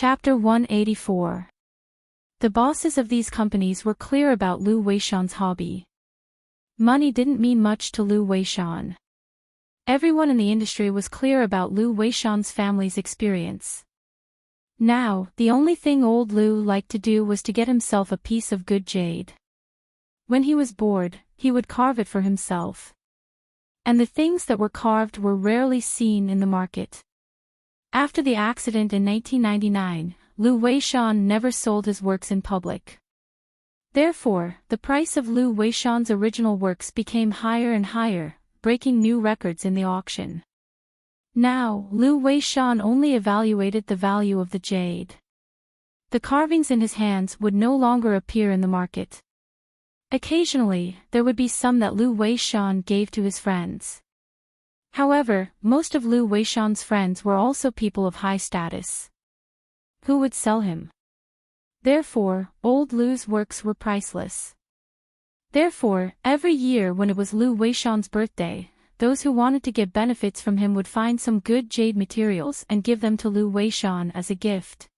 Chapter 184. The bosses of these companies were clear about Lu Weishan's hobby. Money didn't mean much to Lu Weishan. Everyone in the industry was clear about Lu Weishan's family's experience. Now, the only thing old Lu liked to do was to get himself a piece of good jade. When he was bored, he would carve it for himself. And the things that were carved were rarely seen in the market. After the accident in 1999, Lu Weishan never sold his works in public. Therefore, the price of Lu Weishan's original works became higher and higher, breaking new records in the auction. Now, Lu Weishan only evaluated the value of the jade. The carvings in his hands would no longer appear in the market. Occasionally, there would be some that Lu Weishan gave to his friends. However, most of Lu Weishan's friends were also people of high status. Who would sell him? Therefore, old Lu's works were priceless. Therefore, every year when it was Lu Weishan's birthday, those who wanted to get benefits from him would find some good jade materials and give them to Lu Weishan as a gift.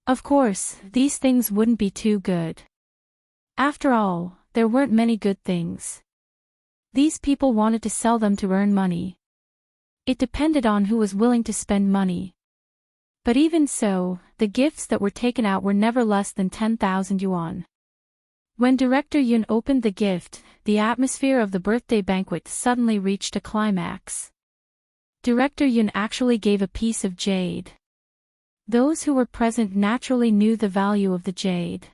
Of course, these things wouldn't be too good. After all, there weren't many good things. These people wanted to sell them to earn money. It depended on who was willing to spend money. But even so, the gifts that were taken out were never less than 10,000 yuan. When Director Yun opened the gift, the atmosphere of the birthday banquet suddenly reached a climax. Director Yun actually gave a piece of jade. Those who were present naturally knew the value of the jade.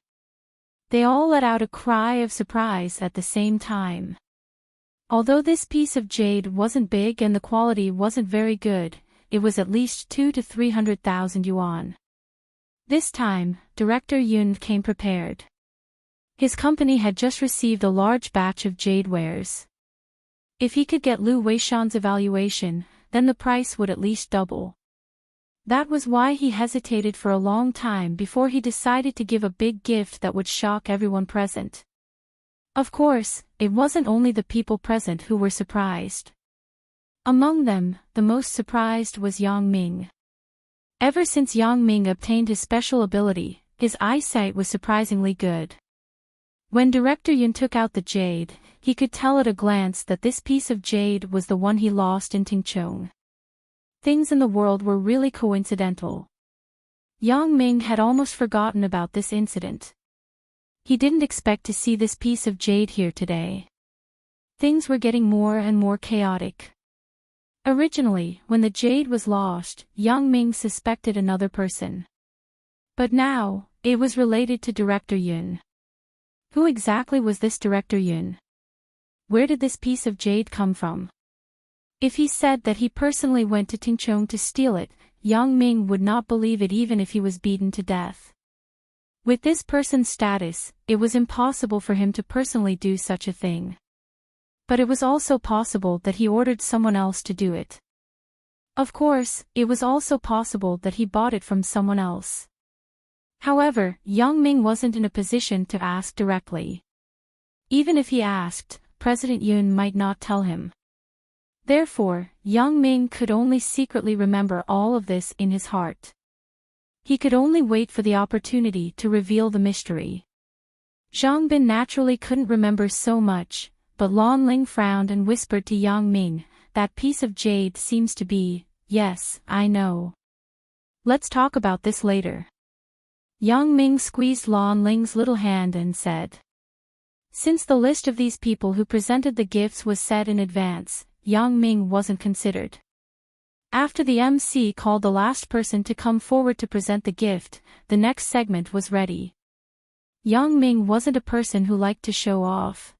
They all let out a cry of surprise at the same time. Although this piece of jade wasn't big and the quality wasn't very good, it was at least 200,000 to 300,000 yuan. This time, Director Yun came prepared. His company had just received a large batch of jade wares. If he could get Lu Weishan's evaluation, then the price would at least double. That was why he hesitated for a long time before he decided to give a big gift that would shock everyone present. Of course, it wasn't only the people present who were surprised. Among them, the most surprised was Yang Ming. Ever since Yang Ming obtained his special ability, his eyesight was surprisingly good. When Director Yun took out the jade, he could tell at a glance that this piece of jade was the one he lost in Tingchong. Things in the world were really coincidental. Yang Ming had almost forgotten about this incident. He didn't expect to see this piece of jade here today. Things were getting more and more chaotic. Originally, when the jade was lost, Yang Ming suspected another person. But now, it was related to Director Yun. Who exactly was this Director Yun? Where did this piece of jade come from? If he said that he personally went to Tingchong to steal it, Yang Ming would not believe it even if he was beaten to death. With this person's status, it was impossible for him to personally do such a thing. But it was also possible that he ordered someone else to do it. Of course, it was also possible that he bought it from someone else. However, Yang Ming wasn't in a position to ask directly. Even if he asked, President Yun might not tell him. Therefore, Yang Ming could only secretly remember all of this in his heart. He could only wait for the opportunity to reveal the mystery. Zhang Bin naturally couldn't remember so much, but Lan Ling frowned and whispered to Yang Ming, "That piece of jade seems to be, yes, I know. Let's talk about this later." Yang Ming squeezed Lan Ling's little hand and said. Since the list of these people who presented the gifts was set in advance, Yang Ming wasn't considered. After the MC called the last person to come forward to present the gift, the next segment was ready. Yang Ming wasn't a person who liked to show off.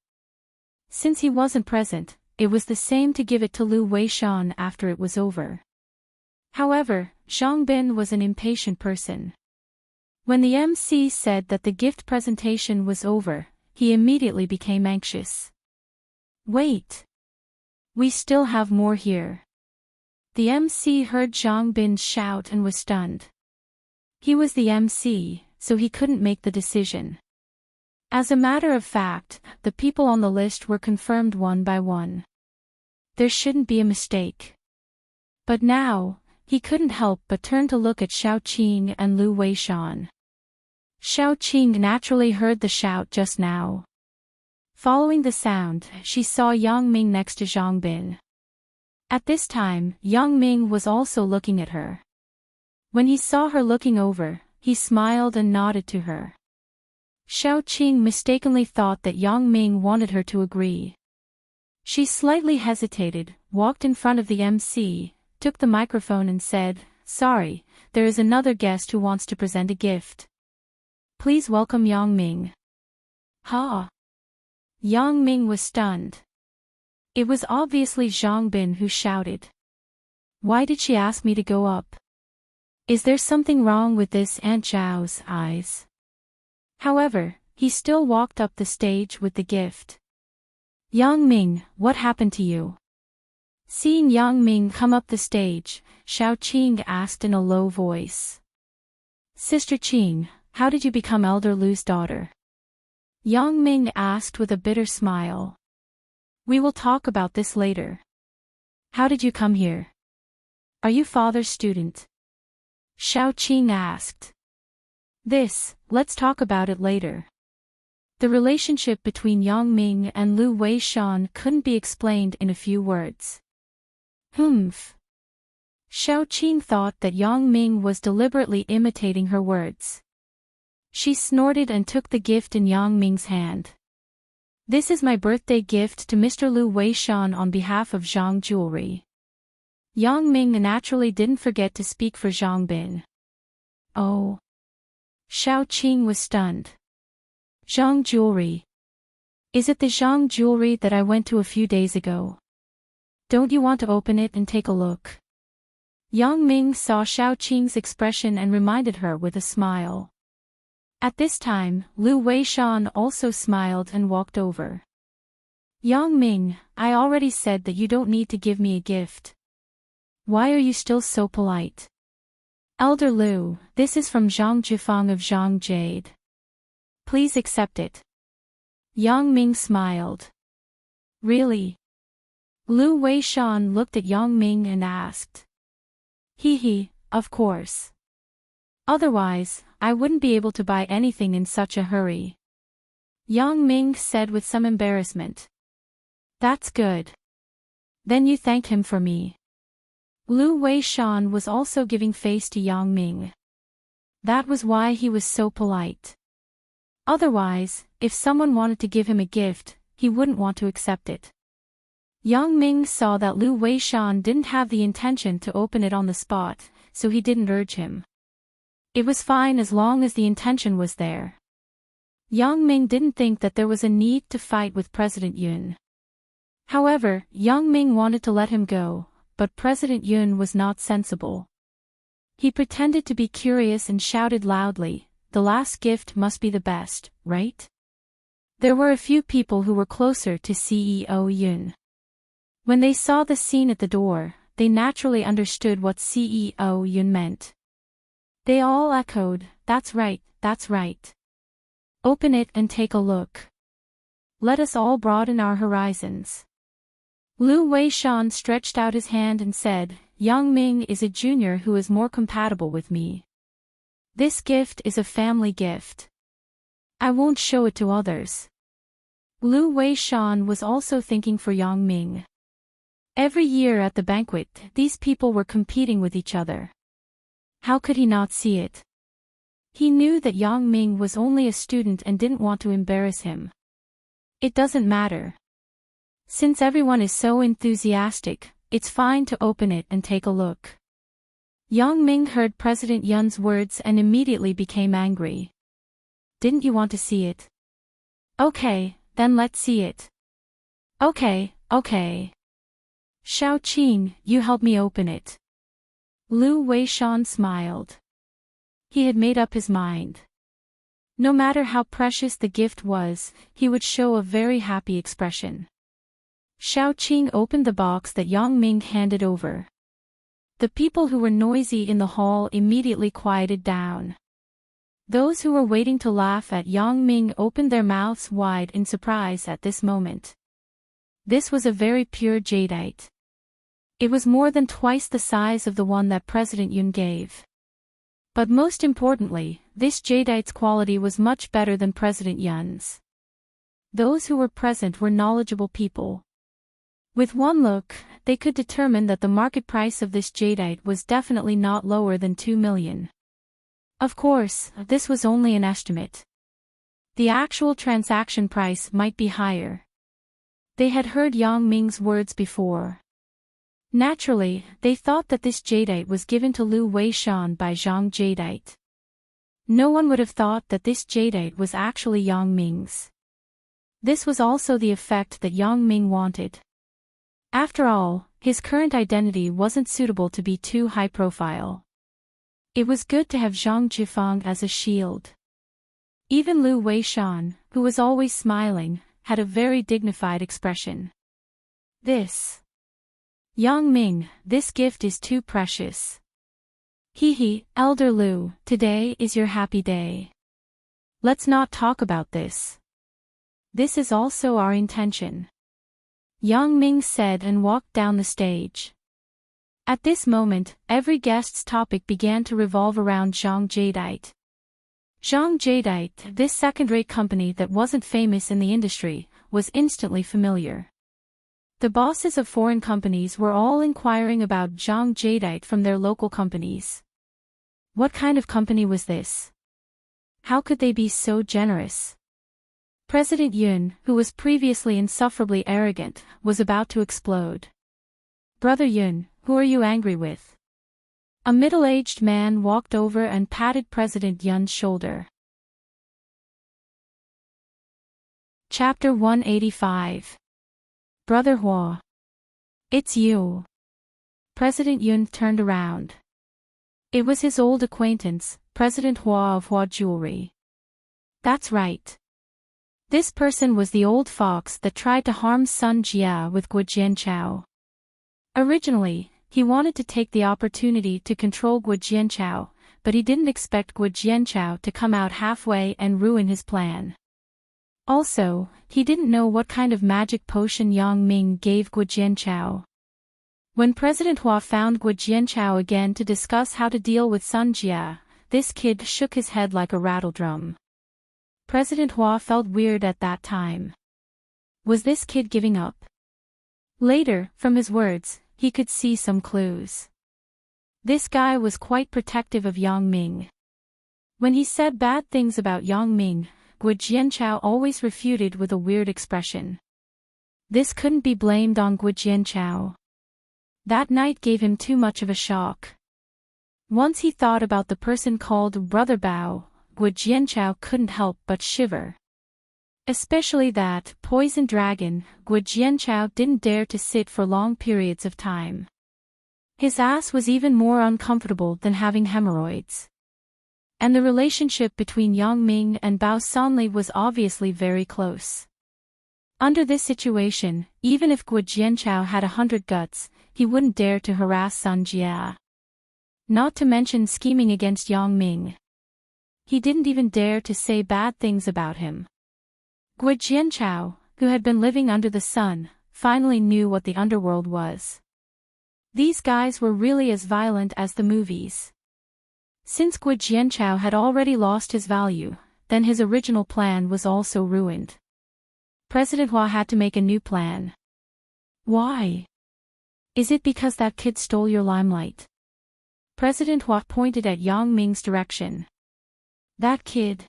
Since he wasn't present, it was the same to give it to Lu Weishan after it was over. However, Zhang Bin was an impatient person. When the MC said that the gift presentation was over, he immediately became anxious. Wait! We still have more here. The MC heard Zhang Bin shout and was stunned. He was the MC, so he couldn't make the decision. As a matter of fact, the people on the list were confirmed one by one. There shouldn't be a mistake. But now, he couldn't help but turn to look at Xiaoqing and Lu Weishan. Xiaoqing naturally heard the shout just now. Following the sound, she saw Yang Ming next to Zhang Bin. At this time, Yang Ming was also looking at her. When he saw her looking over, he smiled and nodded to her. Xiaoqing mistakenly thought that Yang Ming wanted her to agree. She slightly hesitated, walked in front of the MC, took the microphone and said, "Sorry, there is another guest who wants to present a gift. Please welcome Yang Ming." Ha! Yang Ming was stunned. It was obviously Zhang Bin who shouted. Why did she ask me to go up? Is there something wrong with this Aunt Zhao's eyes? However, he still walked up the stage with the gift. Yang Ming, what happened to you? Seeing Yang Ming come up the stage, Xiaoqing asked in a low voice. Sister Qing, how did you become Elder Lu's daughter? Yang Ming asked with a bitter smile. We will talk about this later. How did you come here? Are you father's student? Xiaoqing asked. Let's talk about it later. The relationship between Yang Ming and Lu Weishan couldn't be explained in a few words. Humph. Xiaoqing thought that Yang Ming was deliberately imitating her words. She snorted and took the gift in Yang Ming's hand. This is my birthday gift to Mr. Lu Weishan on behalf of Zhang Jewelry. Yang Ming naturally didn't forget to speak for Zhang Bin. Oh. Xiaoqing was stunned. Zhang Jewelry. Is it the Zhang Jewelry that I went to a few days ago? Don't you want to open it and take a look? Yang Ming saw Xiaoqing's expression and reminded her with a smile. At this time, Lu Weishan also smiled and walked over. Yang Ming, I already said that you don't need to give me a gift. Why are you still so polite? Elder Lu, this is from Zhang Jifang of Zhang Jade. Please accept it. Yang Ming smiled. Really? Lu Weishan looked at Yang Ming and asked. Of course. Otherwise, I wouldn't be able to buy anything in such a hurry. Yang Ming said with some embarrassment. That's good. Then you thanked him for me. Lu Weishan was also giving face to Yang Ming. That was why he was so polite. Otherwise, if someone wanted to give him a gift, he wouldn't want to accept it. Yang Ming saw that Lu Weishan didn't have the intention to open it on the spot, so he didn't urge him. It was fine as long as the intention was there. Yang Ming didn't think that there was a need to fight with President Yun. However, Yang Ming wanted to let him go, but President Yun was not sensible. He pretended to be curious and shouted loudly, the last gift must be the best, right? There were a few people who were closer to CEO Yun. When they saw the scene at the door, they naturally understood what CEO Yun meant. They all echoed, that's right, that's right. Open it and take a look. Let us all broaden our horizons. Lu Weishan stretched out his hand and said, Yang Ming is a junior who is more compatible with me. This gift is a family gift. I won't show it to others. Lu Weishan was also thinking for Yang Ming. Every year at the banquet, these people were competing with each other. How could he not see it? He knew that Yang Ming was only a student and didn't want to embarrass him. It doesn't matter. Since everyone is so enthusiastic, it's fine to open it and take a look. Yang Ming heard President Yun's words and immediately became angry. Didn't you want to see it? Okay, then let's see it. Okay. Xiaoqing, you help me open it. Lu Weishan smiled. He had made up his mind. No matter how precious the gift was, he would show a very happy expression. Xiaoqing opened the box that Yang Ming handed over. The people who were noisy in the hall immediately quieted down. Those who were waiting to laugh at Yang Ming opened their mouths wide in surprise at this moment. This was a very pure jadeite. It was more than twice the size of the one that President Yun gave. But most importantly, this jadeite's quality was much better than President Yun's. Those who were present were knowledgeable people. With one look, they could determine that the market price of this jadeite was definitely not lower than 2 million. Of course, this was only an estimate. The actual transaction price might be higher. They had heard Yang Ming's words before. Naturally, they thought that this jadeite was given to Lu Weishan by Zhang Jadeite. No one would have thought that this jadeite was actually Yang Ming's. This was also the effect that Yang Ming wanted. After all, his current identity wasn't suitable to be too high profile. It was good to have Zhang Jifang as a shield. Even Lu Weishan, who was always smiling, had a very dignified expression. Yang Ming, this gift is too precious. Elder Lu, today is your happy day. Let's not talk about this. This is also our intention. Yang Ming said and walked down the stage. At this moment, every guest's topic began to revolve around Zhang Jadeite. Zhang Jadeite, this second-rate company that wasn't famous in the industry, was instantly familiar. The bosses of foreign companies were all inquiring about Zhang Jadeite from their local companies. What kind of company was this? How could they be so generous? President Yun, who was previously insufferably arrogant, was about to explode. Brother Yun, who are you angry with? A middle-aged man walked over and patted President Yun's shoulder. Chapter 185. Brother Hua. It's you. President Yun turned around. It was his old acquaintance, President Hua of Hua Jewelry. That's right. This person was the old fox that tried to harm Sun Jia with Guo Jianchao. Originally, he wanted to take the opportunity to control Guo Jianchao, but he didn't expect Guo Jianchao to come out halfway and ruin his plan. Also, he didn't know what kind of magic potion Yang Ming gave Guo Jianchao. When President Hua found Guo Jianchao again to discuss how to deal with Sun Jia, this kid shook his head like a rattledrum. President Hua felt weird at that time. Was this kid giving up? Later, from his words, he could see some clues. This guy was quite protective of Yang Ming. When he said bad things about Yang Ming, Guo Jianchao always refuted with a weird expression. This couldn't be blamed on Guo Jianchao. That night gave him too much of a shock. Once he thought about the person called Brother Bao, Guo Jianchao couldn't help but shiver. Especially that poison dragon, Guo Jianchao didn't dare to sit for long periods of time. His ass was even more uncomfortable than having hemorrhoids. And the relationship between Yang Ming and Bao Sanli was obviously very close. Under this situation, even if Guo Jianchao had 100 guts, he wouldn't dare to harass Sun Jia. Not to mention scheming against Yang Ming. He didn't even dare to say bad things about him. Guo Jianchao, who had been living under the sun, finally knew what the underworld was. These guys were really as violent as the movies. Since Guo Jianchao had already lost his value, then his original plan was also ruined. President Hua had to make a new plan. Why? Is it because that kid stole your limelight? President Hua pointed at Yang Ming's direction. That kid?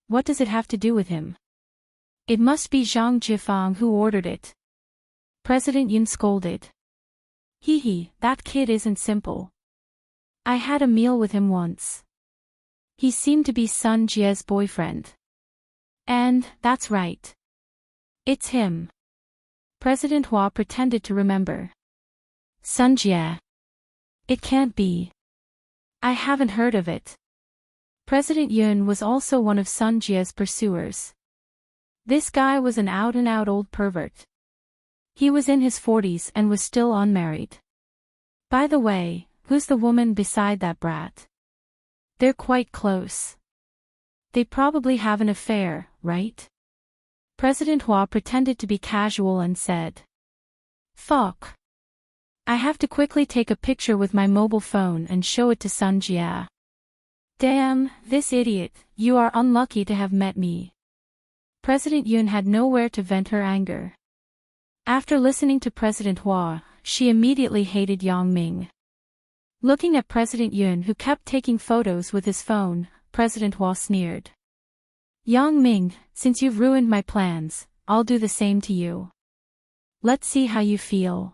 What does it have to do with him? It must be Zhang Jifang who ordered it. President Yun scolded. That kid isn't simple. I had a meal with him once. He seemed to be Sun Jia's boyfriend. And, that's right. It's him. President Hua pretended to remember. Sun Jia. It can't be. I haven't heard of it. President Yun was also one of Sun Jia's pursuers. This guy was an out-and-out old pervert. He was in his 40s and was still unmarried. By the way, who's the woman beside that brat? They're quite close. They probably have an affair, right? President Hua pretended to be casual and said. Fuck. I have to quickly take a picture with my mobile phone and show it to Sun Jia. Damn, this idiot, you are unlucky to have met me. President Yun had nowhere to vent her anger. After listening to President Hua, she immediately hated Yang Ming. Looking at President Yun, who kept taking photos with his phone, President Hua sneered. Yang Ming, since you've ruined my plans, I'll do the same to you. Let's see how you feel.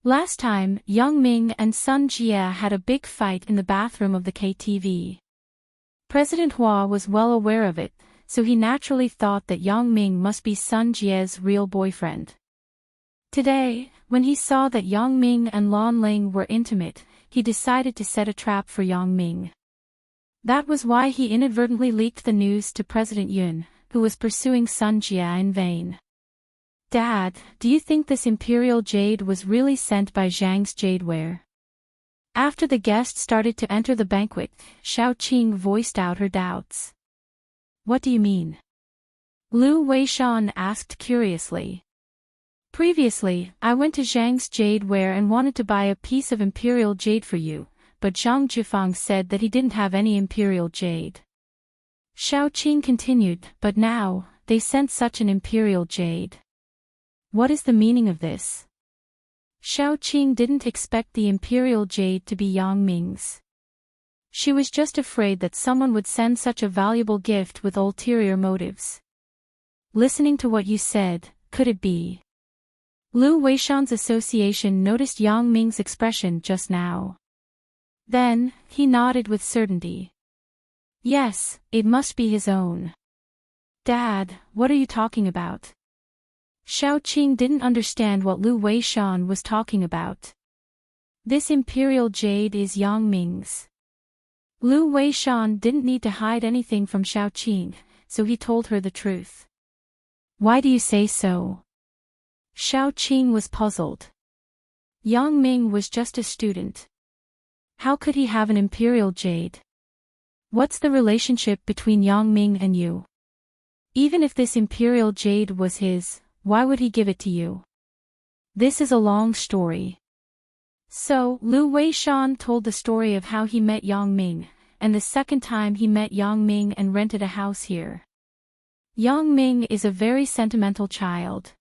Last time, Yang Ming and Sun Jia had a big fight in the bathroom of the KTV. President Hua was well aware of it, so he naturally thought that Yang Ming must be Sun Jia's real boyfriend. Today, when he saw that Yang Ming and Lan Ling were intimate, he decided to set a trap for Yang Ming. That was why he inadvertently leaked the news to President Yun, who was pursuing Sun Jia in vain. Dad, do you think this imperial jade was really sent by Zhang's jadeware? After the guests started to enter the banquet, Xiao Qing voiced out her doubts. What do you mean? Lu Weishan asked curiously. Previously, I went to Zhang's jadeware and wanted to buy a piece of imperial jade for you, but Zhang Jifang said that he didn't have any imperial jade. Xiao Qing continued, but now, they sent such an imperial jade. What is the meaning of this? Xiao Qing didn't expect the imperial jade to be Yang Ming's. She was just afraid that someone would send such a valuable gift with ulterior motives. Listening to what you said, could it be? Lu Weishan's association noticed Yang Ming's expression just now. Then, he nodded with certainty. Yes, it must be his own. Dad, what are you talking about? Xiao Qing didn't understand what Lu Weishan was talking about. This imperial jade is Yang Ming's. Lu Weishan didn't need to hide anything from Xiao Qing, so he told her the truth. Why do you say so? Xiao Qing was puzzled. Yang Ming was just a student. How could he have an imperial jade? What's the relationship between Yang Ming and you? Even if this imperial jade was his, why would he give it to you? This is a long story. So, Lu Weishan told the story of how he met Yang Ming, and the second time he met Yang Ming and rented a house here. Yang Ming is a very sentimental child.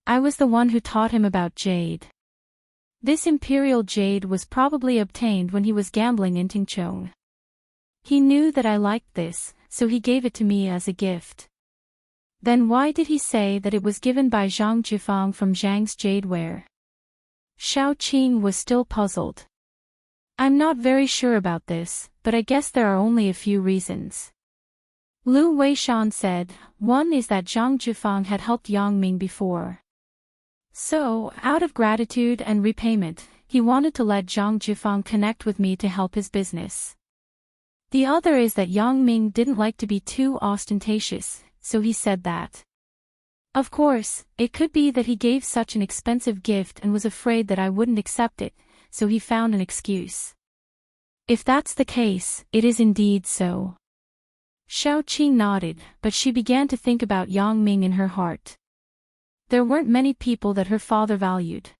I was the one who taught him about jade. This imperial jade was probably obtained when he was gambling in Tingchong. He knew that I liked this, so he gave it to me as a gift. Then why did he say that it was given by Zhang Jifang from Zhang's jadeware? Xiao Qing was still puzzled. I'm not very sure about this, but I guess there are only a few reasons. Lu Weishan said, one is that Zhang Jifang had helped Yang Ming before. So, out of gratitude and repayment, he wanted to let Zhang Jifang connect with me to help his business. The other is that Yang Ming didn't like to be too ostentatious, so he said that. Of course, it could be that he gave such an expensive gift and was afraid that I wouldn't accept it, so he found an excuse. If that's the case, it is indeed so. Xiao Qing nodded, but she began to think about Yang Ming in her heart. There weren't many people that her father valued.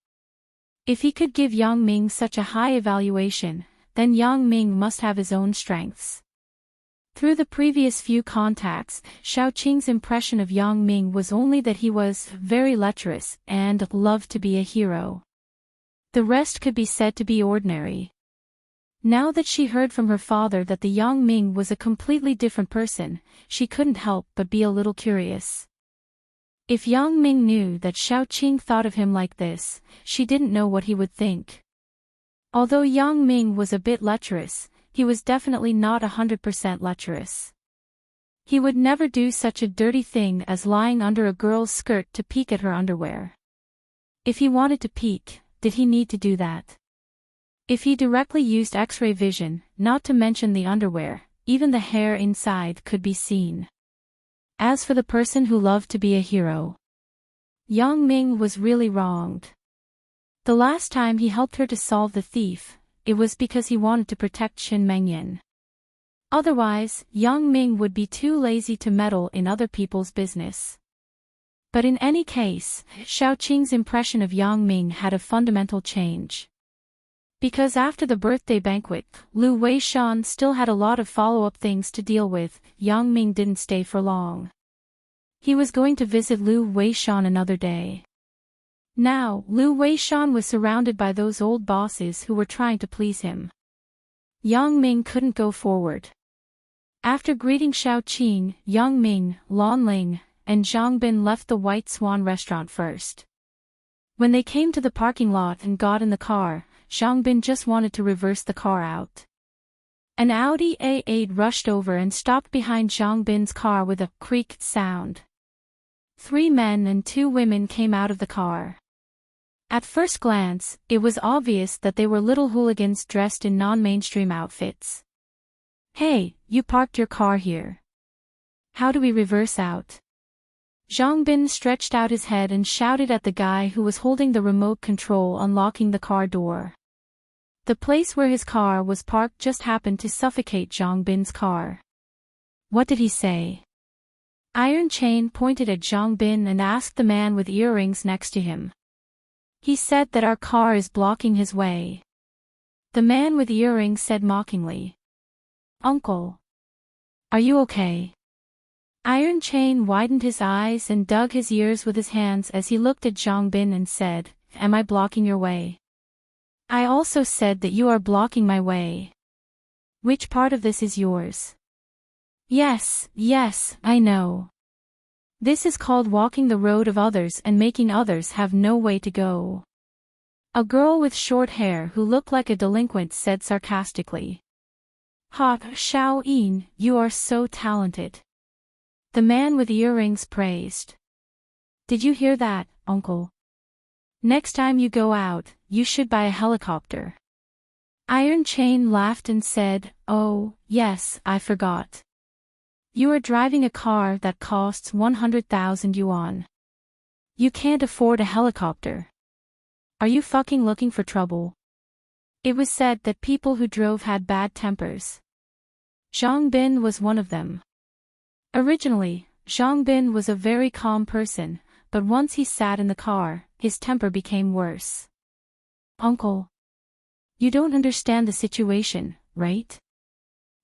If he could give Yang Ming such a high evaluation, then Yang Ming must have his own strengths. Through the previous few contacts, Xiao Qing's impression of Yang Ming was only that he was very lecherous and loved to be a hero. The rest could be said to be ordinary. Now that she heard from her father that the Yang Ming was a completely different person, she couldn't help but be a little curious. If Yang Ming knew that Xiao Qing thought of him like this, she didn't know what he would think. Although Yang Ming was a bit lecherous, he was definitely not 100% lecherous. He would never do such a dirty thing as lying under a girl's skirt to peek at her underwear. If he wanted to peek, did he need to do that? If he directly used X-ray vision, not to mention the underwear, even the hair inside could be seen. As for the person who loved to be a hero, Yang Ming was really wronged. The last time he helped her to solve the thief, it was because he wanted to protect Qin Mengyan. Otherwise, Yang Ming would be too lazy to meddle in other people's business. But in any case, Xiaoqing's impression of Yang Ming had a fundamental change. Because after the birthday banquet, Lu Weishan still had a lot of follow-up things to deal with. Yang Ming didn't stay for long. He was going to visit Lu Weishan another day. Now, Lu Weishan was surrounded by those old bosses who were trying to please him. Yang Ming couldn't go forward. After greeting Xiaoqing, Yang Ming, Lan Ling, and Zhang Bin left the White Swan restaurant first. When they came to the parking lot and got in the car, Zhang Bin just wanted to reverse the car out. An Audi A8 rushed over and stopped behind Zhang Bin's car with a creaked sound. 3 men and 2 women came out of the car. At first glance, it was obvious that they were little hooligans dressed in non-mainstream outfits. "Hey, you parked your car here. How do we reverse out?" Zhang Bin stretched out his head and shouted at the guy who was holding the remote control unlocking the car door. The place where his car was parked just happened to suffocate Zhang Bin's car. What did he say? Iron Chain pointed at Zhang Bin and asked the man with earrings next to him. "He said that our car is blocking his way." The man with earrings said mockingly. "Uncle. Are you okay?" Iron Chain widened his eyes and dug his ears with his hands as he looked at Zhang Bin and said, "Am I blocking your way?" "I also said that you are blocking my way. Which part of this is yours?" Yes, I know. This is called walking the road of others and making others have no way to go." A girl with short hair who looked like a delinquent said sarcastically. "Ha, Xiao-yin, you are so talented." The man with earrings praised. "Did you hear that, uncle? Next time you go out, you should buy a helicopter." Iron Chain laughed and said, "Oh, yes, I forgot. You are driving a car that costs 100,000 yuan. You can't afford a helicopter. Are you fucking looking for trouble?" It was said that people who drove had bad tempers. Zhang Bin was one of them. Originally, Zhang Bin was a very calm person, but once he sat in the car, his temper became worse. "Uncle. You don't understand the situation, right?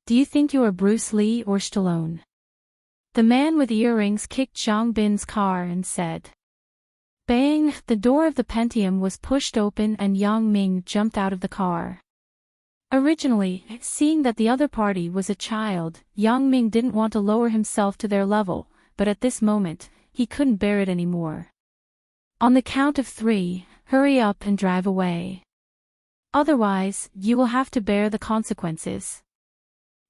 Do you think you are Bruce Lee or Stallone?" The man with earrings kicked Zhang Bin's car and said. Bang! The door of the Pentium was pushed open and Yang Ming jumped out of the car. Originally, seeing that the other party was a child, Yang Ming didn't want to lower himself to their level, but at this moment, he couldn't bear it anymore. "On the count of 3, hurry up and drive away. Otherwise, you will have to bear the consequences."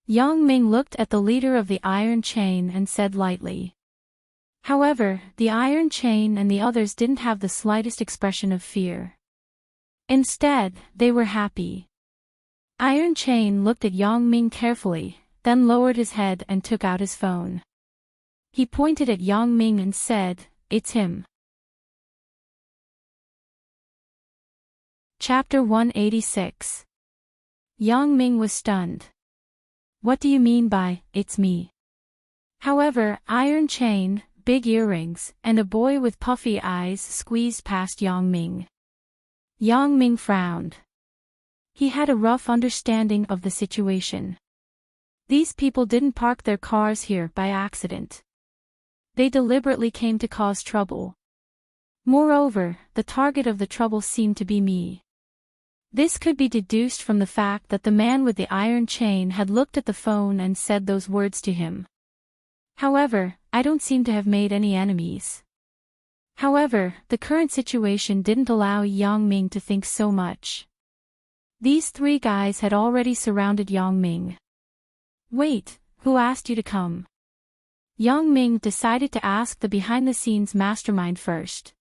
Yang Ming looked at the leader of the Iron Chain and said lightly. However, the Iron Chain and the others didn't have the slightest expression of fear. Instead, they were happy. Iron Chain looked at Yang Ming carefully, then lowered his head and took out his phone. He pointed at Yang Ming and said, "It's him." Chapter 186. Yang Ming was stunned. "What do you mean by, 'it's me'?" However, Iron Chain, big earrings, and a boy with puffy eyes squeezed past Yang Ming. Yang Ming frowned. He had a rough understanding of the situation. These people didn't park their cars here by accident. They deliberately came to cause trouble. Moreover, the target of the trouble seemed to be me. This could be deduced from the fact that the man with the iron chain had looked at the phone and said those words to him. However, I don't seem to have made any enemies. However, the current situation didn't allow Yang Ming to think so much. These 3 guys had already surrounded Yang Ming. "Wait, who asked you to come?" Yang Ming decided to ask the behind-the-scenes mastermind first.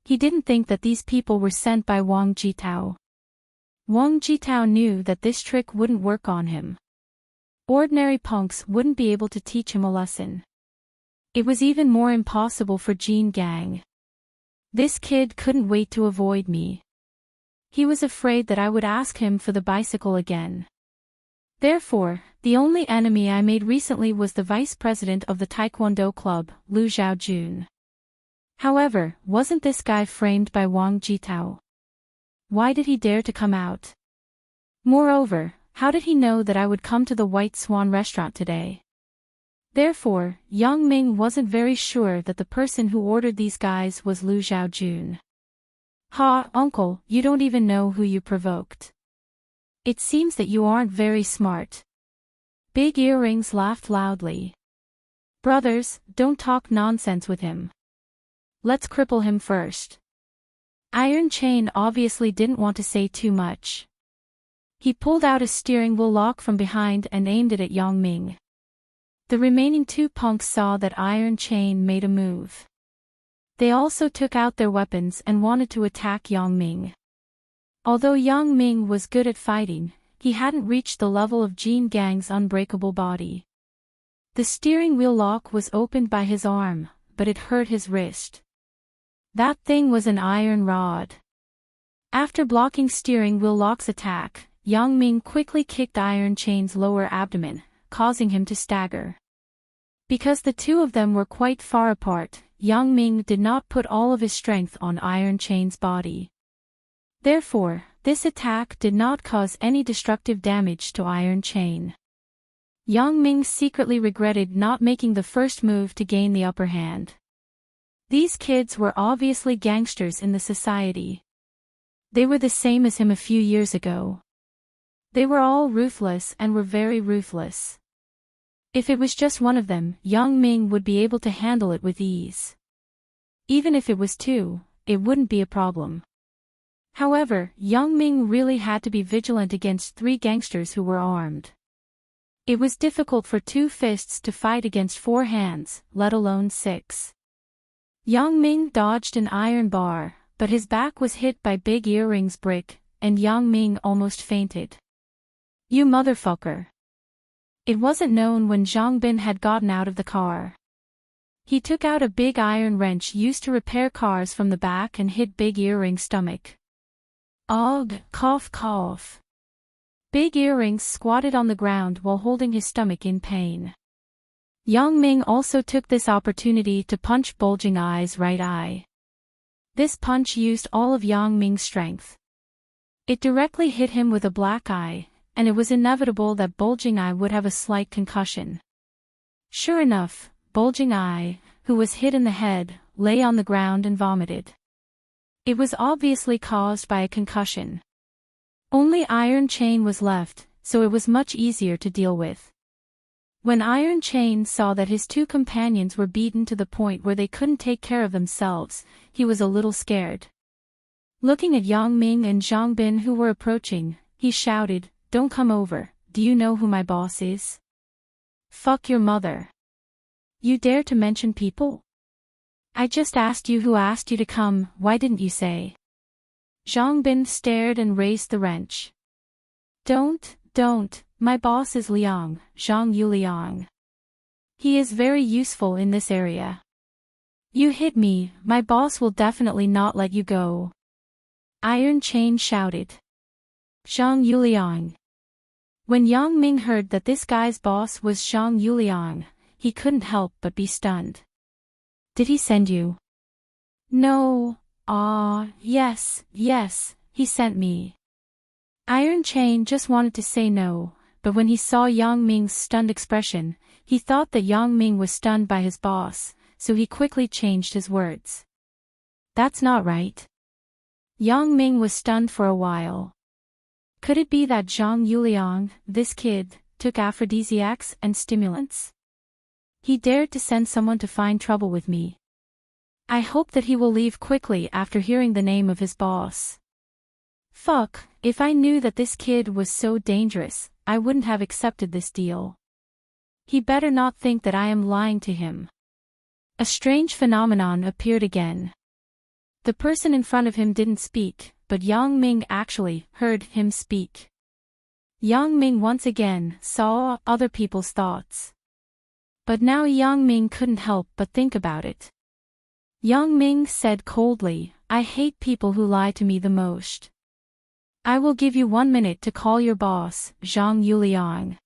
He didn't think that these people were sent by Wang Jitao. Wang Jitao knew that this trick wouldn't work on him. Ordinary punks wouldn't be able to teach him a lesson. It was even more impossible for Jin Gang. This kid couldn't wait to avoid me. He was afraid that I would ask him for the bicycle again. Therefore, the only enemy I made recently was the vice president of the Taekwondo club, Lu Zhaojun. However, wasn't this guy framed by Wang Jitao? Why did he dare to come out? Moreover, how did he know that I would come to the White Swan restaurant today? Therefore, Yang Ming wasn't very sure that the person who ordered these guys was Lu Xiaojun. Ha, uncle, you don't even know who you provoked. It seems that you aren't very smart. Big Earrings laughed loudly. Brothers, don't talk nonsense with him. Let's cripple him first. Iron Chain obviously didn't want to say too much. He pulled out a steering wheel lock from behind and aimed it at Yang Ming. The remaining two punks saw that Iron Chain made a move. They also took out their weapons and wanted to attack Yang Ming. Although Yang Ming was good at fighting, he hadn't reached the level of Jean Gang's unbreakable body. The steering wheel lock was opened by his arm, but it hurt his wrist. That thing was an iron rod. After blocking steering wheel lock's attack, Yang Ming quickly kicked Iron Chain's lower abdomen, causing him to stagger. Because the two of them were quite far apart, Yang Ming did not put all of his strength on Iron Chain's body. Therefore, this attack did not cause any destructive damage to Iron Chain. Yang Ming secretly regretted not making the first move to gain the upper hand. These kids were obviously gangsters in the society. They were the same as him a few years ago. They were all ruthless and were very ruthless. If it was just one of them, Yang Ming would be able to handle it with ease. Even if it was two, it wouldn't be a problem. However, Yang Ming really had to be vigilant against three gangsters who were armed. It was difficult for two fists to fight against four hands, let alone six. Yang Ming dodged an iron bar, but his back was hit by Big Earring's brick, and Yang Ming almost fainted. You motherfucker. It wasn't known when Zhang Bin had gotten out of the car. He took out a big iron wrench used to repair cars from the back and hit Big Earring's stomach. Ugh, cough cough. Big Earrings squatted on the ground while holding his stomach in pain. Yang Ming also took this opportunity to punch Bulging Eye's right eye. This punch used all of Yang Ming's strength. It directly hit him with a black eye, and it was inevitable that Bulging Eye would have a slight concussion. Sure enough, Bulging Eye, who was hit in the head, lay on the ground and vomited. It was obviously caused by a concussion. Only Iron Chain was left, so it was much easier to deal with. When Iron Chain saw that his two companions were beaten to the point where they couldn't take care of themselves, he was a little scared. Looking at Yang Ming and Zhang Bin who were approaching, he shouted, "Don't come over, do you know who my boss is? Fuck your mother. You dare to mention people? I just asked you who asked you to come, why didn't you say?" Zhang Bin stared and raised the wrench. Don't, my boss is Liang, Zhang Yu Liang. He is very useful in this area. You hit me, my boss will definitely not let you go. Iron Chain shouted. Zhang Yu Liang. When Yang Ming heard that this guy's boss was Zhang Yu Liang, he couldn't help but be stunned. Did he send you? No. Yes, he sent me. Iron Chain just wanted to say no, but when he saw Yang Ming's stunned expression, he thought that Yang Ming was stunned by his boss, so he quickly changed his words. That's not right. Yang Ming was stunned for a while. Could it be that Zhang Yuliang, this kid, took aphrodisiacs and stimulants? He dared to send someone to find trouble with me. I hope that he will leave quickly after hearing the name of his boss. Fuck, if I knew that this kid was so dangerous, I wouldn't have accepted this deal. He better not think that I am lying to him. A strange phenomenon appeared again. The person in front of him didn't speak, but Yang Ming actually heard him speak. Yang Ming once again saw other people's thoughts. But now Yang Ming couldn't help but think about it. Yang Ming said coldly, I hate people who lie to me the most. I will give you 1 minute to call your boss, Zhang Yuliang.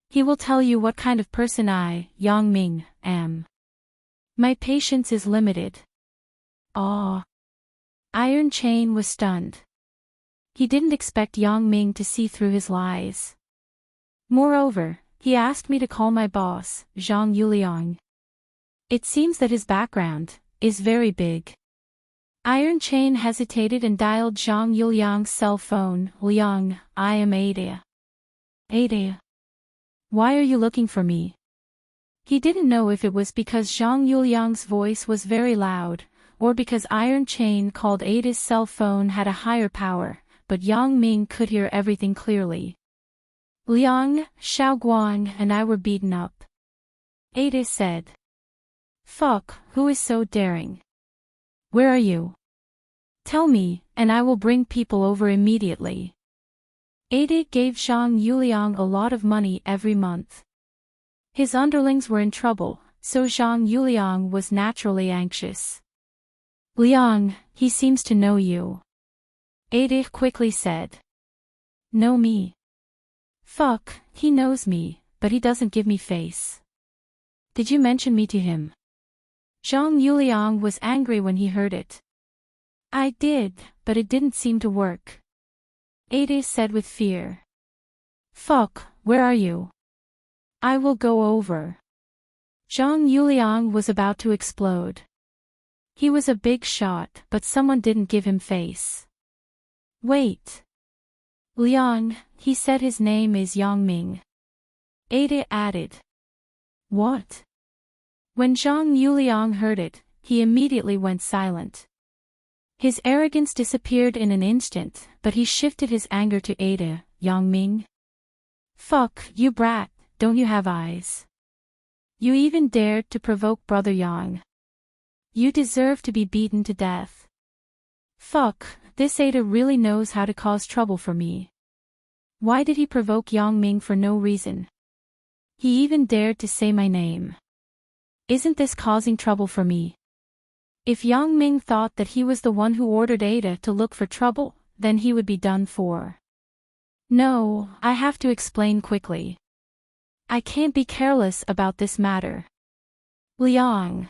He will tell you what kind of person I, Yang Ming, am. My patience is limited. Aw. Iron Chain was stunned. He didn't expect Yang Ming to see through his lies. Moreover, he asked me to call my boss, Zhang Yuliang. It seems that his background is very big. Iron Chain hesitated and dialed Zhang Yuliang's cell phone. Liang, I am Ada. Ada. Why are you looking for me? He didn't know if it was because Zhang Yuliang's voice was very loud, or because Iron Chain called Ada's cell phone had a higher power, but Yang Ming could hear everything clearly. Liang, Xiaoguang and I were beaten up. Ada said. Fuck, who is so daring? Where are you? Tell me, and I will bring people over immediately. Ada gave Zhang Yuliang a lot of money every month. His underlings were in trouble, so Zhang Yuliang was naturally anxious. Liang, he seems to know you. Ada quickly said. Know me? Fuck, he knows me, but he doesn't give me face. Did you mention me to him? Zhang Yuliang was angry when he heard it. I did, but it didn't seem to work. Ada said with fear. Fuck, where are you? I will go over. Zhang Yuliang was about to explode. He was a big shot, but someone didn't give him face. Wait. Liang, he said his name is Yang Ming. Ada added. What? When Zhang Yuliang heard it, he immediately went silent. His arrogance disappeared in an instant, but he shifted his anger to Ada. Yang Ming? Fuck, you brat, don't you have eyes? You even dared to provoke Brother Yang. You deserve to be beaten to death. Fuck, this Ada really knows how to cause trouble for me. Why did he provoke Yang Ming for no reason? He even dared to say my name. Isn't this causing trouble for me? If Yang Ming thought that he was the one who ordered Ada to look for trouble, then he would be done for. No, I have to explain quickly. I can't be careless about this matter. Liang.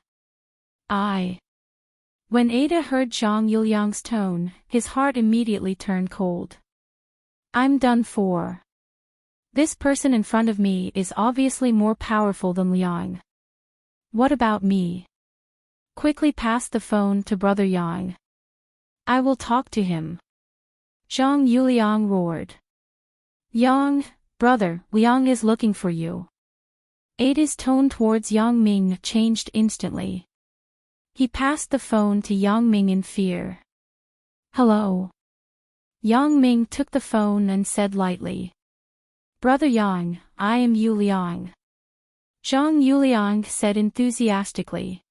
When Ada heard Zhang Yuliang's tone, his heart immediately turned cold. I'm done for. This person in front of me is obviously more powerful than Liang. What about me? Quickly pass the phone to Brother Yang. I will talk to him. Zhang Yuliang roared. Yang, brother, Liang is looking for you. Ada's tone towards Yang Ming changed instantly. He passed the phone to Yang Ming in fear. Hello. Yang Ming took the phone and said lightly. Brother Yang, I am Yu Liang. Zhang Yuliang said enthusiastically.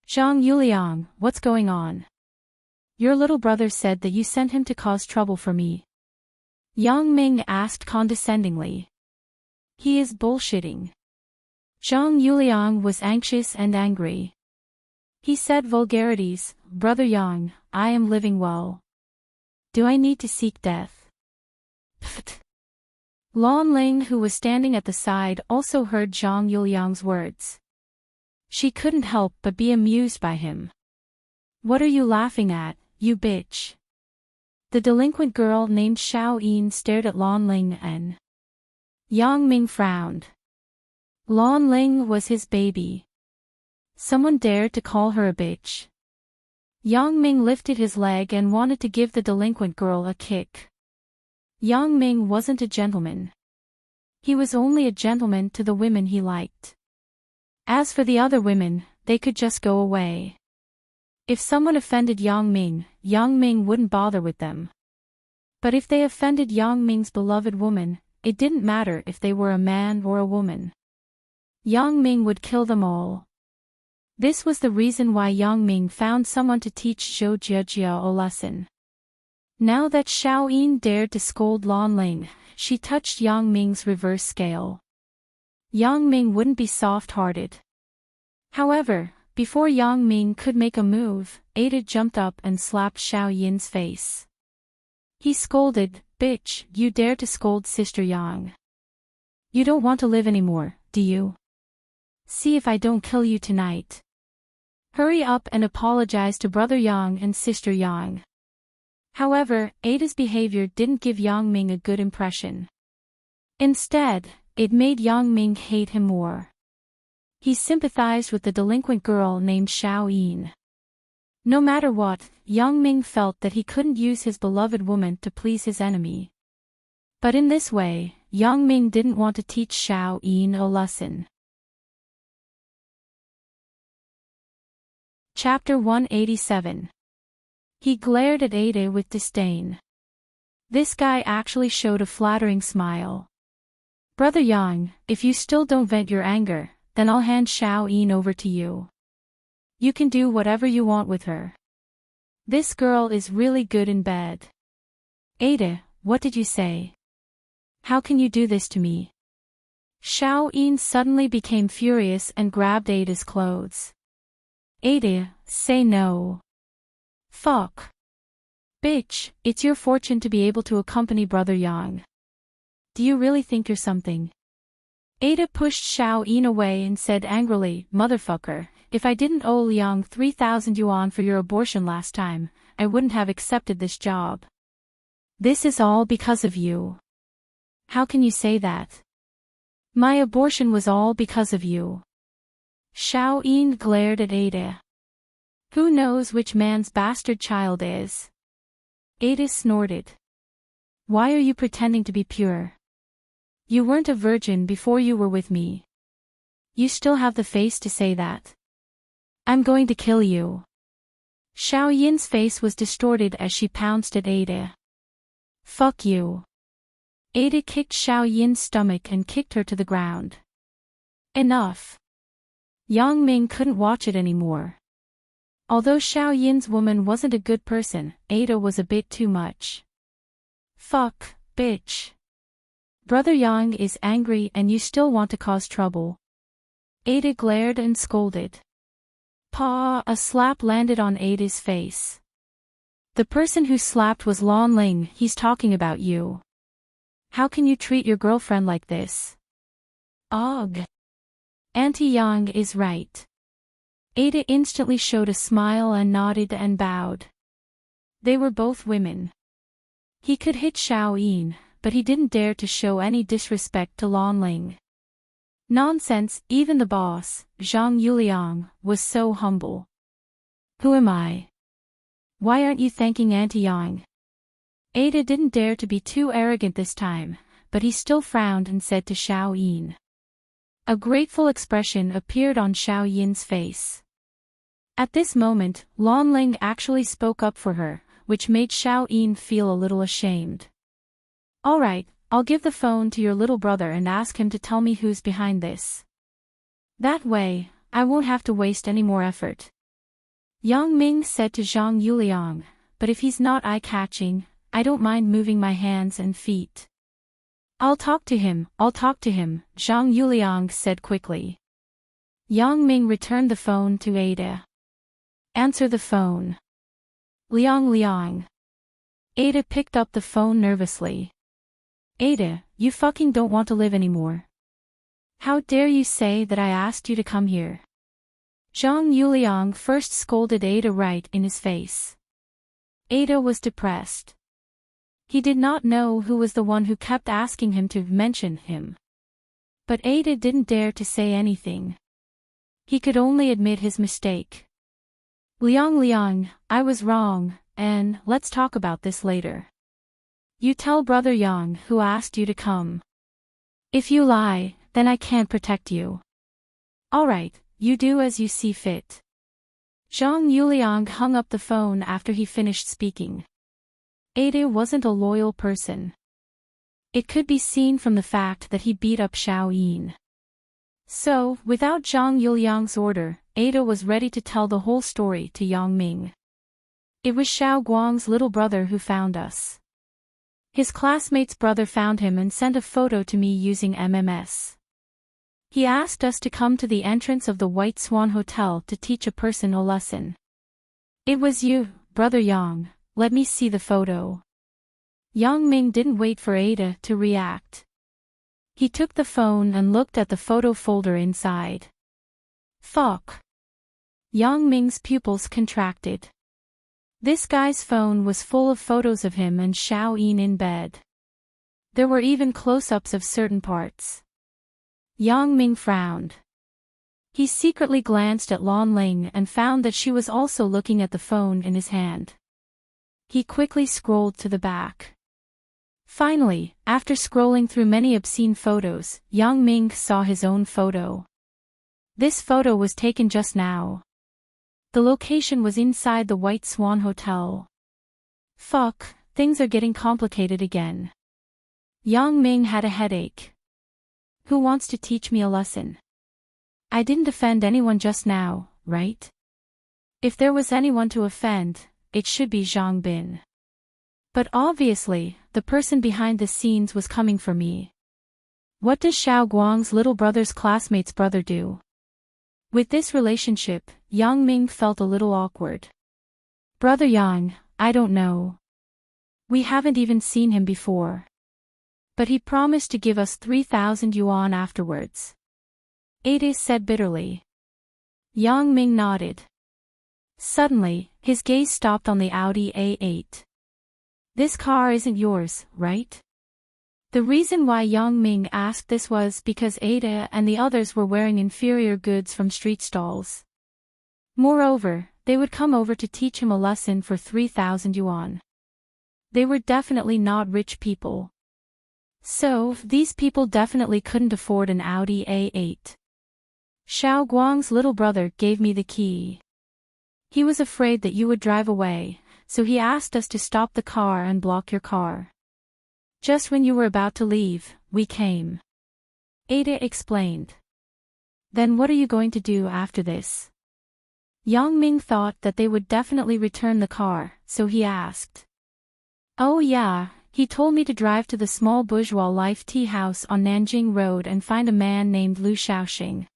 Zhang Yuliang, what's going on? Your little brother said that you sent him to cause trouble for me. Yang Ming asked condescendingly. He is bullshitting. Zhang Yuliang was anxious and angry. He said vulgarities. Brother Yang, I am living well. Do I need to seek death? Pfft. Lan Ling, who was standing at the side, also heard Zhang Yuliang's words. She couldn't help but be amused by him. What are you laughing at, you bitch? The delinquent girl named Xiao Yin stared at Lan Ling and Yang Ming frowned. Lan Ling was his baby. Someone dared to call her a bitch. Yang Ming lifted his leg and wanted to give the delinquent girl a kick. Yang Ming wasn't a gentleman. He was only a gentleman to the women he liked. As for the other women, they could just go away. If someone offended Yang Ming wouldn't bother with them. But if they offended Yang Ming's beloved woman, it didn't matter if they were a man or a woman. Yang Ming would kill them all. This was the reason why Yang Ming found someone to teach Zhou Jiajia a lesson. Now that Xiao Yin dared to scold Lan Ling, she touched Yang Ming's reverse scale. Yang Ming wouldn't be soft-hearted. However, before Yang Ming could make a move, Ada jumped up and slapped Xiao Yin's face. He scolded, Bitch, you dare to scold Sister Yang. You don't want to live anymore, do you? See if I don't kill you tonight. Hurry up and apologize to Brother Yang and Sister Yang. However, Ada's behavior didn't give Yang Ming a good impression. Instead, it made Yang Ming hate him more. He sympathized with the delinquent girl named Xiao Yin. No matter what, Yang Ming felt that he couldn't use his beloved woman to please his enemy. But in this way, Yang Ming didn't want to teach Xiao Yin a lesson. Chapter 187. He glared at Ada with disdain. This guy actually showed a flattering smile. Brother Yang, if you still don't vent your anger, then I'll hand Xiao Yin over to you. You can do whatever you want with her. This girl is really good in bed. Ada, what did you say? How can you do this to me? Xiao Yin suddenly became furious and grabbed Ada's clothes. Ada, say no. Fuck. Bitch, it's your fortune to be able to accompany Brother Yang. Do you really think you're something? Ada pushed Xiao Yin away and said angrily, Motherfucker, if I didn't owe Liang 3,000 yuan for your abortion last time, I wouldn't have accepted this job. This is all because of you. How can you say that? My abortion was all because of you. Xiao Yin glared at Ada. Who knows which man's bastard child is? Ada snorted. Why are you pretending to be pure? You weren't a virgin before you were with me. You still have the face to say that. I'm going to kill you. Xiao Yin's face was distorted as she pounced at Ada. Fuck you. Ada kicked Xiao Yin's stomach and kicked her to the ground. Enough. Yang Ming couldn't watch it anymore. Although Xiao Yin's woman wasn't a good person, Ada was a bit too much. Fuck, bitch. Brother Yang is angry and you still want to cause trouble. Ada glared and scolded. Pa! A slap landed on Ada's face. The person who slapped was Lon Ling. He's talking about you. How can you treat your girlfriend like this? Ugh. Auntie Yang is right. Ada instantly showed a smile and nodded and bowed. They were both women. He could hit Xiao Yin, but he didn't dare to show any disrespect to Lon Ling. Nonsense, even the boss, Zhang Yuliang, was so humble. Who am I? Why aren't you thanking Auntie Yang? Ada didn't dare to be too arrogant this time, but he still frowned and said to Xiao Yin. A grateful expression appeared on Xiao Yin's face. At this moment, Lon Ling actually spoke up for her, which made Xiao Yin feel a little ashamed. All right, I'll give the phone to your little brother and ask him to tell me who's behind this. That way, I won't have to waste any more effort. Yang Ming said to Zhang Yuliang, but if he's not eye-catching, I don't mind moving my hands and feet. I'll talk to him, Zhang Yuliang said quickly. Yang Ming returned the phone to Ada. Answer the phone. Liang. Ada picked up the phone nervously. Ada, you fucking don't want to live anymore. How dare you say that I asked you to come here? Zhang Yuliang first scolded Ada right in his face. Ada was depressed. He did not know who was the one who kept asking him to mention him. But Ada didn't dare to say anything. He could only admit his mistake. Liang, I was wrong, and let's talk about this later. You tell Brother Yang who asked you to come. If you lie, then I can't protect you. Alright, you do as you see fit. Zhang Yuliang hung up the phone after he finished speaking. Ada wasn't a loyal person. It could be seen from the fact that he beat up Xiao Yin. So, without Zhang Yuliang's order, Ada was ready to tell the whole story to Yang Ming. It was Xiao Guang's little brother who found us. His classmate's brother found him and sent a photo to me using MMS. He asked us to come to the entrance of the White Swan Hotel to teach a person a lesson. It was you, Brother Yang. Let me see the photo. Yang Ming didn't wait for Ada to react. He took the phone and looked at the photo folder inside. Fuck. Yang Ming's pupils contracted. This guy's phone was full of photos of him and Xiao Yin in bed. There were even close-ups of certain parts. Yang Ming frowned. He secretly glanced at Lan Ling and found that she was also looking at the phone in his hand. He quickly scrolled to the back. Finally, after scrolling through many obscene photos, Yang Ming saw his own photo. This photo was taken just now. The location was inside the White Swan Hotel. Fuck, things are getting complicated again. Yang Ming had a headache. Who wants to teach me a lesson? I didn't offend anyone just now, right? If there was anyone to offend, it should be Zhang Bin. But obviously, the person behind the scenes was coming for me. What does Xiao Guang's little brother's classmate's brother do? With this relationship, Yang Ming felt a little awkward. Brother Yang, I don't know. We haven't even seen him before. But he promised to give us 3,000 yuan afterwards. Ada said bitterly. Yang Ming nodded. Suddenly, his gaze stopped on the Audi A8. This car isn't yours, right? The reason why Yang Ming asked this was because Ada and the others were wearing inferior goods from street stalls. Moreover, they would come over to teach him a lesson for 3,000 yuan. They were definitely not rich people. So, these people definitely couldn't afford an Audi A8. Xiao Guang's little brother gave me the key. He was afraid that you would drive away, so he asked us to stop the car and block your car. Just when you were about to leave, we came. Ada explained. Then what are you going to do after this? Yang Ming thought that they would definitely return the car, so he asked. Oh yeah, he told me to drive to the small bourgeois life tea house on Nanjing Road and find a man named Lu Shaoxing.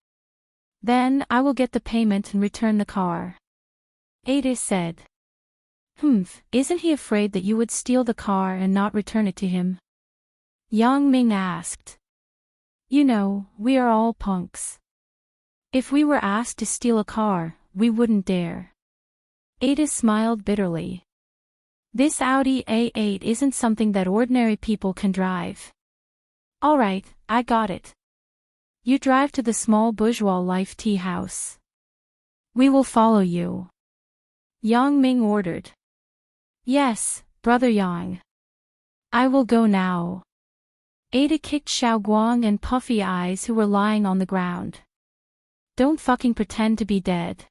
Then I will get the payment and return the car. Ada said. Isn't he afraid that you would steal the car and not return it to him? Yang Ming asked. You know, we are all punks. If we were asked to steal a car, we wouldn't dare. Ada smiled bitterly. This Audi A8 isn't something that ordinary people can drive. Alright, I got it. You drive to the small bourgeois life tea house. We will follow you. Yang Ming ordered. Yes, brother Yang. I will go now. Ada kicked Xiao Guang and Puffy Eyes who were lying on the ground. Don't fucking pretend to be dead.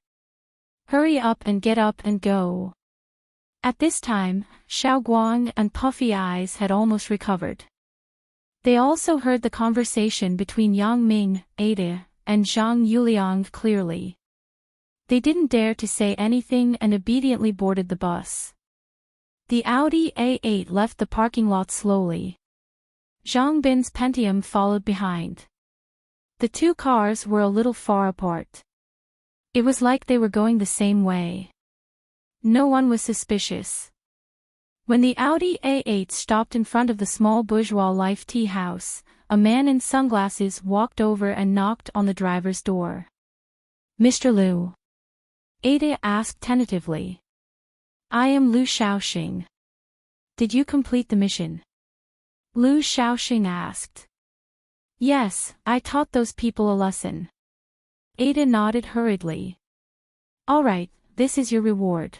Hurry up and get up and go. At this time, Xiao Guang and Puffy Eyes had almost recovered. They also heard the conversation between Yang Ming, Ada, and Zhang Yuliang clearly. They didn't dare to say anything and obediently boarded the bus. The Audi A8 left the parking lot slowly. Zhang Bin's Pentium followed behind. The two cars were a little far apart. It was like they were going the same way. No one was suspicious. When the Audi A8 stopped in front of the small bourgeois life tea house, a man in sunglasses walked over and knocked on the driver's door. Mr. Liu. Ada asked tentatively. I am Lu Shaoxing. Did you complete the mission? Lu Shaoxing asked. Yes, I taught those people a lesson. Ada nodded hurriedly. Alright, this is your reward.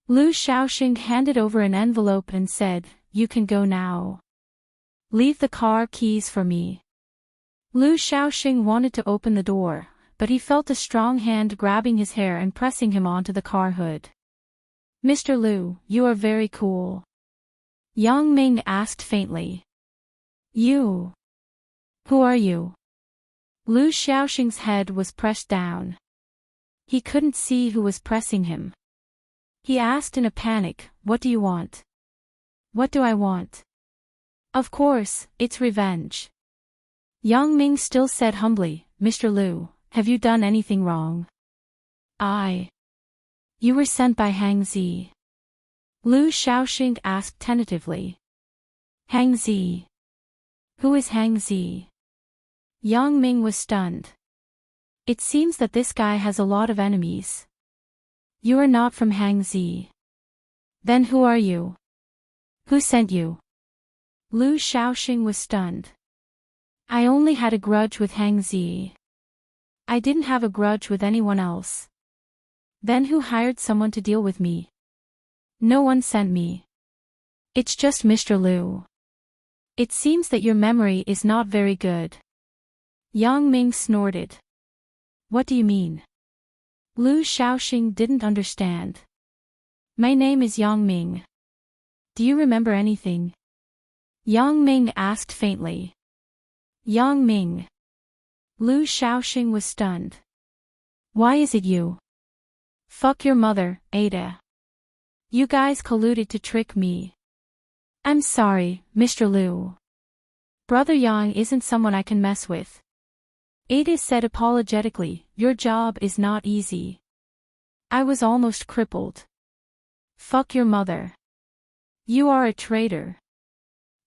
Lu Shaoxing handed over an envelope and said, you can go now. Leave the car keys for me. Lu Shaoxing wanted to open the door, but he felt a strong hand grabbing his hair and pressing him onto the car hood. Mr. Liu, you are very cool. Yang Ming asked faintly. You. Who are you? Lu Shaoxing's head was pressed down. He couldn't see who was pressing him. He asked in a panic, what do you want? What do I want? Of course, it's revenge. Yang Ming still said humbly, Mr. Liu, have you done anything wrong? You were sent by Hang Zi. Lu Shaoxing asked tentatively. Hang Zi. Who is Hang Zi? Yang Ming was stunned. It seems that this guy has a lot of enemies. You are not from Hangzhou. Then who are you? Who sent you? Lu Shaoxing was stunned. I only had a grudge with Hangzhou. I didn't have a grudge with anyone else. Then who hired someone to deal with me? No one sent me. It's just Mr. Lu. It seems that your memory is not very good. Yang Ming snorted. What do you mean? Lu Shaoxing didn't understand. My name is Yang Ming. Do you remember anything? Yang Ming asked faintly. Yang Ming. Lu Shaoxing was stunned. Why is it you? Fuck your mother, Ada. You guys colluded to trick me. I'm sorry, Mr. Lu. Brother Yang isn't someone I can mess with. Ada said apologetically, your job is not easy. I was almost crippled. Fuck your mother. You are a traitor.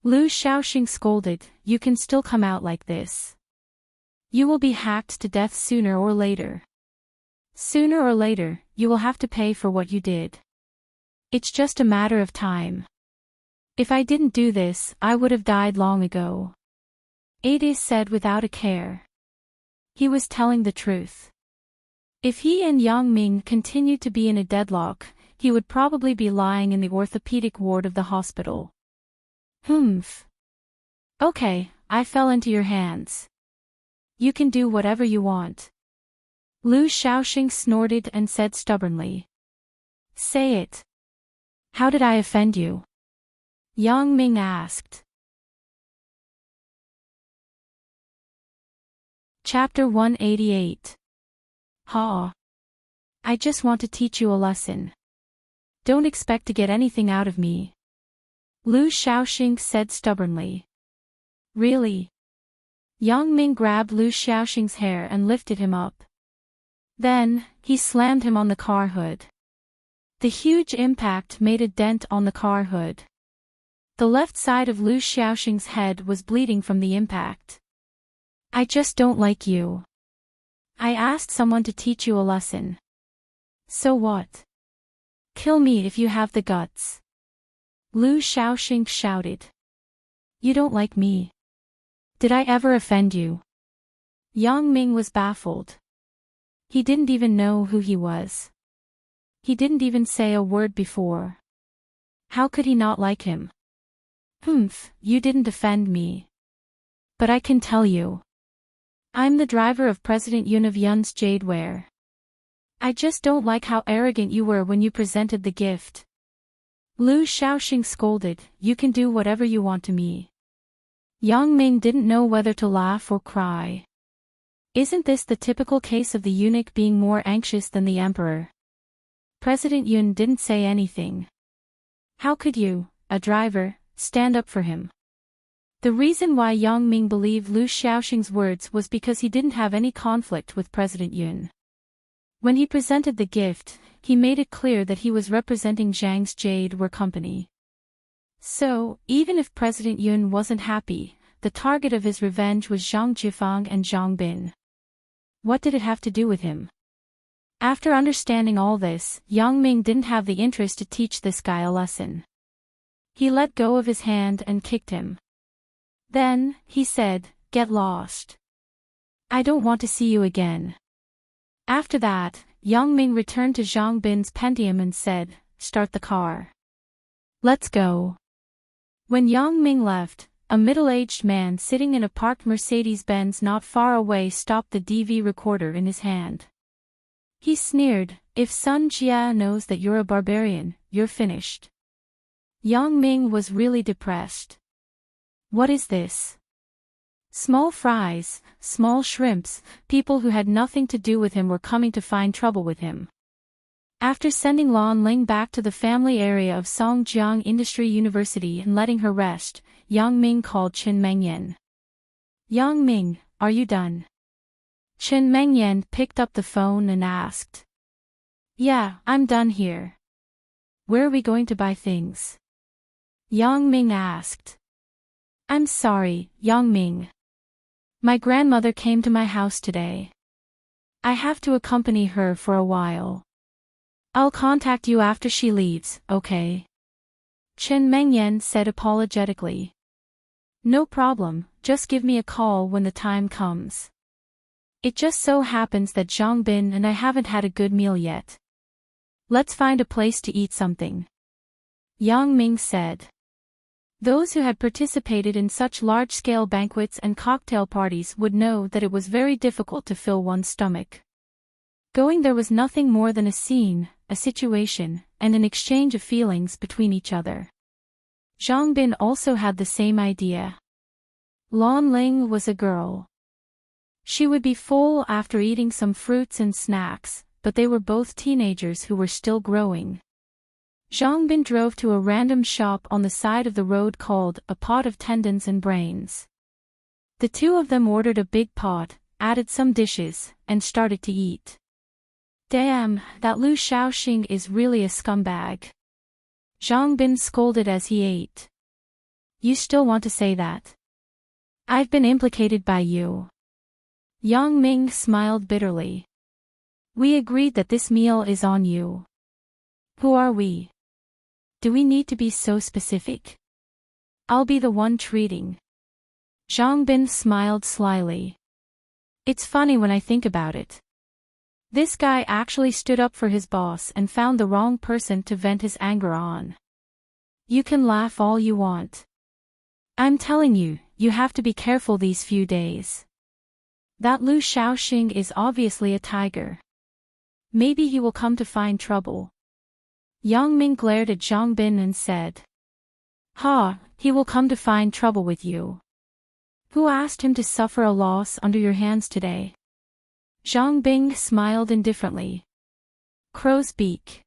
Lu Shaoxing scolded, you can still come out like this. You will be hacked to death sooner or later. Sooner or later, you will have to pay for what you did. It's just a matter of time. If I didn't do this, I would have died long ago. Ada said without a care. He was telling the truth. If he and Yang Ming continued to be in a deadlock, he would probably be lying in the orthopedic ward of the hospital. Humph. Okay, I fell into your hands. You can do whatever you want. Lu Shaoxing snorted and said stubbornly. Say it. How did I offend you? Yang Ming asked. Chapter 188. Ha. I just want to teach you a lesson. Don't expect to get anything out of me. Lu Shaoxing said stubbornly. Really? Yang Ming grabbed Lu Shaoxing's hair and lifted him up. Then, he slammed him on the car hood. The huge impact made a dent on the car hood. The left side of Lu Shaoxing's head was bleeding from the impact. I just don't like you. I asked someone to teach you a lesson. So what? Kill me if you have the guts. Lu Shaoxing shouted. You don't like me. Did I ever offend you? Yang Ming was baffled. He didn't even know who he was. He didn't even say a word before. How could he not like him? Humph, you didn't offend me. But I can tell you. I'm the driver of President Yun of Yun's Jadeware. I just don't like how arrogant you were when you presented the gift. Lu Shaoxing scolded, you can do whatever you want to me. Yang Ming didn't know whether to laugh or cry. Isn't this the typical case of the eunuch being more anxious than the emperor? President Yun didn't say anything. How could you, a driver, stand up for him? The reason why Yang Ming believed Lu Shaoxing's words was because he didn't have any conflict with President Yun. When he presented the gift, he made it clear that he was representing Zhang's Jadeware company. So, even if President Yun wasn't happy, the target of his revenge was Zhang Jifang and Zhang Bin. What did it have to do with him? After understanding all this, Yang Ming didn't have the interest to teach this guy a lesson. He let go of his hand and kicked him. Then, he said, get lost. I don't want to see you again. After that, Yang Ming returned to Zhang Bin's Pentium and said, start the car. Let's go. When Yang Ming left, a middle-aged man sitting in a parked Mercedes-Benz not far away stopped the DV recorder in his hand. He sneered, if Sun Jia knows that you're a barbarian, you're finished. Yang Ming was really depressed. What is this? Small fries, small shrimps, people who had nothing to do with him were coming to find trouble with him. After sending Lan Ling back to the family area of Songjiang Industry University and letting her rest, Yang Ming called Chen Mengyan. Yang Ming, are you done? Chen Mengyan picked up the phone and asked. Yeah, I'm done here. Where are we going to buy things? Yang Ming asked. I'm sorry, Yang Ming. My grandmother came to my house today. I have to accompany her for a while. I'll contact you after she leaves, okay? Chen Mengyan said apologetically. No problem, just give me a call when the time comes. It just so happens that Zhang Bin and I haven't had a good meal yet. Let's find a place to eat something. Yang Ming said. Those who had participated in such large-scale banquets and cocktail parties would know that it was very difficult to fill one's stomach. Going there was nothing more than a scene, a situation, and an exchange of feelings between each other. Zhang Bin also had the same idea. Lan Ling was a girl. She would be full after eating some fruits and snacks, but they were both teenagers who were still growing. Zhang Bin drove to a random shop on the side of the road called A Pot of Tendons and Brains. The two of them ordered a big pot, added some dishes, and started to eat. Damn, that Lu Shaoxing is really a scumbag. Zhang Bin scolded as he ate. You still want to say that? I've been implicated by you. Yang Ming smiled bitterly. We agreed that this meal is on you. Who are we? Do we need to be so specific? I'll be the one treating. Zhang Bin smiled slyly. It's funny when I think about it. This guy actually stood up for his boss and found the wrong person to vent his anger on. You can laugh all you want. I'm telling you, you have to be careful these few days. That Lu Shaoxing is obviously a tiger. Maybe he will come to find trouble. Yang Ming glared at Zhang Bin and said. Ha, he will come to find trouble with you. Who asked him to suffer a loss under your hands today? Zhang Bin smiled indifferently. Crow's beak.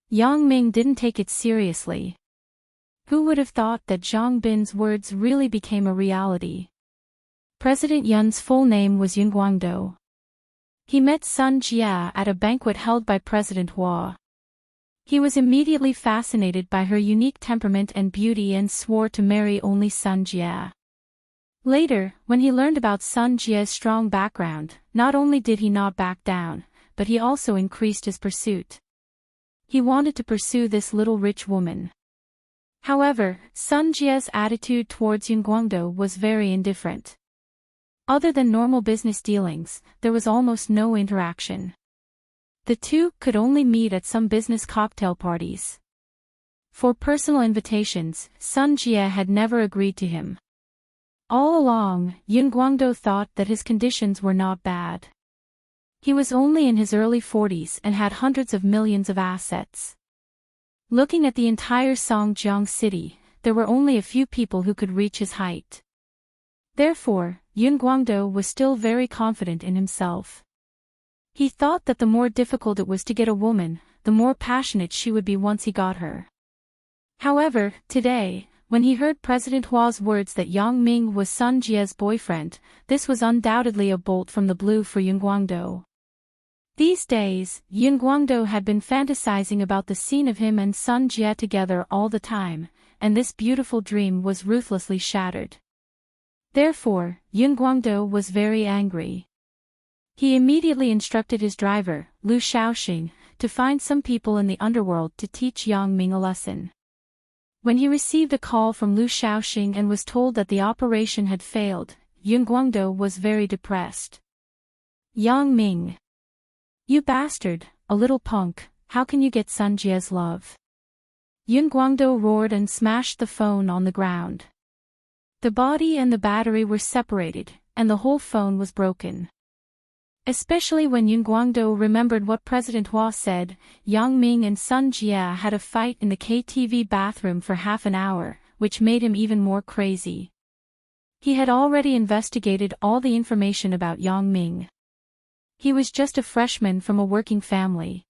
Yang Ming didn't take it seriously. Who would have thought that Zhang Bin's words really became a reality? President Yun's full name was Yun Guangdou. He met Sun Jia at a banquet held by President Hua. He was immediately fascinated by her unique temperament and beauty and swore to marry only Sun Jia. Later, when he learned about Sun Jia's strong background, not only did he not back down, but he also increased his pursuit. He wanted to pursue this little rich woman. However, Sun Jia's attitude towards Yun Guangdou was very indifferent. Other than normal business dealings, there was almost no interaction. The two could only meet at some business cocktail parties. For personal invitations, Sun Jia had never agreed to him. All along, Yun Guangdou thought that his conditions were not bad. He was only in his early 40s and had hundreds of millions of assets. Looking at the entire Songjiang city, there were only a few people who could reach his height. Therefore, Yun Guangdou was still very confident in himself. He thought that the more difficult it was to get a woman, the more passionate she would be once he got her. However, today, when he heard President Hua's words that Yang Ming was Sun Jia's boyfriend, this was undoubtedly a bolt from the blue for Yun Guangdou. These days, Yun Guangdou had been fantasizing about the scene of him and Sun Jia together all the time, and this beautiful dream was ruthlessly shattered. Therefore, Yun Guangdou was very angry. He immediately instructed his driver, Lu Shaoxing, to find some people in the underworld to teach Yang Ming a lesson. When he received a call from Lu Shaoxing and was told that the operation had failed, Yun Guangdou was very depressed. Yang Ming. You bastard, a little punk, how can you get Sun Jia's love? Yun Guangdou roared and smashed the phone on the ground. The body and the battery were separated, and the whole phone was broken. Especially when Yun Guangdou remembered what President Hua said, Yang Ming and Sun Jia had a fight in the KTV bathroom for half an hour, which made him even more crazy. He had already investigated all the information about Yang Ming. He was just a freshman from a working family.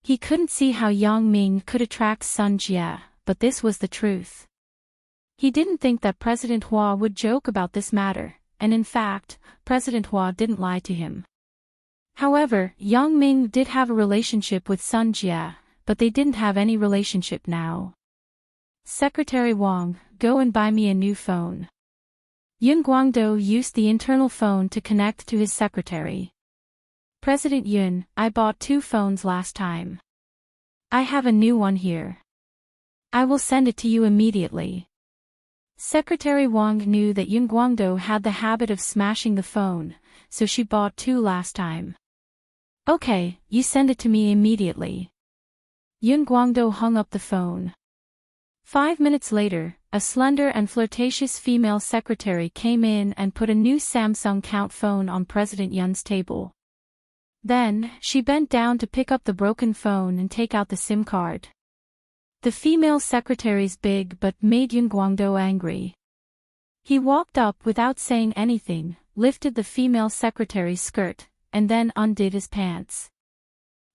He couldn't see how Yang Ming could attract Sun Jia, but this was the truth. He didn't think that President Hua would joke about this matter, and in fact, President Hua didn't lie to him. However, Yang Ming did have a relationship with Sun Jia, but they didn't have any relationship now. Secretary Wang, go and buy me a new phone. Yun Guangdou used the internal phone to connect to his secretary. President Yun, I bought 2 phones last time. I have a new one here. I will send it to you immediately. Secretary Wang knew that Yun Guangdo had the habit of smashing the phone, so she bought 2 last time. Okay, you send it to me immediately. Yun Guangdo hung up the phone. 5 minutes later, a slender and flirtatious female secretary came in and put a new Samsung Count phone on President Yun's table. Then, she bent down to pick up the broken phone and take out the SIM card. The female secretary's big but made Yun Guangdo angry. He walked up without saying anything, lifted the female secretary's skirt, and then undid his pants.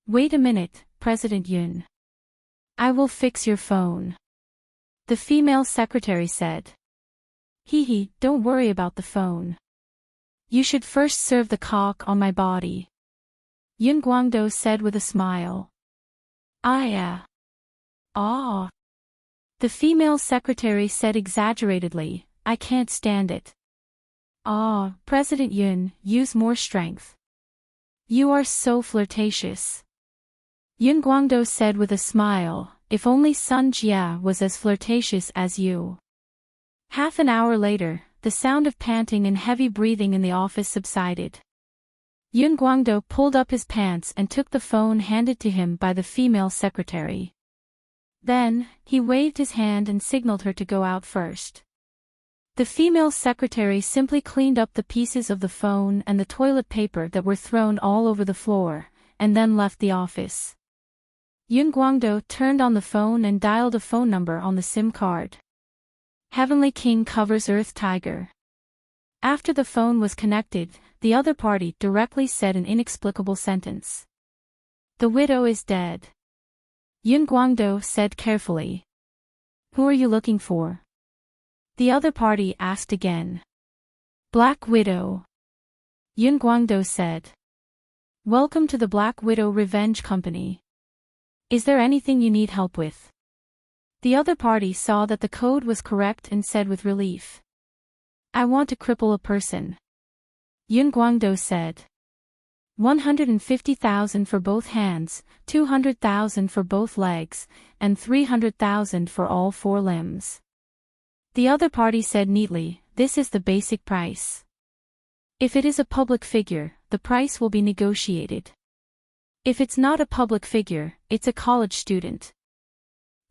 Wait a minute, President Yun. I will fix your phone. The female secretary said. Hee, don't worry about the phone. You should first serve the cock on my body. Yun Guangdo said with a smile. Ah. The female secretary said exaggeratedly, I can't stand it. President Yun, use more strength. You are so flirtatious. Yun Guangdo said with a smile, if only Sun Jia was as flirtatious as you. Half an hour later, the sound of panting and heavy breathing in the office subsided. Yun Guangdo pulled up his pants and took the phone handed to him by the female secretary. Then, he waved his hand and signaled her to go out first. The female secretary simply cleaned up the pieces of the phone and the toilet paper that were thrown all over the floor, and then left the office. Yun Guangdo turned on the phone and dialed a phone number on the SIM card. Heavenly King covers Earth Tiger. After the phone was connected, the other party directly said an inexplicable sentence. The widow is dead. Yun Guangdo said carefully. Who are you looking for? The other party asked again. Black Widow. Yun Guangdo said. Welcome to the Black Widow Revenge Company. Is there anything you need help with? The other party saw that the code was correct and said with relief. I want to cripple a person. Yun Guangdo said. 150,000 for both hands, 200,000 for both legs, and 300,000 for all 4 limbs. The other party said neatly, this is the basic price. If it is a public figure, the price will be negotiated. If it's not a public figure, it's a college student.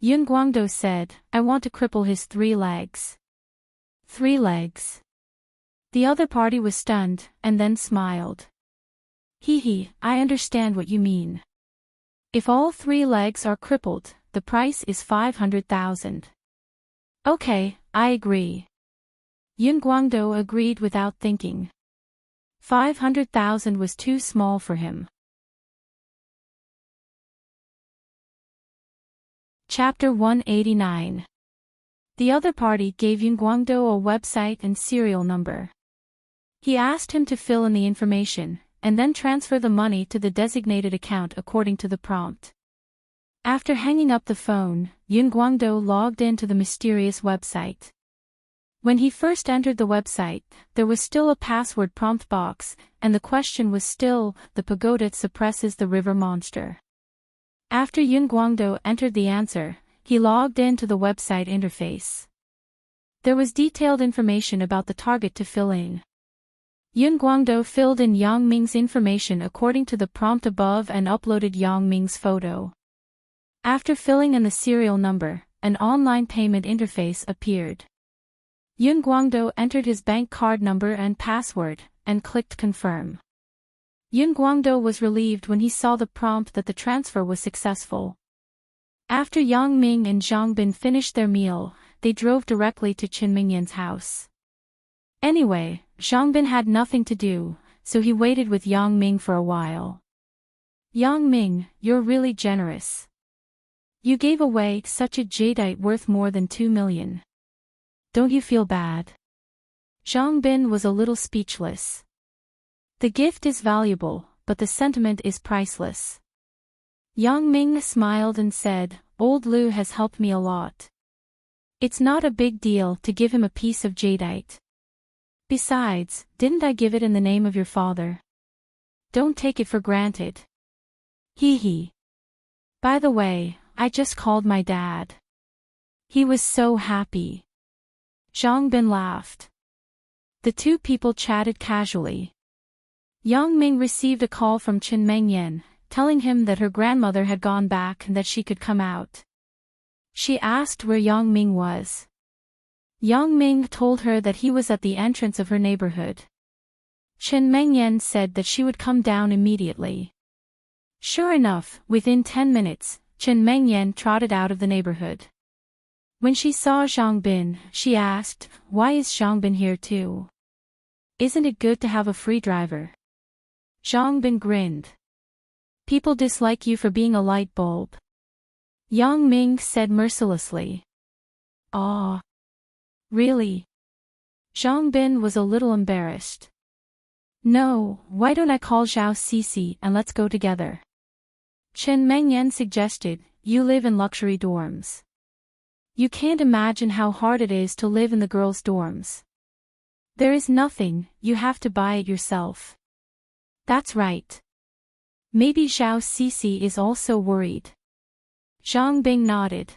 Yun Guangdo said, I want to cripple his 3 legs. 3 legs. The other party was stunned, and then smiled. Hee, I understand what you mean. If all 3 legs are crippled, the price is 500,000. Okay, I agree. Yun Guangdo agreed without thinking. 500,000 was too small for him. Chapter 189. The other party gave Yun Guangdo a website and serial number. He asked him to fill in the information, and then transfer the money to the designated account according to the prompt. After hanging up the phone, Yun Guangdo logged into the mysterious website. When he first entered the website, there was still a password prompt box, and the question was still, the pagoda suppresses the river monster. After Yun Guangdo entered the answer, he logged into the website interface. There was detailed information about the target to fill in. Yun Guangdo filled in Yang Ming's information according to the prompt above and uploaded Yang Ming's photo. After filling in the serial number, an online payment interface appeared. Yun Guangdo entered his bank card number and password, and clicked confirm. Yun Guangdo was relieved when he saw the prompt that the transfer was successful. After Yang Ming and Zhang Bin finished their meal, they drove directly to Qin Mingyan's house. Anyway, Zhang Bin had nothing to do, so he waited with Yang Ming for a while. Yang Ming, you're really generous. You gave away such a jadeite worth more than 2 million. Don't you feel bad? Zhang Bin was a little speechless. The gift is valuable, but the sentiment is priceless. Yang Ming smiled and said, Old Lu has helped me a lot. It's not a big deal to give him a piece of jadeite. Besides, didn't I give it in the name of your father? Don't take it for granted. Hee hee. By the way, I just called my dad. He was so happy. Zhang Bin laughed. The two people chatted casually. Yang Ming received a call from Chen Mengyan, telling him that her grandmother had gone back and that she could come out. She asked where Yang Ming was. Yang Ming told her that he was at the entrance of her neighborhood. Chen Mengyan said that she would come down immediately. Sure enough, within 10 minutes, Chen Mengyan trotted out of the neighborhood. When she saw Zhang Bin, she asked, "Why is Zhang Bin here too? Isn't it good to have a free driver?" Zhang Bin grinned. "People dislike you for being a light bulb," Yang Ming said mercilessly. "Aw. Really?" Zhang Bin was a little embarrassed. "No, why don't I call Zhao Cece and let's go together?" Chen Mengyan suggested, "You live in luxury dorms. You can't imagine how hard it is to live in the girls' dorms. There is nothing, you have to buy it yourself." "That's right." Maybe Zhao Cece is also worried. Zhang Bing nodded.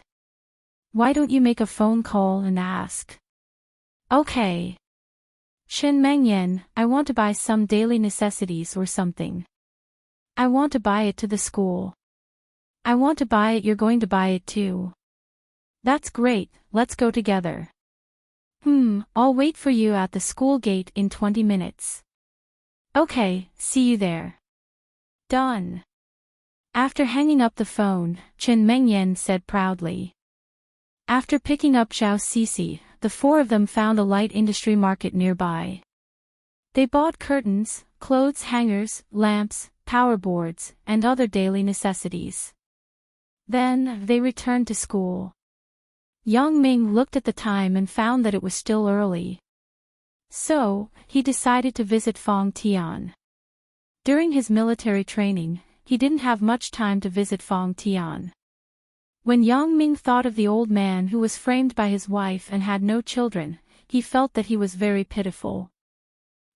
"Why don't you make a phone call and ask?" "Okay." Chen Mengyan, "I want to buy some daily necessities or something. I want to buy it to the school." "I want to buy it, you're going to buy it too." "That's great, let's go together." I'll wait for you at the school gate in 20 minutes. "Okay, see you there." Done. After hanging up the phone, Chen Mengyan said proudly. After picking up Zhao Cece, the four of them found a light industry market nearby. They bought curtains, clothes hangers, lamps, power boards, and other daily necessities. Then, they returned to school. Yang Ming looked at the time and found that it was still early. So, he decided to visit Fong Tian. During his military training, he didn't have much time to visit Fong Tian. When Yang Ming thought of the old man who was framed by his wife and had no children, he felt that he was very pitiful.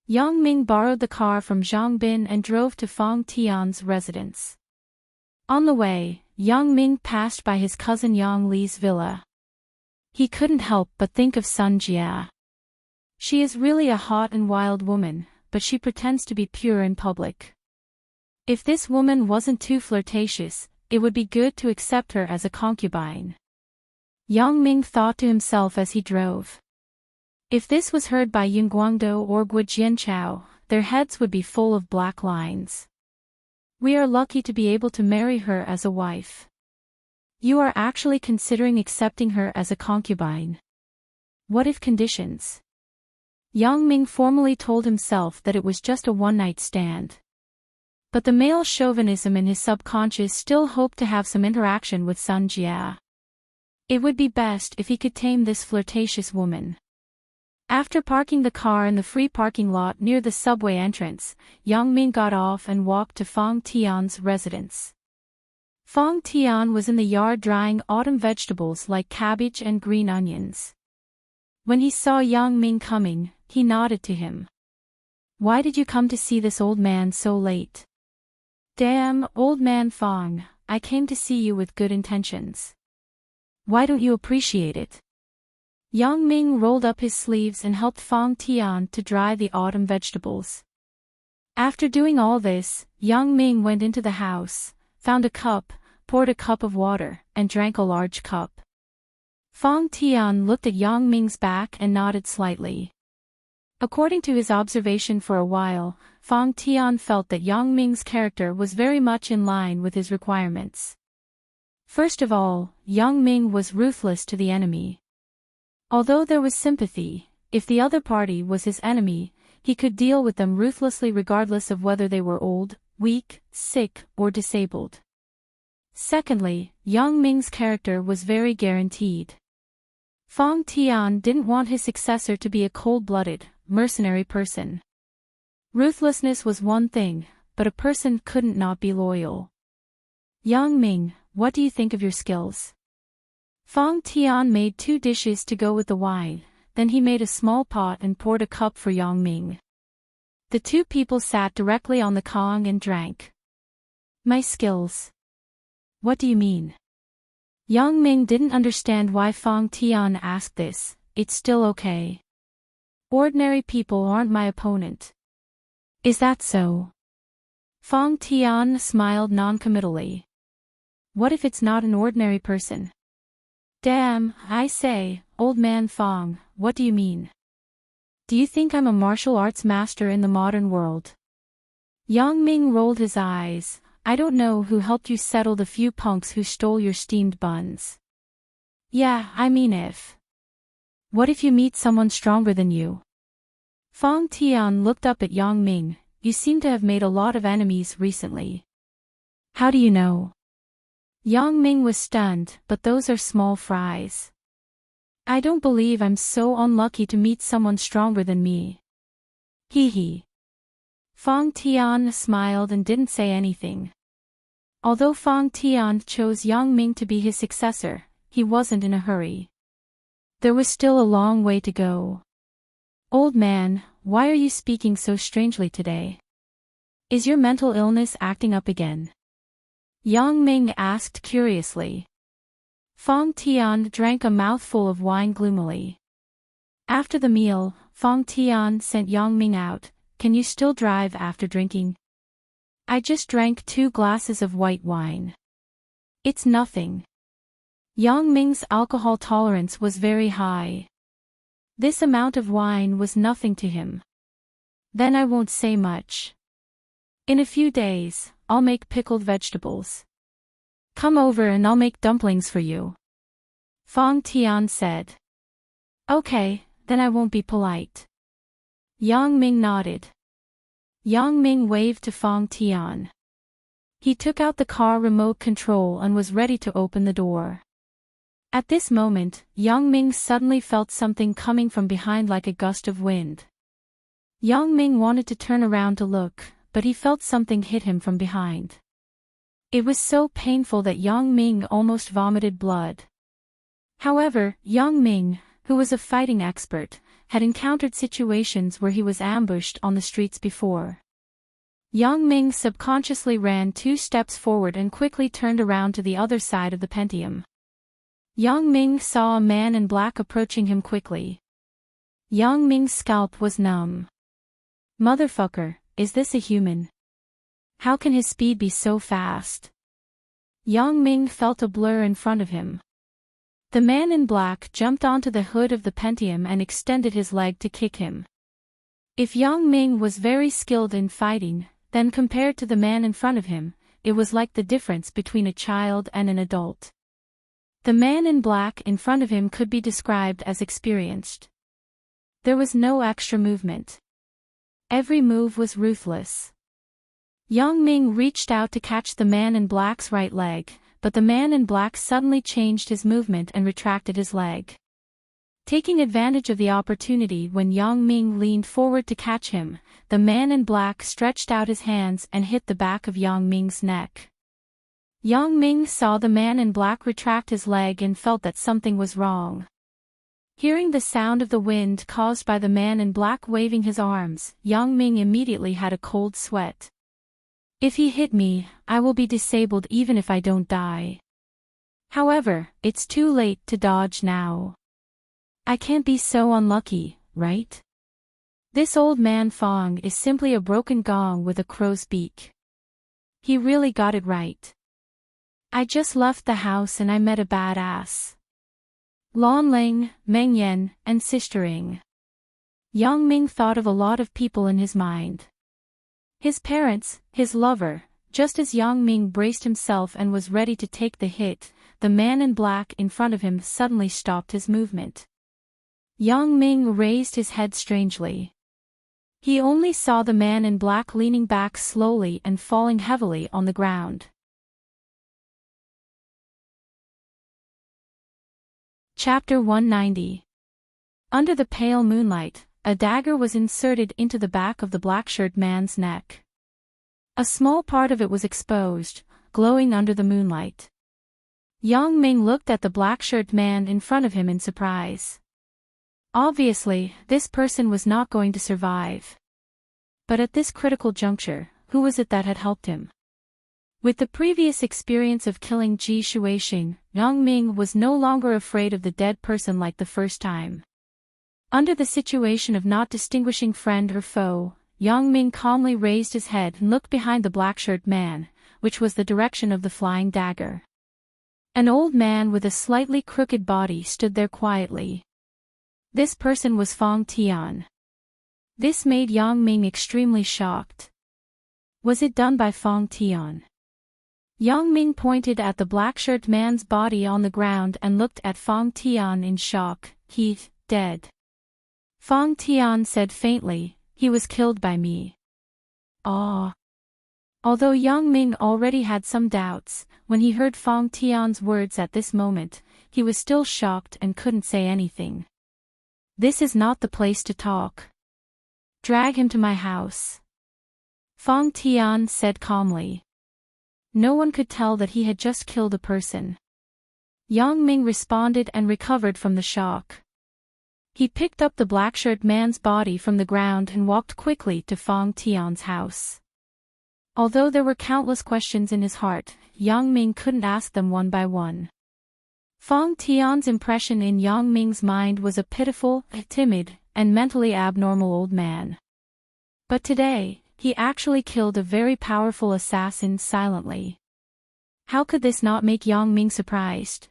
Yang Ming borrowed the car from Zhang Bin and drove to Fong Tian's residence. On the way, Yang Ming passed by his cousin Yang Li's villa. He couldn't help but think of Sun Jia. She is really a hot and wild woman, but she pretends to be pure in public. If this woman wasn't too flirtatious, it would be good to accept her as a concubine. Yang Ming thought to himself as he drove. If this was heard by Yun Guangdou or Guo Jianchao, their heads would be full of black lines. We are lucky to be able to marry her as a wife. You are actually considering accepting her as a concubine. What if conditions? Yang Ming formally told himself that it was just a one-night stand. But the male chauvinism in his subconscious still hoped to have some interaction with Sun Jia. It would be best if he could tame this flirtatious woman. After parking the car in the free parking lot near the subway entrance, Yang Ming got off and walked to Fong Tian's residence. Fong Tian was in the yard drying autumn vegetables like cabbage and green onions. When he saw Yang Ming coming, he nodded to him. "Why did you come to see this old man so late?" "Damn, old man Fong, I came to see you with good intentions. Why don't you appreciate it?" Yang Ming rolled up his sleeves and helped Fong Tian to dry the autumn vegetables. After doing all this, Yang Ming went into the house, found a cup, poured a cup of water, and drank a large cup. Fong Tian looked at Yang Ming's back and nodded slightly. According to his observation for a while, Fong Tian felt that Yang Ming's character was very much in line with his requirements. First of all, Yang Ming was ruthless to the enemy. Although there was sympathy, if the other party was his enemy, he could deal with them ruthlessly regardless of whether they were old, weak, sick, or disabled. Secondly, Yang Ming's character was very guaranteed. Fong Tian didn't want his successor to be a cold-blooded, mercenary person. Ruthlessness was one thing, but a person couldn't not be loyal. "Yang Ming, what do you think of your skills?" Fong Tian made 2 dishes to go with the wine, then he made a small pot and poured a cup for Yang Ming. The two people sat directly on the Kong and drank. My skills. What do you mean? Yang Ming didn't understand why Fang Tian asked this. It's still okay. Ordinary people aren't my opponent. Is that so? Fang Tian smiled noncommittally. What if it's not an ordinary person? Damn, I say, old man Fang, what do you mean? Do you think I'm a martial arts master in the modern world? Yang Ming rolled his eyes. I don't know who helped you settle the few punks who stole your steamed buns. Yeah, I mean if. What if you meet someone stronger than you? Fang Tian looked up at Yang Ming. You seem to have made a lot of enemies recently. How do you know? Yang Ming was stunned, but those are small fries. I don't believe I'm so unlucky to meet someone stronger than me. Hee hee. Fang Tian smiled and didn't say anything. Although Fang Tian chose Yang Ming to be his successor, he wasn't in a hurry. There was still a long way to go. Old man, why are you speaking so strangely today? Is your mental illness acting up again? Yang Ming asked curiously. Fang Tian drank a mouthful of wine gloomily. After the meal, Fang Tian sent Yang Ming out. Can you still drive after drinking? I just drank 2 glasses of white wine. It's nothing. Yang Ming's alcohol tolerance was very high. This amount of wine was nothing to him. Then I won't say much. In a few days, I'll make pickled vegetables. Come over and I'll make dumplings for you. Fang Tian said. Okay, then I won't be polite. Yang Ming nodded. Yang Ming waved to Fang Tian. He took out the car remote control and was ready to open the door. At this moment, Yang Ming suddenly felt something coming from behind like a gust of wind. Yang Ming wanted to turn around to look, but he felt something hit him from behind. It was so painful that Yang Ming almost vomited blood. However, Yang Ming, who was a fighting expert, had encountered situations where he was ambushed on the streets before. Yang Ming subconsciously ran 2 steps forward and quickly turned around to the other side of the Pentium. Yang Ming saw a man in black approaching him quickly. Yang Ming's scalp was numb. Motherfucker, is this a human? How can his speed be so fast? Yang Ming felt a blur in front of him. The man in black jumped onto the hood of the Pentium and extended his leg to kick him. If Yang Ming was very skilled in fighting, then compared to the man in front of him, it was like the difference between a child and an adult. The man in black in front of him could be described as experienced. There was no extra movement. Every move was ruthless. Yang Ming reached out to catch the man in black's right leg, but the man in black suddenly changed his movement and retracted his leg. Taking advantage of the opportunity when Yang Ming leaned forward to catch him, the man in black stretched out his hands and hit the back of Yang Ming's neck. Yang Ming saw the man in black retract his leg and felt that something was wrong. Hearing the sound of the wind caused by the man in black waving his arms, Yang Ming immediately had a cold sweat. If he hit me, I will be disabled even if I don't die. However, it's too late to dodge now. I can't be so unlucky, right? This old man Fang is simply a broken gong with a crow's beak. He really got it right. I just left the house and I met a badass. Lan Ling, Meng Yan, and Sistering. Yang Ming thought of a lot of people in his mind. His parents, his lover. Just as Yang Ming braced himself and was ready to take the hit, the man in black in front of him suddenly stopped his movement. Yang Ming raised his head strangely. He only saw the man in black leaning back slowly and falling heavily on the ground. Chapter 190. Under the pale moonlight, a dagger was inserted into the back of the black-shirt man's neck. A small part of it was exposed, glowing under the moonlight. Yang Ming looked at the black-shirt man in front of him in surprise. Obviously, this person was not going to survive. But at this critical juncture, who was it that had helped him? With the previous experience of killing Ji Shuixing, Yang Ming was no longer afraid of the dead person like the first time. Under the situation of not distinguishing friend or foe, Yang Ming calmly raised his head and looked behind the black-shirt man, which was the direction of the flying dagger. An old man with a slightly crooked body stood there quietly. This person was Fong Tian. This made Yang Ming extremely shocked. Was it done by Fong Tian? Yang Ming pointed at the black-shirt man's body on the ground and looked at Fong Tian in shock. He's dead. Fong Tian said faintly, he was killed by me. Ah. Although Yang Ming already had some doubts, when he heard Fong Tian's words at this moment, he was still shocked and couldn't say anything. This is not the place to talk. Drag him to my house. Fong Tian said calmly. No one could tell that he had just killed a person. Yang Ming responded and recovered from the shock. He picked up the black-shirt man's body from the ground and walked quickly to Fong Tian's house. Although there were countless questions in his heart, Yang Ming couldn't ask them one by one. Fong Tian's impression in Yang Ming's mind was a pitiful, timid, and mentally abnormal old man. But today, he actually killed a very powerful assassin silently. How could this not make Yang Ming surprised?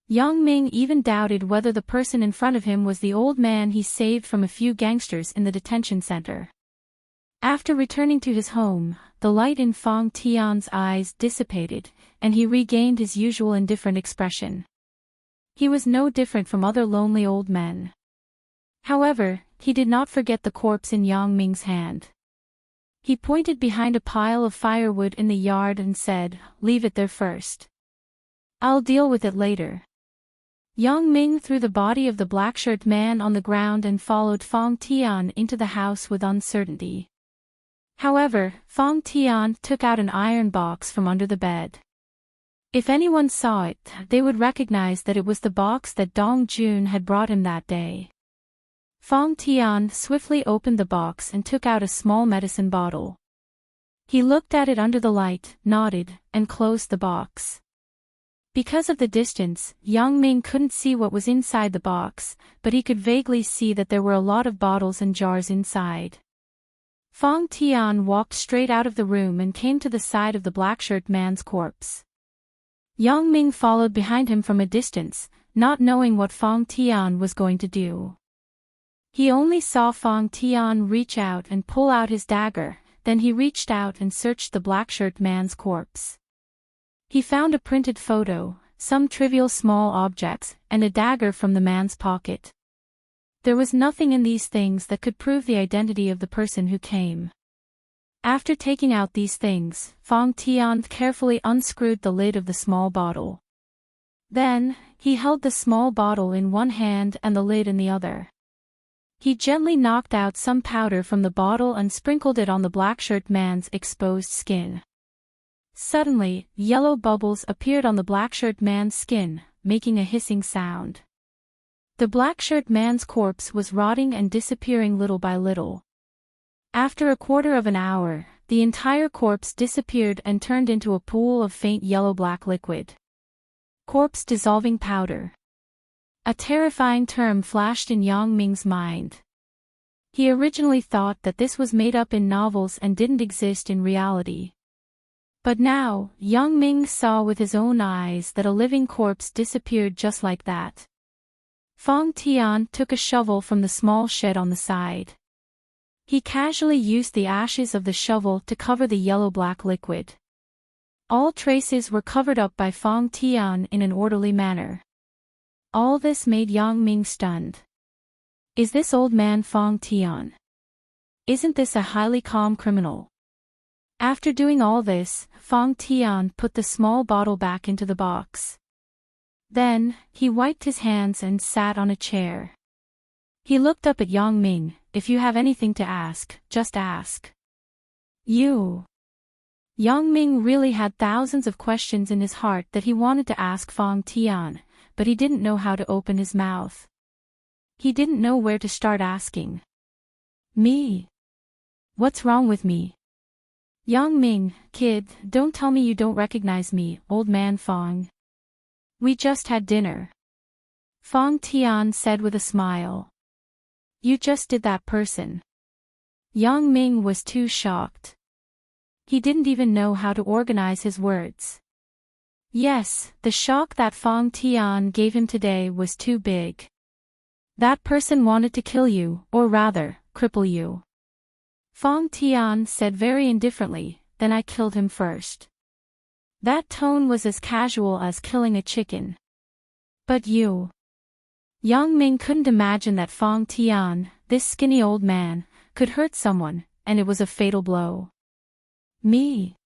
Yang Ming even doubted whether the person in front of him was the old man he saved from a few gangsters in the detention center. After returning to his home, the light in Fong Tian's eyes dissipated, and he regained his usual indifferent expression. He was no different from other lonely old men. However, he did not forget the corpse in Yang Ming's hand. He pointed behind a pile of firewood in the yard and said, "Leave it there first. I'll deal with it later." Yang Ming threw the body of the black-shirt man on the ground and followed Fong Tian into the house with uncertainty. However, Fong Tian took out an iron box from under the bed. If anyone saw it, they would recognize that it was the box that Dong Jun had brought him that day. Fong Tian swiftly opened the box and took out a small medicine bottle. He looked at it under the light, nodded, and closed the box. Because of the distance, Yang Ming couldn't see what was inside the box, but he could vaguely see that there were a lot of bottles and jars inside. Fong Tian walked straight out of the room and came to the side of the black-shirt man's corpse. Yang Ming followed behind him from a distance, not knowing what Fong Tian was going to do. He only saw Fong Tian reach out and pull out his dagger, then he reached out and searched the black-shirt man's corpse. He found a printed photo, some trivial small objects, and a dagger from the man's pocket. There was nothing in these things that could prove the identity of the person who came. After taking out these things, Fong Tian carefully unscrewed the lid of the small bottle. Then, he held the small bottle in one hand and the lid in the other. He gently knocked out some powder from the bottle and sprinkled it on the black-shirt man's exposed skin. Suddenly, yellow bubbles appeared on the black-shirt man's skin, making a hissing sound. The black-shirt man's corpse was rotting and disappearing little by little. After a quarter of an hour, the entire corpse disappeared and turned into a pool of faint yellow-black liquid. Corpse-dissolving powder. A terrifying term flashed in Yang Ming's mind. He originally thought that this was made up in novels and didn't exist in reality. But now, Yang Ming saw with his own eyes that a living corpse disappeared just like that. Fong Tian took a shovel from the small shed on the side. He casually used the ashes of the shovel to cover the yellow-black liquid. All traces were covered up by Fong Tian in an orderly manner. All this made Yang Ming stunned. Is this old man Fong Tian? Isn't this a highly calm criminal? After doing all this, Fong Tian put the small bottle back into the box. Then, he wiped his hands and sat on a chair. He looked up at Yang Ming. If you have anything to ask, just ask. You. Yang Ming really had thousands of questions in his heart that he wanted to ask Fong Tian, but he didn't know how to open his mouth. He didn't know where to start asking. Me? What's wrong with me? Yang Ming, kid, don't tell me you don't recognize me, old man Fong. We just had dinner. Fong Tian said with a smile. You just did that person. Yang Ming was too shocked. He didn't even know how to organize his words. Yes, the shock that Fong Tian gave him today was too big. That person wanted to kill you, or rather, cripple you. Fong Tian said very indifferently, then I killed him first. That tone was as casual as killing a chicken. But you. Yang Ming couldn't imagine that Fong Tian, this skinny old man, could hurt someone, and it was a fatal blow. Me?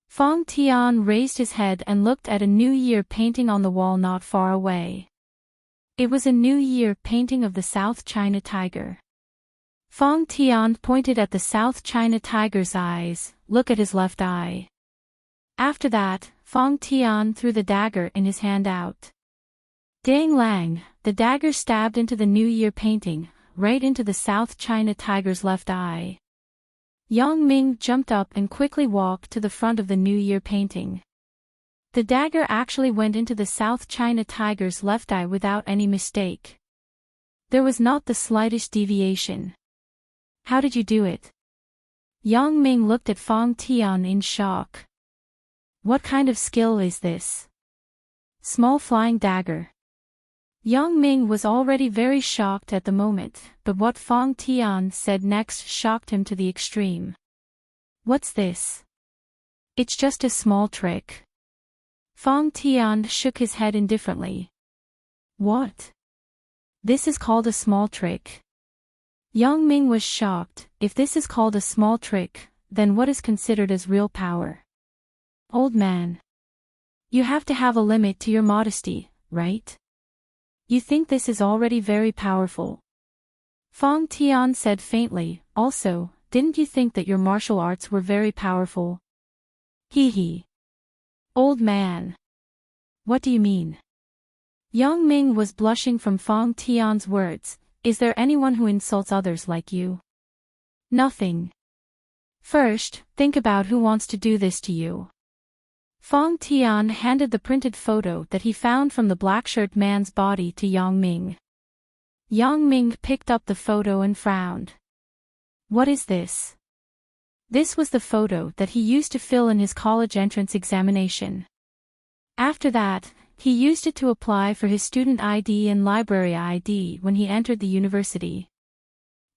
Fong Tian raised his head and looked at a New Year painting on the wall not far away. It was a New Year painting of the South China Tiger. Fong Tian pointed at the South China Tiger's eyes, look at his left eye. After that, Fong Tian threw the dagger in his hand out. Dang lang, the dagger stabbed into the New Year painting, right into the South China Tiger's left eye. Yang Ming jumped up and quickly walked to the front of the New Year painting. The dagger actually went into the South China Tiger's left eye without any mistake. There was not the slightest deviation. How did you do it? Yang Ming looked at Fong Tian in shock. What kind of skill is this? Small flying dagger. Yang Ming was already very shocked at the moment, but what Fong Tian said next shocked him to the extreme. What's this? It's just a small trick. Fong Tian shook his head indifferently. What? This is called a small trick. Yang Ming was shocked. If this is called a small trick, then what is considered as real power? Old man. You have to have a limit to your modesty, right? You think this is already very powerful. Fong Tian said faintly, also, didn't you think that your martial arts were very powerful? Hee hee. Old man. What do you mean? Yang Ming was blushing from Fong Tian's words. Is there anyone who insults others like you? Nothing. First, think about who wants to do this to you. Fong Tian handed the printed photo that he found from the black-shirt man's body to Yang Ming. Yang Ming picked up the photo and frowned. What is this? This was the photo that he used to fill in his college entrance examination. After that, he used it to apply for his student ID and library ID when he entered the university.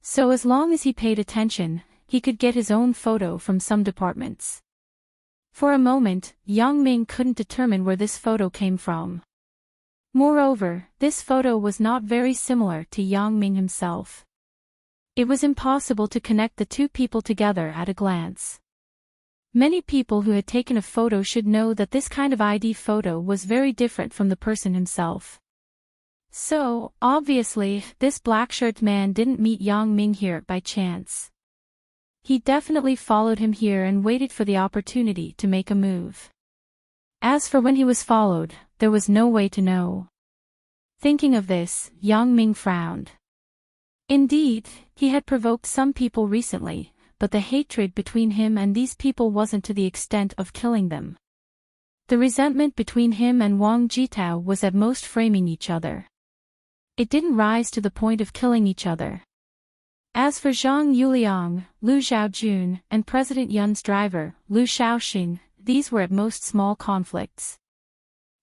So as long as he paid attention, he could get his own photo from some departments. For a moment, Yang Ming couldn't determine where this photo came from. Moreover, this photo was not very similar to Yang Ming himself. It was impossible to connect the two people together at a glance. Many people who had taken a photo should know that this kind of ID photo was very different from the person himself. So, obviously, this black-shirt man didn't meet Yang Ming here by chance. He definitely followed him here and waited for the opportunity to make a move. As for when he was followed, there was no way to know. Thinking of this, Yang Ming frowned. Indeed, he had provoked some people recently, but the hatred between him and these people wasn't to the extent of killing them. The resentment between him and Wang Jitao was at most framing each other. It didn't rise to the point of killing each other. As for Zhang Yuliang, Lu Xiaojun, and President Yun's driver, Lu Shaoxing, these were at most small conflicts.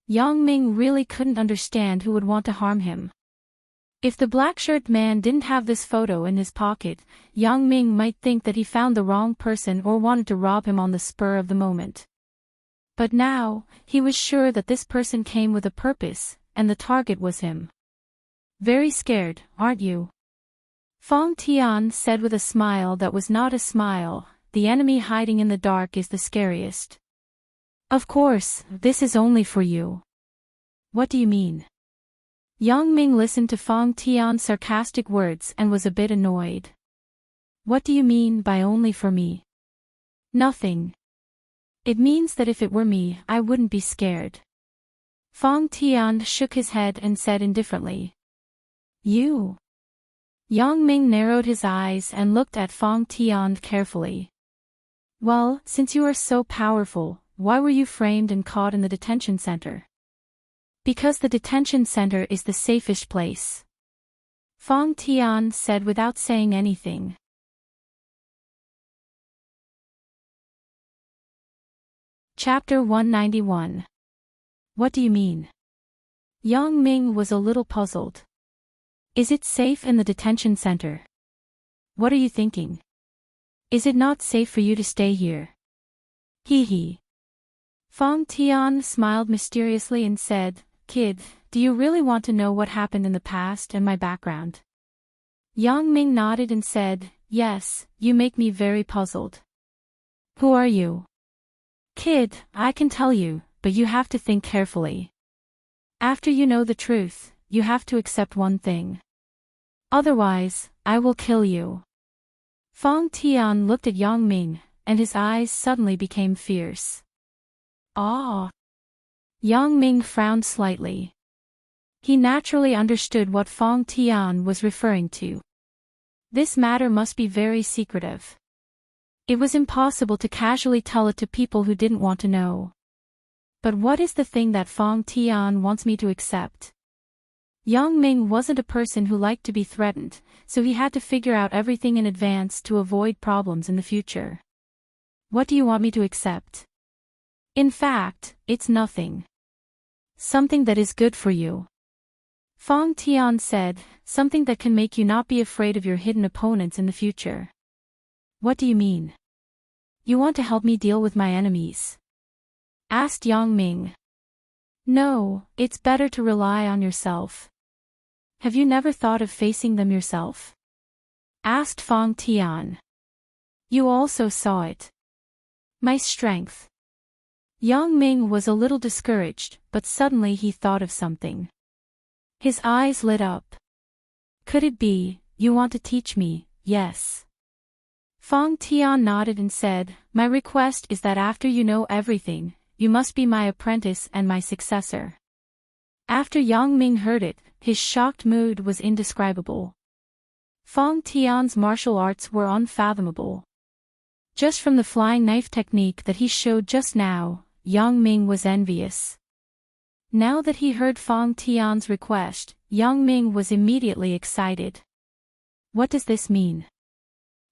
Yang Ming really couldn't understand who would want to harm him. If the black-shirt man didn't have this photo in his pocket, Yang Ming might think that he found the wrong person or wanted to rob him on the spur of the moment. But now, he was sure that this person came with a purpose, and the target was him. Very scared, aren't you? Fong Tian said with a smile that was not a smile, the enemy hiding in the dark is the scariest. Of course, this is only for you. What do you mean? Yang Ming listened to Fong Tian's sarcastic words and was a bit annoyed. What do you mean by only for me? Nothing. It means that if it were me, I wouldn't be scared. Fong Tian shook his head and said indifferently. You? Yang Ming narrowed his eyes and looked at Fang Tian carefully. Well, since you are so powerful, why were you framed and caught in the detention center? Because the detention center is the safest place. Fang Tian said without saying anything. Chapter 191. What do you mean? Yang Ming was a little puzzled. Is it safe in the detention center? What are you thinking? Is it not safe for you to stay here? Hee hee. Fang Tian smiled mysteriously and said, Kid, do you really want to know what happened in the past and my background? Yang Ming nodded and said, Yes, you make me very puzzled. Who are you? Kid, I can tell you, but you have to think carefully. After you know the truth, you have to accept one thing. Otherwise, I will kill you. Fang Tian looked at Yang Ming, and his eyes suddenly became fierce. Ah! Yang Ming frowned slightly. He naturally understood what Fang Tian was referring to. This matter must be very secretive. It was impossible to casually tell it to people who didn't want to know. But what is the thing that Fang Tian wants me to accept? Yang Ming wasn't a person who liked to be threatened, so he had to figure out everything in advance to avoid problems in the future. What do you want me to accept? In fact, it's nothing. Something that is good for you. Fang Tian said, something that can make you not be afraid of your hidden opponents in the future. What do you mean? You want to help me deal with my enemies? Asked Yang Ming. No, it's better to rely on yourself. Have you never thought of facing them yourself? Asked Fang Tian. You also saw it. My strength. Yang Ming was a little discouraged, but suddenly he thought of something. His eyes lit up. Could it be, you want to teach me? Yes. Fang Tian nodded and said, My request is that after you know everything, you must be my apprentice and my successor. After Yang Ming heard it, his shocked mood was indescribable. Fang Tian's martial arts were unfathomable. Just from the flying knife technique that he showed just now, Yang Ming was envious. Now that he heard Fang Tian's request, Yang Ming was immediately excited. What does this mean?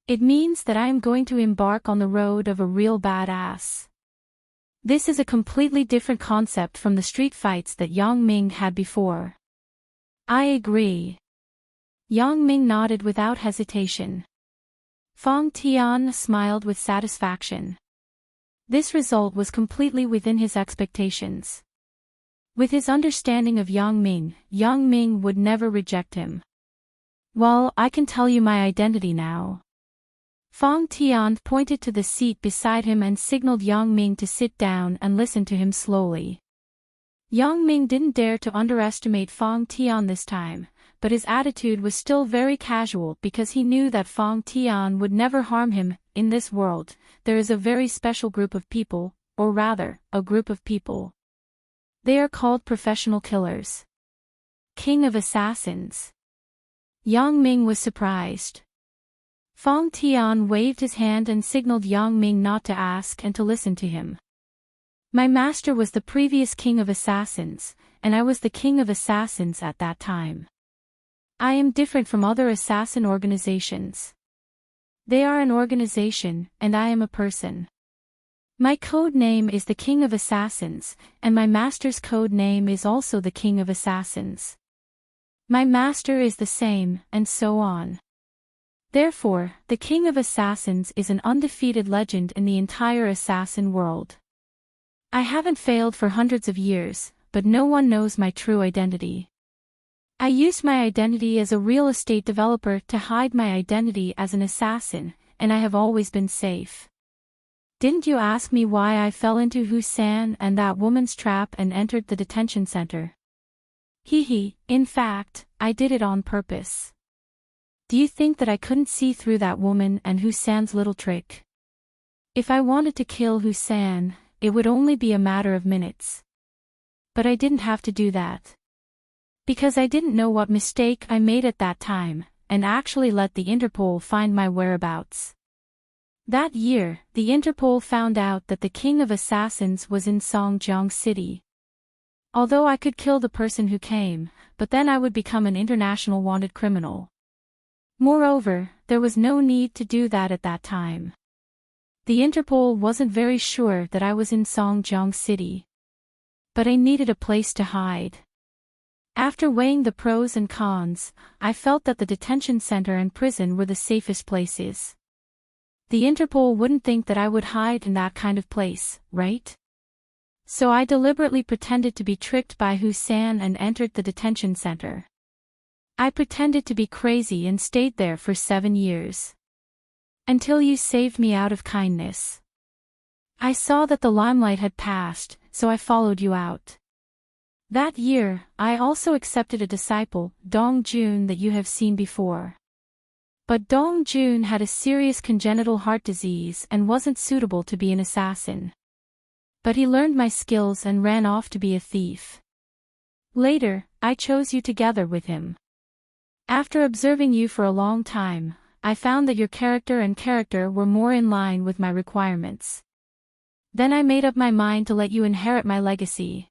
It means that I am going to embark on the road of a real badass. This is a completely different concept from the street fights that Yang Ming had before. I agree. Yang Ming nodded without hesitation. Fang Tian smiled with satisfaction. This result was completely within his expectations. With his understanding of Yang Ming would never reject him. Well, I can tell you my identity now. Fang Tian pointed to the seat beside him and signaled Yang Ming to sit down and listen to him slowly. Yang Ming didn't dare to underestimate Fang Tian this time, but his attitude was still very casual because he knew that Fang Tian would never harm him. In this world, there is a very special group of people, or rather, a group of people. They are called professional killers. King of Assassins. Yang Ming was surprised. Fang Tian waved his hand and signaled Yang Ming not to ask and to listen to him. My master was the previous king of assassins, and I was the king of assassins at that time. I am different from other assassin organizations. They are an organization, and I am a person. My code name is the King of Assassins, and my master's code name is also the King of Assassins. My master is the same, and so on. Therefore, the King of Assassins is an undefeated legend in the entire assassin world. I haven't failed for hundreds of years, but no one knows my true identity. I used my identity as a real estate developer to hide my identity as an assassin, and I have always been safe. Didn't you ask me why I fell into Husan and that woman's trap and entered the detention center? In fact, I did it on purpose. Do you think that I couldn't see through that woman and Husan's little trick? If I wanted to kill Husan, it would only be a matter of minutes. But I didn't have to do that. Because I didn't know what mistake I made at that time, and actually let the Interpol find my whereabouts. That year, the Interpol found out that the king of assassins was in Songjiang City. Although I could kill the person who came, but then I would become an international wanted criminal. Moreover, there was no need to do that at that time. The Interpol wasn't very sure that I was in Songjiang City. But I needed a place to hide. After weighing the pros and cons, I felt that the detention center and prison were the safest places. The Interpol wouldn't think that I would hide in that kind of place, right? So I deliberately pretended to be tricked by Hussein and entered the detention center. I pretended to be crazy and stayed there for 7 years. Until you saved me out of kindness. I saw that the limelight had passed, so I followed you out. That year, I also accepted a disciple, Dong Jun, that you have seen before. But Dong Jun had a serious congenital heart disease and wasn't suitable to be an assassin. But he learned my skills and ran off to be a thief. Later, I chose you together with him. After observing you for a long time, I found that your character were more in line with my requirements. Then I made up my mind to let you inherit my legacy.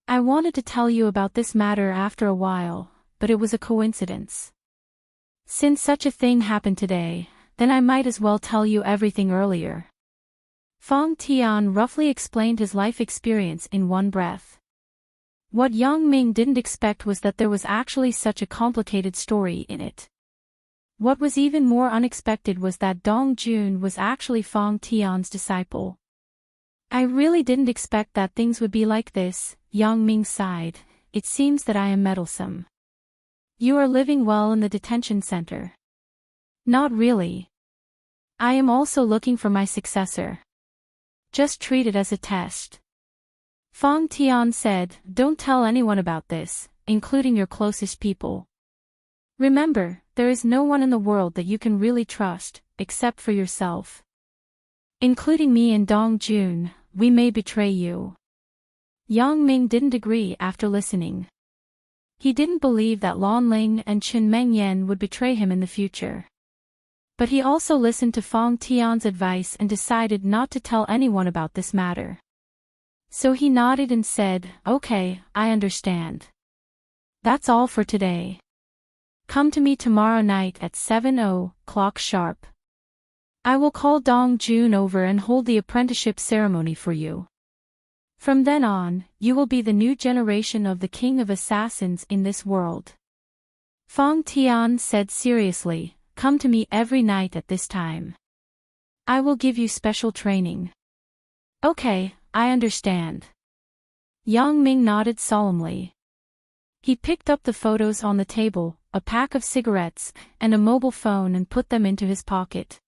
I wanted to tell you about this matter after a while, but it was a coincidence. Since such a thing happened today, then I might as well tell you everything earlier. Fong Tian roughly explained his life experience in one breath. What Yang Ming didn't expect was that there was actually such a complicated story in it. What was even more unexpected was that Dong Jun was actually Fong Tian's disciple. I really didn't expect that things would be like this, Yang Ming sighed. It seems that I am meddlesome. You are living well in the detention center. Not really. I am also looking for my successor. Just treat it as a test. Fong Tian said, don't tell anyone about this, including your closest people. Remember, there is no one in the world that you can really trust, except for yourself. Including me and Dong Jun, we may betray you. Yang Ming didn't agree after listening. He didn't believe that Lan Ling and Chen Mengyan would betray him in the future. But he also listened to Fong Tian's advice and decided not to tell anyone about this matter. So he nodded and said, okay, I understand. That's all for today. Come to me tomorrow night at 7:00 sharp. I will call Dong Jun over and hold the apprenticeship ceremony for you. From then on, you will be the new generation of the king of assassins in this world. Fong Tian said seriously, come to me every night at this time. I will give you special training. Okay, I understand. Yang Ming nodded solemnly. He picked up the photos on the table, a pack of cigarettes, and a mobile phone and put them into his pocket.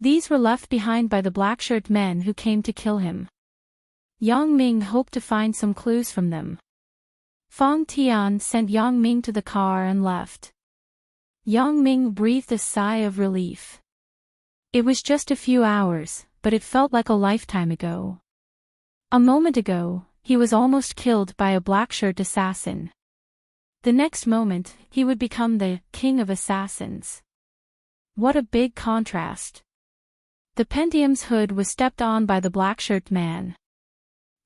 These were left behind by the black-shirt men who came to kill him. Yang Ming hoped to find some clues from them. Fong Tian sent Yang Ming to the car and left. Yang Ming breathed a sigh of relief. It was just a few hours, but it felt like a lifetime ago. A moment ago, he was almost killed by a black-shirt assassin. The next moment, he would become the king of assassins. What a big contrast. The Pentium's hood was stepped on by the black-shirt man.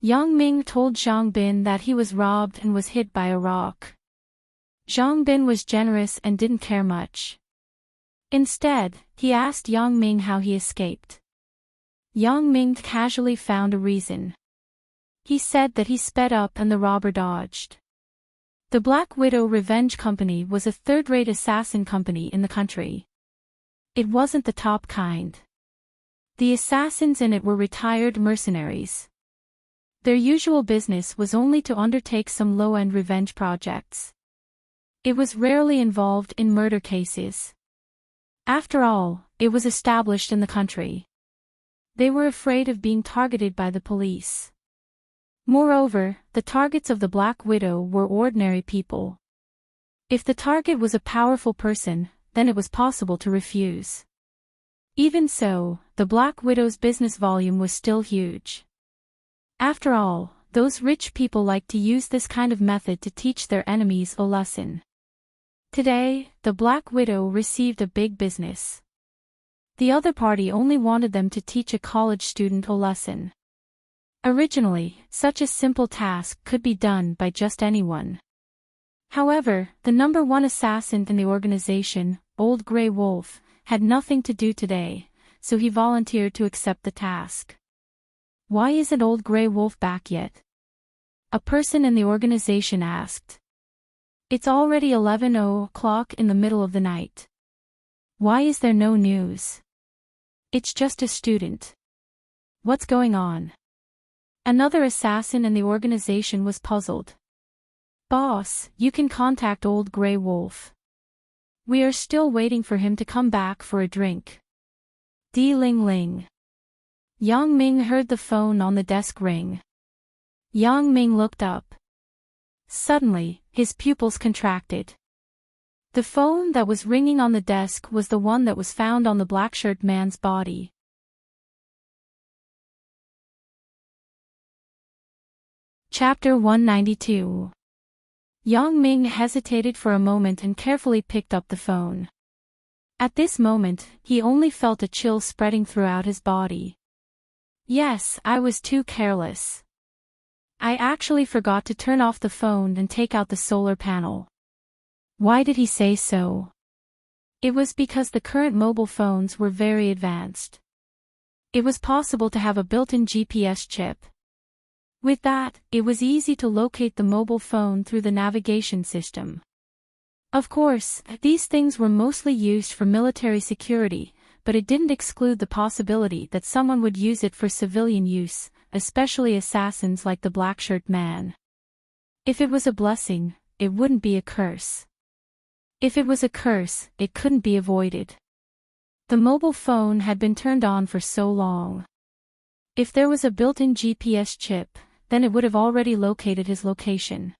Yang Ming told Zhang Bin that he was robbed and was hit by a rock. Zhang Bin was generous and didn't care much. Instead, he asked Yang Ming how he escaped. Yang Ming casually found a reason. He said that he sped up and the robber dodged. The Black Widow Revenge Company was a third-rate assassin company in the country. It wasn't the top kind. The assassins in it were retired mercenaries. Their usual business was only to undertake some low-end revenge projects. It was rarely involved in murder cases. After all, it was established in the country. They were afraid of being targeted by the police. Moreover, the targets of the Black Widow were ordinary people. If the target was a powerful person, then it was possible to refuse. Even so, the Black Widow's business volume was still huge. After all, those rich people like to use this kind of method to teach their enemies a lesson. Today, the Black Widow received a big business. The other party only wanted them to teach a college student a lesson. Originally, such a simple task could be done by just anyone. However, the number one assassin in the organization, Old Grey Wolf, had nothing to do today, so he volunteered to accept the task. Why isn't Old Grey Wolf back yet? A person in the organization asked. It's already 11:00 in the middle of the night. Why is there no news? It's just a student. What's going on? Another assassin in the organization was puzzled. Boss, you can contact Old Grey Wolf. We are still waiting for him to come back for a drink. Ding-ling-ling. Yang Ming heard the phone on the desk ring. Yang Ming looked up. Suddenly, his pupils contracted. The phone that was ringing on the desk was the one that was found on the black-shirt man's body. Chapter 192. Yang Ming hesitated for a moment and carefully picked up the phone. At this moment, he only felt a chill spreading throughout his body. Yes, I was too careless. I actually forgot to turn off the phone and take out the solar panel. Why did he say so? It was because the current mobile phones were very advanced. It was possible to have a built-in GPS chip. With that, it was easy to locate the mobile phone through the navigation system. Of course, these things were mostly used for military security, but it didn't exclude the possibility that someone would use it for civilian use, especially assassins like the Black-Shirt Man. If it was a blessing, it wouldn't be a curse. If it was a curse, it couldn't be avoided. The mobile phone had been turned on for so long. If there was a built-in GPS chip, then it would have already located his location.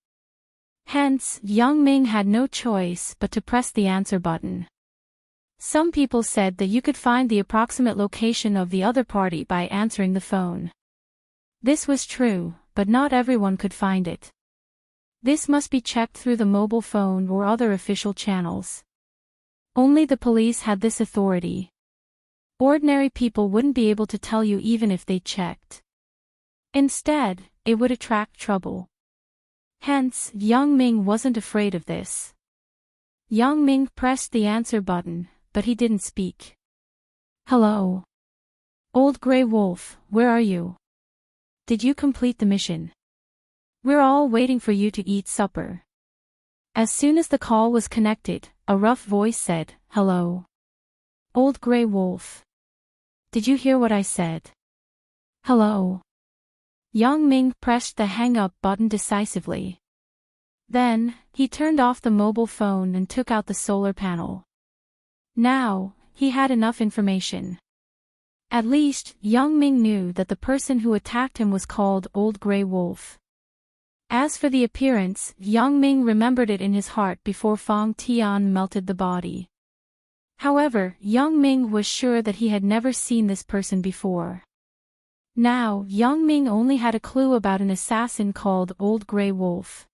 Hence, Yang Ming had no choice but to press the answer button. Some people said that you could find the approximate location of the other party by answering the phone. This was true, but not everyone could find it. This must be checked through the mobile phone or other official channels. Only the police had this authority. Ordinary people wouldn't be able to tell you even if they checked. Instead, it would attract trouble. Hence, Yang Ming wasn't afraid of this. Yang Ming pressed the answer button, but he didn't speak. Hello. Old Grey Wolf, where are you? Did you complete the mission? We're all waiting for you to eat supper. As soon as the call was connected, a rough voice said, Hello. Old Grey Wolf. Did you hear what I said? Hello. Yang Ming pressed the hang-up button decisively. Then, he turned off the mobile phone and took out the solar panel. Now, he had enough information. At least, Yang Ming knew that the person who attacked him was called Old Grey Wolf. As for the appearance, Yang Ming remembered it in his heart before Fang Tian melted the body. However, Yang Ming was sure that he had never seen this person before. Now, Yang Ming only had a clue about an assassin called Old Grey Wolf.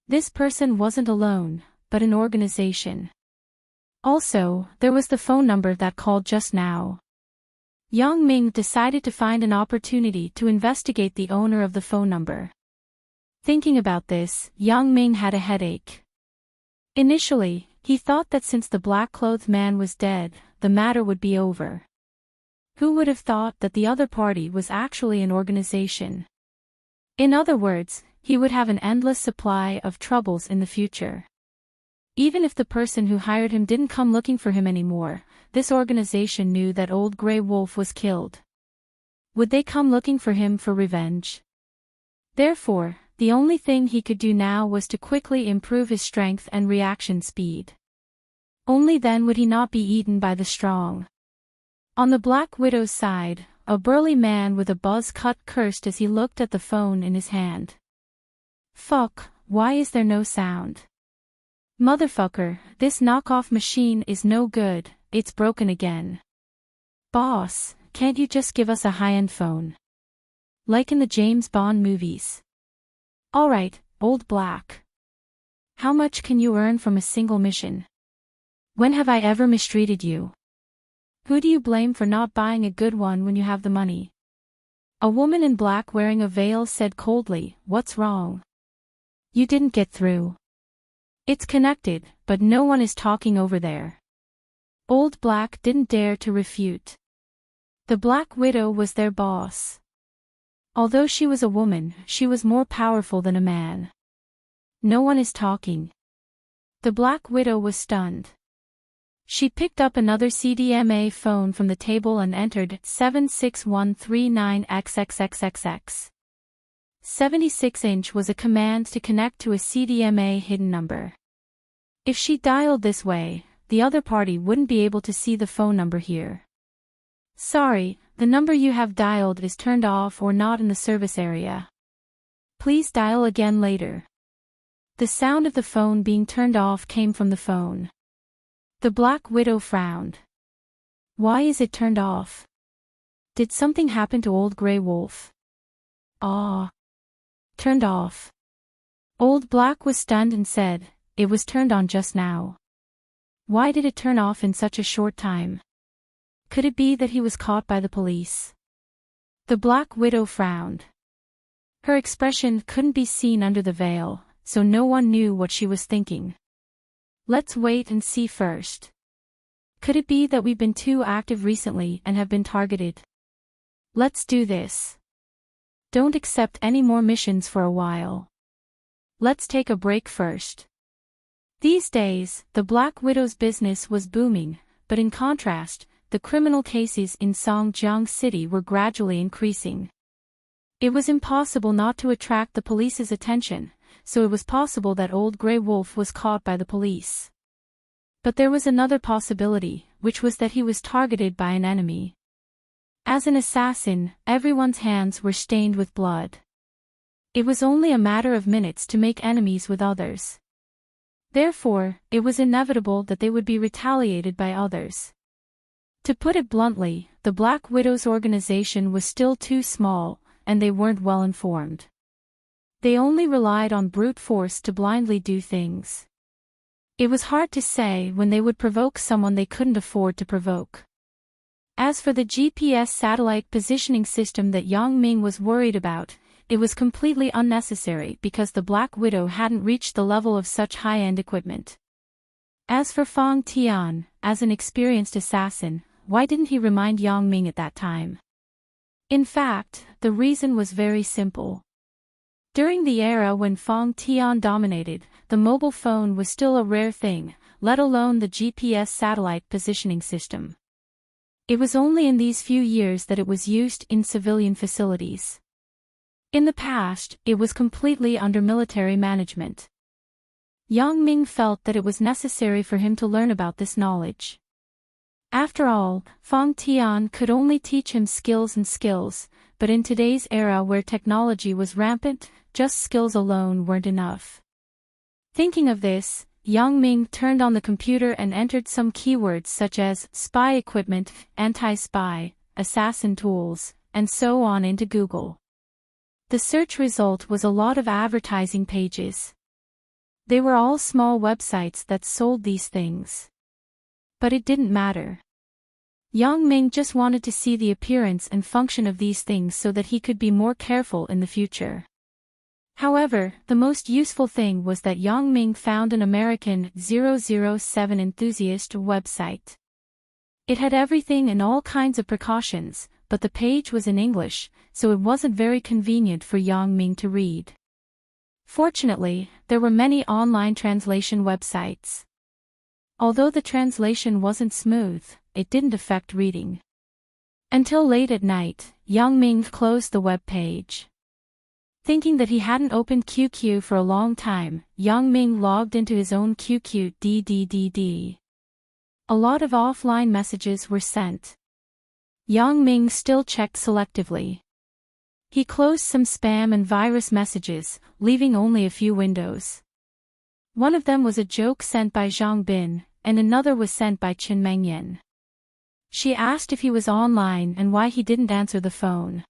This person wasn't alone, but an organization. Also, there was the phone number that called just now. Yang Ming decided to find an opportunity to investigate the owner of the phone number. Thinking about this, Yang Ming had a headache. Initially, he thought that since the black-clothed man was dead, the matter would be over. Who would have thought that the other party was actually an organization? In other words, he would have an endless supply of troubles in the future. Even if the person who hired him didn't come looking for him anymore, this organization knew that Old Grey Wolf was killed. Would they come looking for him for revenge? Therefore, the only thing he could do now was to quickly improve his strength and reaction speed. Only then would he not be eaten by the strong. On the Black Widow's side, a burly man with a buzz cut cursed as he looked at the phone in his hand. Fuck, why is there no sound? Motherfucker, this knockoff machine is no good, it's broken again. Boss, can't you just give us a high-end phone? Like in the James Bond movies. Alright, Old Black. How much can you earn from a single mission? When have I ever mistreated you? Who do you blame for not buying a good one when you have the money? A woman in black wearing a veil said coldly, "What's wrong? You didn't get through. It's connected, but no one is talking over there." Old Black didn't dare to refute. The Black Widow was their boss. Although she was a woman, she was more powerful than a man. No one is talking. The Black Widow was stunned. She picked up another CDMA phone from the table and entered 76139XXXXX. 76-inch was a command to connect to a CDMA hidden number. If she dialed this way, the other party wouldn't be able to see the phone number here. "Sorry, the number you have dialed is turned off or not in the service area. Please dial again later." The sound of the phone being turned off came from the phone. The Black Widow frowned. "Why is it turned off? Did something happen to Old Grey Wolf?" "Ah. Turned off." Old Black was stunned and said, "It was turned on just now. Why did it turn off in such a short time? Could it be that he was caught by the police?" The Black Widow frowned. Her expression couldn't be seen under the veil, so no one knew what she was thinking. "Let's wait and see first. Could it be that we've been too active recently and have been targeted? Let's do this. Don't accept any more missions for a while. Let's take a break first." These days, the Black Widow's business was booming, but in contrast, the criminal cases in Songjiang City were gradually increasing. It was impossible not to attract the police's attention, so it was possible that Old Grey Wolf was caught by the police. But there was another possibility, which was that he was targeted by an enemy. As an assassin, everyone's hands were stained with blood. It was only a matter of minutes to make enemies with others. Therefore, it was inevitable that they would be retaliated by others. To put it bluntly, the Black Widow's organization was still too small, and they weren't well informed. They only relied on brute force to blindly do things. It was hard to say when they would provoke someone they couldn't afford to provoke. As for the GPS satellite positioning system that Yang Ming was worried about, it was completely unnecessary because the Black Widow hadn't reached the level of such high-end equipment. As for Fang Tian, as an experienced assassin, why didn't he remind Yang Ming at that time? In fact, the reason was very simple. During the era when Fang Tian dominated, the mobile phone was still a rare thing, let alone the GPS satellite positioning system. It was only in these few years that it was used in civilian facilities. In the past, it was completely under military management. Yang Ming felt that it was necessary for him to learn about this knowledge. After all, Fang Tian could only teach him skills, but in today's era where technology was rampant, just skills alone weren't enough. Thinking of this, Yang Ming turned on the computer and entered some keywords such as spy equipment, anti-spy, assassin tools, and so on into Google. The search result was a lot of advertising pages. They were all small websites that sold these things. But it didn't matter. Yang Ming just wanted to see the appearance and function of these things so that he could be more careful in the future. However, the most useful thing was that Yang Ming found an American 007 enthusiast website. It had everything and all kinds of precautions, but the page was in English, so it wasn't very convenient for Yang Ming to read. Fortunately, there were many online translation websites. Although the translation wasn't smooth, it didn't affect reading. Until late at night, Yang Ming closed the web page. Thinking that he hadn't opened QQ for a long time, Yang Ming logged into his own QQ. A lot of offline messages were sent. Yang Ming still checked selectively. He closed some spam and virus messages, leaving only a few windows. One of them was a joke sent by Zhang Bin, and another was sent by Chen Mengyan. She asked if he was online and why he didn't answer the phone.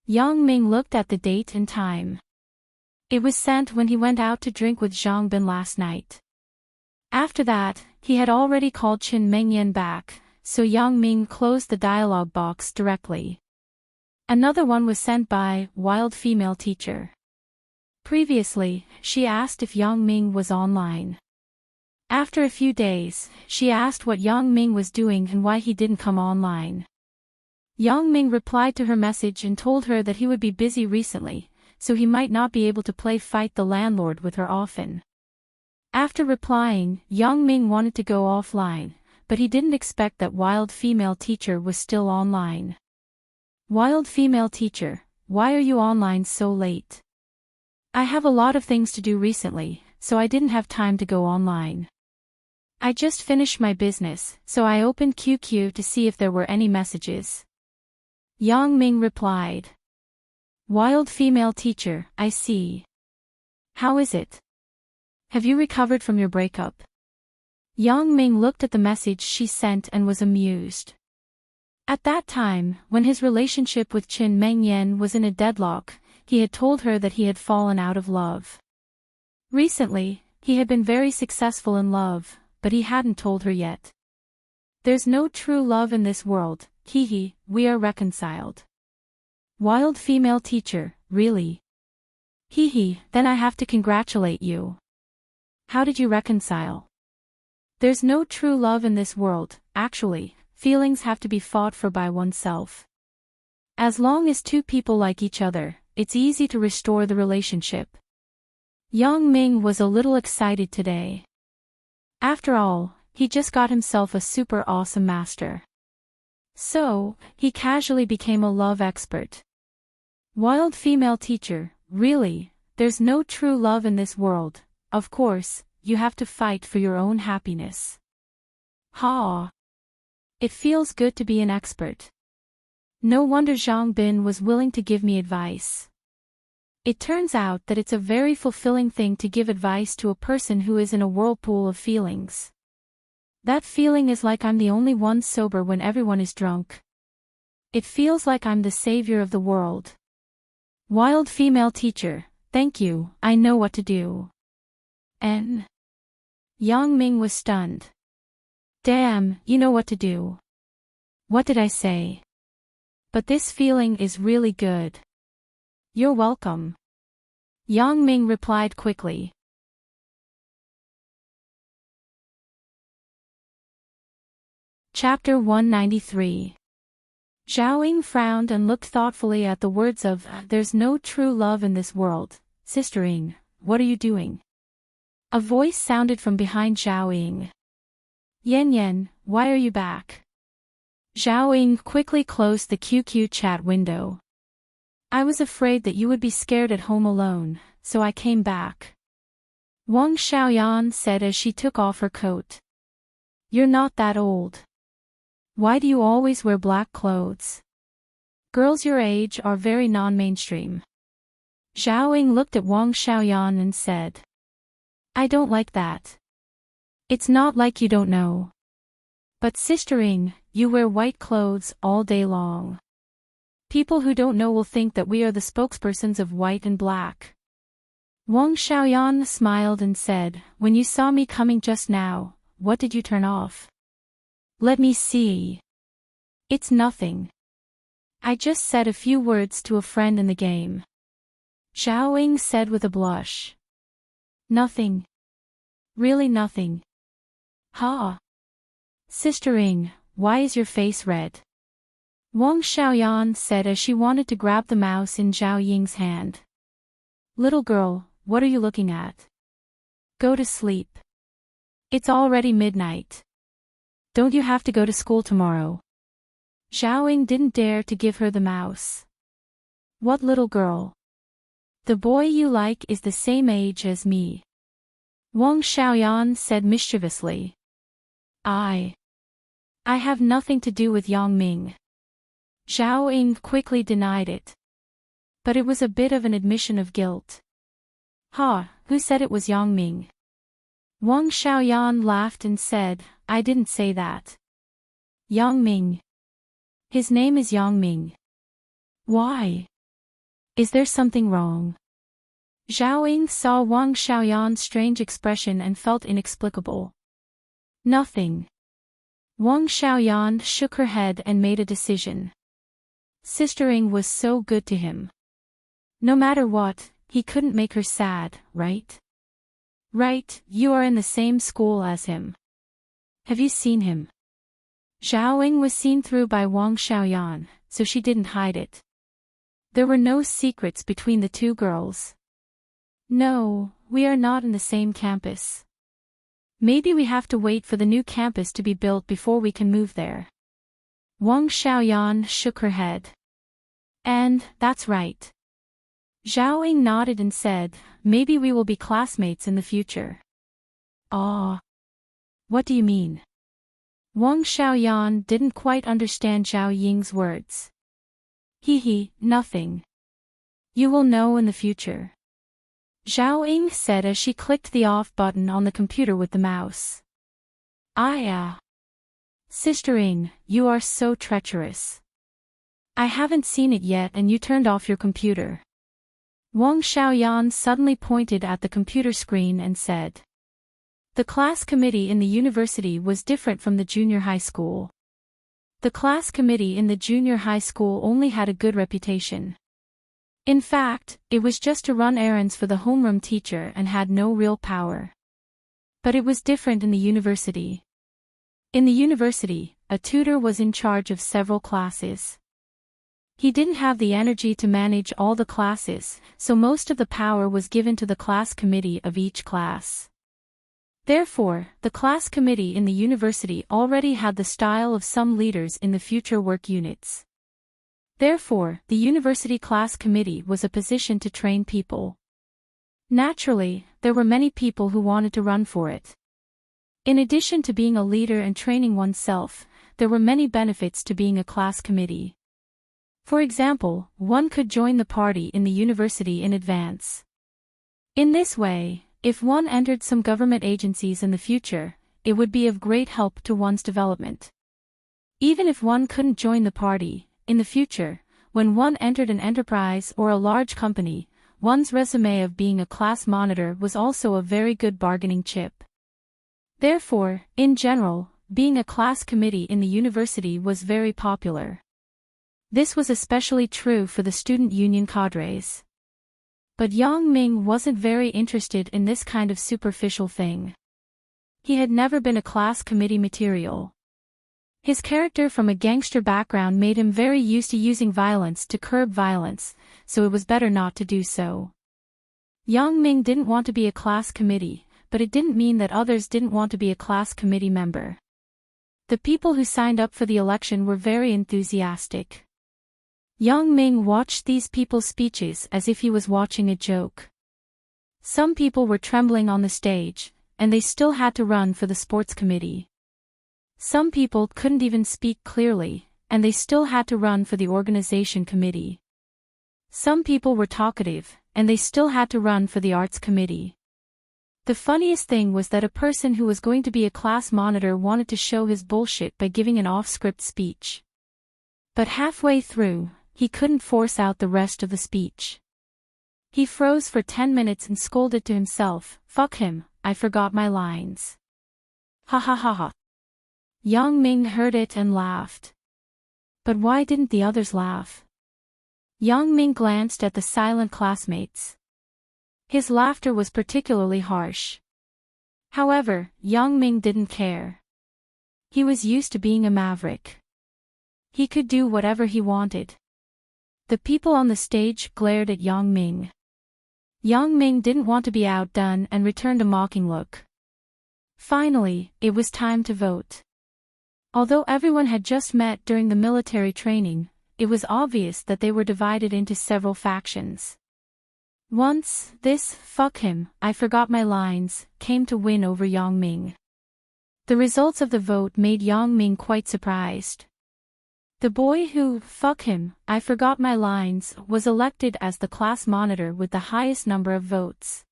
Yang Ming looked at the date and time. It was sent when he went out to drink with Zhang Bin last night. After that, he had already called Qin Mengyan back, so Yang Ming closed the dialogue box directly. Another one was sent by Wild Female Teacher. Previously, she asked if Yang Ming was online. After a few days, she asked what Yang Ming was doing and why he didn't come online. Yang Ming replied to her message and told her that he would be busy recently, so he might not be able to play Fight the Landlord with her often. After replying, Yang Ming wanted to go offline, but he didn't expect that Wild Female Teacher was still online. Wild Female Teacher, why are you online so late? I have a lot of things to do recently, so I didn't have time to go online. I just finished my business, so I opened QQ to see if there were any messages. Yang Ming replied. Wild Female Teacher, I see. How is it? Have you recovered from your breakup? Yang Ming looked at the message she sent and was amused. At that time, when his relationship with Qin Mengyan was in a deadlock, he had told her that he had fallen out of love. Recently, he had been very successful in love, but he hadn't told her yet. There's no true love in this world, hee, we are reconciled. Wild Female Teacher, really? Hee, then I have to congratulate you. How did you reconcile? There's no true love in this world, actually, feelings have to be fought for by oneself. As long as two people like each other, it's easy to restore the relationship. Yang Ming was a little excited today. After all, he just got himself a super awesome master. So, he casually became a love expert. Wild Female Teacher, really, there's no true love in this world. Of course, you have to fight for your own happiness. Ha! It feels good to be an expert. No wonder Zhang Bin was willing to give me advice. It turns out that it's a very fulfilling thing to give advice to a person who is in a whirlpool of feelings. That feeling is like I'm the only one sober when everyone is drunk. It feels like I'm the savior of the world. Wild Female Teacher, thank you, I know what to do. Yang Ming was stunned. Damn, you know what to do. What did I say? But this feeling is really good. You're welcome. Yang Ming replied quickly. Chapter 193. Zhao Ying frowned and looked thoughtfully at the words of, there's no true love in this world. Sister Ying, what are you doing? A voice sounded from behind Zhao Ying. Yan, why are you back? Zhao Ying quickly closed the QQ chat window. I was afraid that you would be scared at home alone, so I came back. Wang Xiaoyan said as she took off her coat. You're not that old. Why do you always wear black clothes? Girls your age are very non-mainstream. Zhao Ying looked at Wang Xiaoyan and said. I don't like that. It's not like you don't know. But Sister Ying, you wear white clothes all day long. People who don't know will think that we are the spokespersons of white and black. Wang Xiaoyan smiled and said, when you saw me coming just now, what did you turn off? Let me see. It's nothing. I just said a few words to a friend in the game. Zhao Ying said with a blush. Nothing. Really nothing. Ha! Sister Ying, why is your face red? Wang Xiaoyan said as she wanted to grab the mouse in Zhao Ying's hand. Little girl, what are you looking at? Go to sleep. It's already midnight. Don't you have to go to school tomorrow? Zhao Ying didn't dare to give her the mouse. What little girl? The boy you like is the same age as me. Wang Xiaoyan said mischievously. I have nothing to do with Yang Ming. Zhao Ying quickly denied it. But it was a bit of an admission of guilt. Ha, who said it was Yang Ming? Wang Xiaoyan laughed and said, I didn't say that. Yang Ming. His name is Yang Ming. Why? Is there something wrong? Zhao Ying saw Wang Xiaoyan's strange expression and felt inexplicable. Nothing. Wang Xiaoyan shook her head and made a decision. Sister Ying was so good to him. No matter what, he couldn't make her sad, right? Right, you are in the same school as him. Have you seen him? Zhao Ying was seen through by Wang Xiaoyan, so she didn't hide it. There were no secrets between the two girls. No, we are not in the same campus. Maybe we have to wait for the new campus to be built before we can move there. Wang Xiaoyan shook her head. And, that's right. Zhao Ying nodded and said, maybe we will be classmates in the future. Ah. What do you mean? Wang Xiaoyan didn't quite understand Zhao Ying's words. Nothing. You will know in the future. Zhao Ying said as she clicked the off button on the computer with the mouse. Sister Ying, you are so treacherous. I haven't seen it yet and you turned off your computer. Wang Xiaoyan suddenly pointed at the computer screen and said. The class committee in the university was different from the junior high school. The class committee in the junior high school only had a good reputation. In fact, it was just to run errands for the homeroom teacher and had no real power. But it was different in the university. In the university, a tutor was in charge of several classes. He didn't have the energy to manage all the classes, so most of the power was given to the class committee of each class. Therefore, the class committee in the university already had the style of some leaders in the future work units. Therefore, the university class committee was a position to train people. Naturally, there were many people who wanted to run for it. In addition to being a leader and training oneself, there were many benefits to being a class committee. For example, one could join the party in the university in advance. In this way, if one entered some government agencies in the future, it would be of great help to one's development. Even if one couldn't join the party, in the future, when one entered an enterprise or a large company, one's resume of being a class monitor was also a very good bargaining chip. Therefore, in general, being a class committee in the university was very popular. This was especially true for the student union cadres. But Yang Ming wasn't very interested in this kind of superficial thing. He had never been a class committee material. His character from a gangster background made him very used to using violence to curb violence, so it was better not to do so. Yang Ming didn't want to be a class committee, but it didn't mean that others didn't want to be a class committee member. The people who signed up for the election were very enthusiastic. Yang Ming watched these people's speeches as if he was watching a joke. Some people were trembling on the stage, and they still had to run for the sports committee. Some people couldn't even speak clearly, and they still had to run for the organization committee. Some people were talkative, and they still had to run for the arts committee. The funniest thing was that a person who was going to be a class monitor wanted to show his bullshit by giving an off-script speech. But halfway through, he couldn't force out the rest of the speech. He froze for 10 minutes and scolded to himself, "Fuck him, I forgot my lines." Ha ha ha ha. Yang Ming heard it and laughed. But why didn't the others laugh? Yang Ming glanced at the silent classmates. His laughter was particularly harsh. However, Yang Ming didn't care. He was used to being a maverick. He could do whatever he wanted. The people on the stage glared at Yang Ming. Yang Ming didn't want to be outdone and returned a mocking look. Finally, it was time to vote. Although everyone had just met during the military training, it was obvious that they were divided into several factions. Once, this "fuck him, I forgot my lines" came to win over Yang Ming. The results of the vote made Yang Ming quite surprised. The boy who "fuck him, I forgot my lines" was elected as the class monitor with the highest number of votes.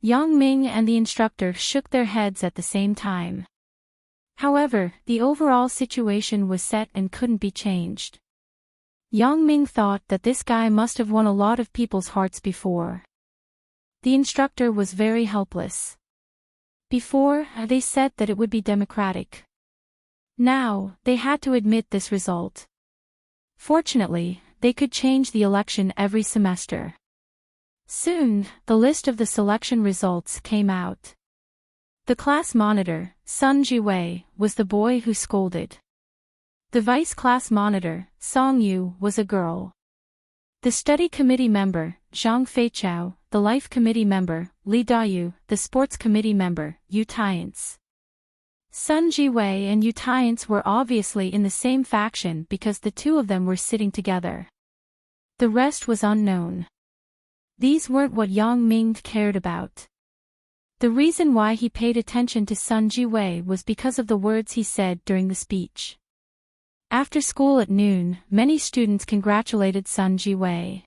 Yang Ming and the instructor shook their heads at the same time. However, the overall situation was set and couldn't be changed. Yang Ming thought that this guy must have won a lot of people's hearts before. The instructor was very helpless. Before, they said that it would be democratic. Now, they had to admit this result. Fortunately, they could change the election every semester. Soon, the list of the selection results came out. The class monitor, Sun Jiwei, was the boy who scolded. The vice class monitor, Song Yu, was a girl. The study committee member, Zhang Feichao, the life committee member, Li Dayu, the sports committee member, Yu Tiance. Sun Jiwei and Yu Tiance were obviously in the same faction because the two of them were sitting together. The rest was unknown. These weren't what Yang Ming cared about. The reason why he paid attention to Sun Jiwei was because of the words he said during the speech. After school at noon, many students congratulated Sun Jiwei.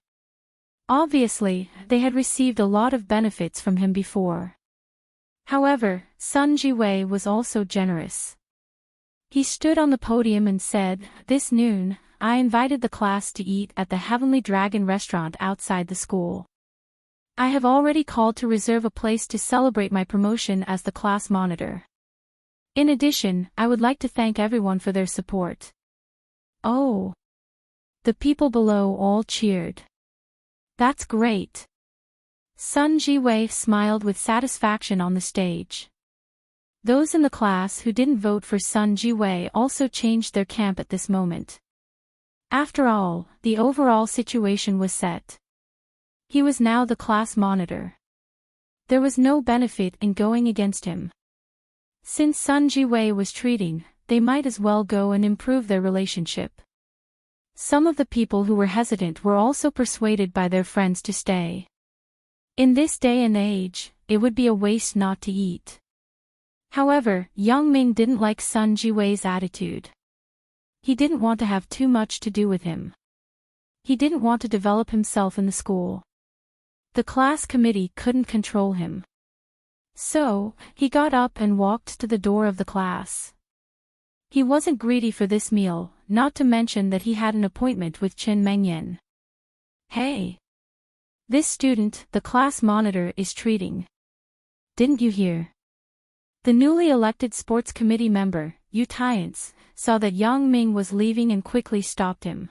Obviously, they had received a lot of benefits from him before. However, Sun Jiwei was also generous. He stood on the podium and said, "This noon, I invited the class to eat at the Heavenly Dragon restaurant outside the school. I have already called to reserve a place to celebrate my promotion as the class monitor. In addition, I would like to thank everyone for their support." Oh! The people below all cheered. That's great. Sun Jiwei smiled with satisfaction on the stage. Those in the class who didn't vote for Sun Jiwei also changed their camp at this moment. After all, the overall situation was set. He was now the class monitor. There was no benefit in going against him. Since Sun Jiwei was treating, they might as well go and improve their relationship. Some of the people who were hesitant were also persuaded by their friends to stay. In this day and age, it would be a waste not to eat. However, Yang Ming didn't like Sun Jiwei's attitude. He didn't want to have too much to do with him. He didn't want to develop himself in the school. The class committee couldn't control him. So, he got up and walked to the door of the class. He wasn't greedy for this meal, not to mention that he had an appointment with Chen Mengyan. Hey! This student, the class monitor, is treating. Didn't you hear? The newly elected sports committee member, Yu Tiance, saw that Yang Ming was leaving and quickly stopped him.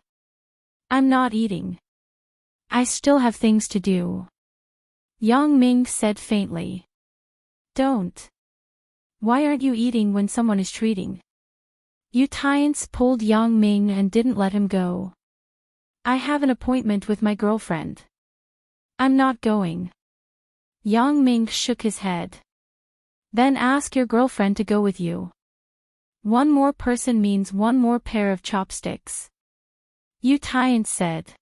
"I'm not eating. I still have things to do," Yang Ming said faintly. "Don't. Why aren't you eating when someone is treating?" Yu Tiance pulled Yang Ming and didn't let him go. "I have an appointment with my girlfriend. I'm not going." Yang Ming shook his head. "Then ask your girlfriend to go with you. One more person means one more pair of chopsticks," Yu Tiance said.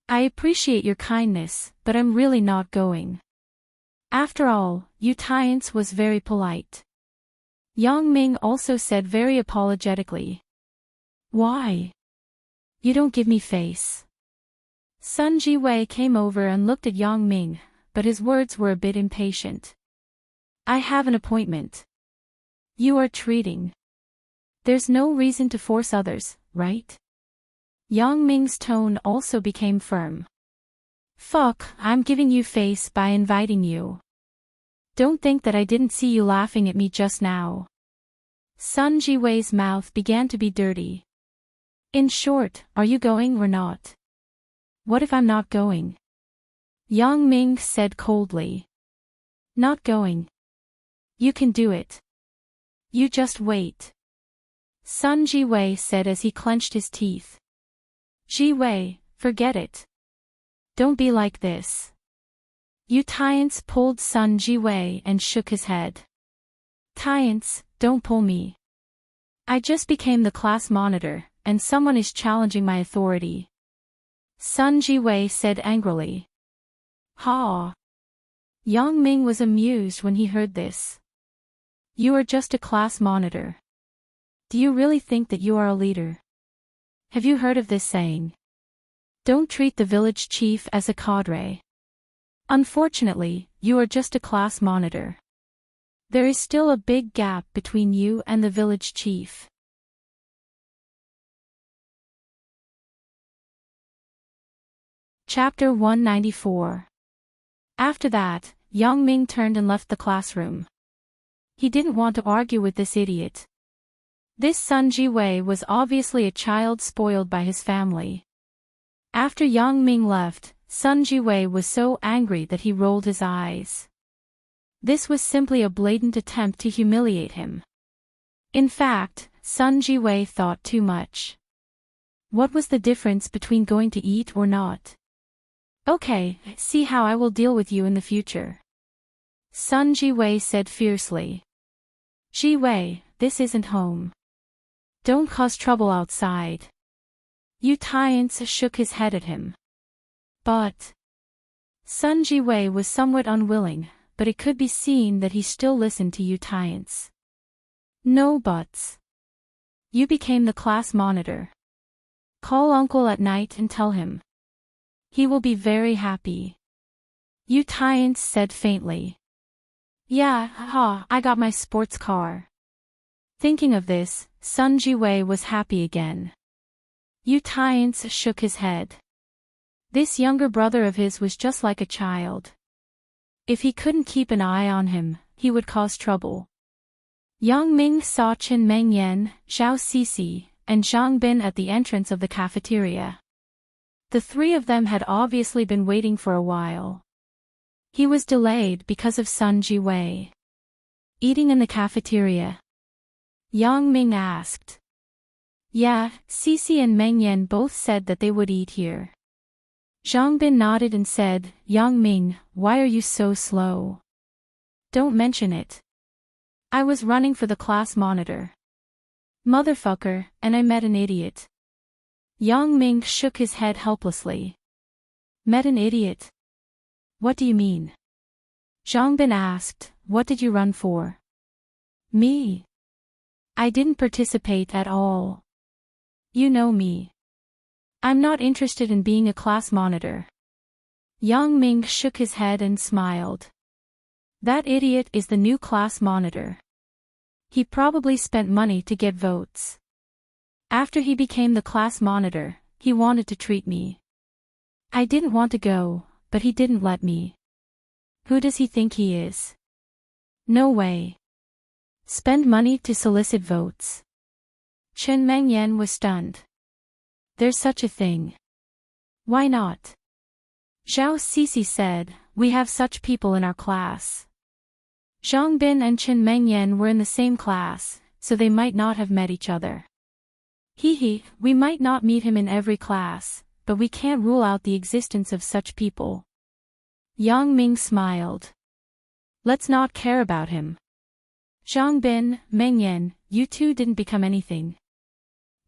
"I appreciate your kindness, but I'm really not going." After all, Yu Tiance was very polite. Yang Ming also said very apologetically, "Why? You don't give me face." Sun Jiwei came over and looked at Yang Ming, but his words were a bit impatient. "I have an appointment. You are treating. There's no reason to force others, right?" Yang Ming's tone also became firm. "Fuck, I'm giving you face by inviting you. Don't think that I didn't see you laughing at me just now." Sun Jiwei's mouth began to be dirty. "In short, are you going or not?" "What if I'm not going?" Yang Ming said coldly. "Not going. You can do it. You just wait," Sun Jiwei said as he clenched his teeth. "Jiwei, forget it. Don't be like this." Yu Tiance pulled Sun Jiwei and shook his head. "Tiance, don't pull me. I just became the class monitor, and someone is challenging my authority," Sun Jiwei said angrily. "Ha!" Yang Ming was amused when he heard this. "You are just a class monitor. Do you really think that you are a leader? Have you heard of this saying? Don't treat the village chief as a cadre. Unfortunately, you are just a class monitor. There is still a big gap between you and the village chief." Chapter 194. After that, Yang Ming turned and left the classroom. He didn't want to argue with this idiot. This Sun Jiwei was obviously a child spoiled by his family. After Yang Ming left, Sun Jiwei was so angry that he rolled his eyes. This was simply a blatant attempt to humiliate him. In fact, Sun Jiwei thought too much. What was the difference between going to eat or not? Okay, see how I will deal with you in the future. Sun Jiwei said fiercely. Jiwei, this isn't home. Don't cause trouble outside. Yu Tiance shook his head at him. But Sun Jiwei was somewhat unwilling, but it could be seen that he still listened to Yu Tiance. No buts. You became the class monitor. Call uncle at night and tell him. He will be very happy. Yu Tiance said faintly. Yeah, I got my sports car. Thinking of this, Sun Jiwei was happy again. Yu Tiance shook his head. This younger brother of his was just like a child. If he couldn't keep an eye on him, he would cause trouble. Yang Ming saw Chen Mengyan, Zhao Sisi, and Zhang Bin at the entrance of the cafeteria. The three of them had obviously been waiting for a while. He was delayed because of Sun Jiwei. Eating in the cafeteria? Yang Ming asked. Yeah, Sisi and Mengyan both said that they would eat here. Zhang Bin nodded and said, Yang Ming, why are you so slow? Don't mention it. I was running for the class monitor. Motherfucker, and I met an idiot. Yang Ming shook his head helplessly. Met an idiot? What do you mean? Zhang Bin asked, what did you run for? Me? I didn't participate at all. You know me. I'm not interested in being a class monitor. Yang Ming shook his head and smiled. That idiot is the new class monitor. He probably spent money to get votes. After he became the class monitor, he wanted to treat me. I didn't want to go, but he didn't let me. Who does he think he is? No way. Spend money to solicit votes. Chen Mengyan was stunned. There's such a thing. Why not? Zhao Sisi said, we have such people in our class. Zhang Bin and Chen Mengyan were in the same class, so they might not have met each other. We might not meet him in every class, but we can't rule out the existence of such people. Yang Ming smiled. Let's not care about him. Zhang Bin, Mengyan, you two didn't become anything.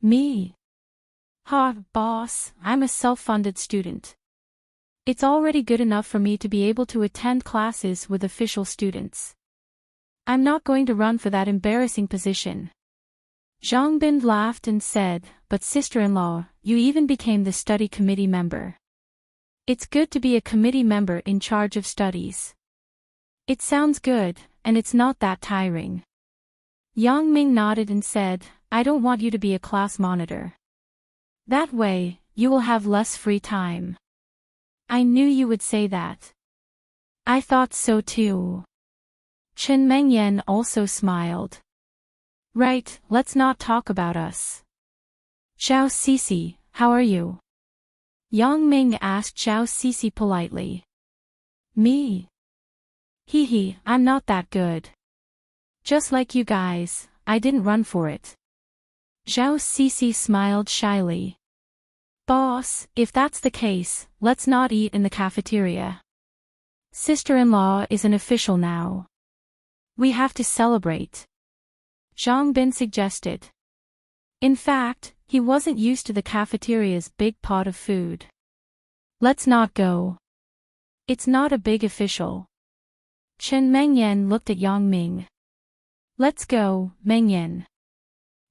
Me? Boss, I'm a self-funded student. It's already good enough for me to be able to attend classes with official students. I'm not going to run for that embarrassing position. Zhang Bin laughed and said, but sister-in-law, you even became the study committee member. It's good to be a committee member in charge of studies. It sounds good, and it's not that tiring. Yang Ming nodded and said, I don't want you to be a class monitor. That way, you will have less free time. I knew you would say that. I thought so too. Chen Mengyan also smiled. Right, let's not talk about us. Zhao Sisi, how are you? Yang Ming asked Zhao Sisi politely. Me? I'm not that good. Just like you guys, I didn't run for it. Zhao Sisi smiled shyly. Boss, if that's the case, let's not eat in the cafeteria. Sister-in-law is an official now. We have to celebrate. Zhang Bin suggested. In fact, he wasn't used to the cafeteria's big pot of food. Let's not go. It's not a big official. Chen Mengyan looked at Yang Ming. Let's go, Mengyan.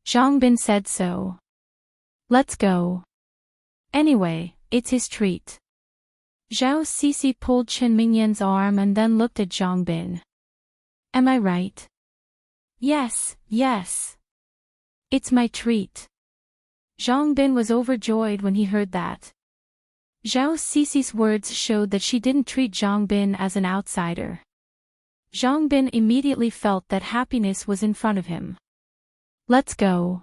Zhang Bin said so. Let's go. Anyway, it's his treat. Zhao Sisi pulled Chen Mengyan's arm and then looked at Zhang Bin. Am I right? Yes. It's my treat. Zhang Bin was overjoyed when he heard that. Zhao Cici's words showed that she didn't treat Zhang Bin as an outsider. Zhang Bin immediately felt that happiness was in front of him. Let's go.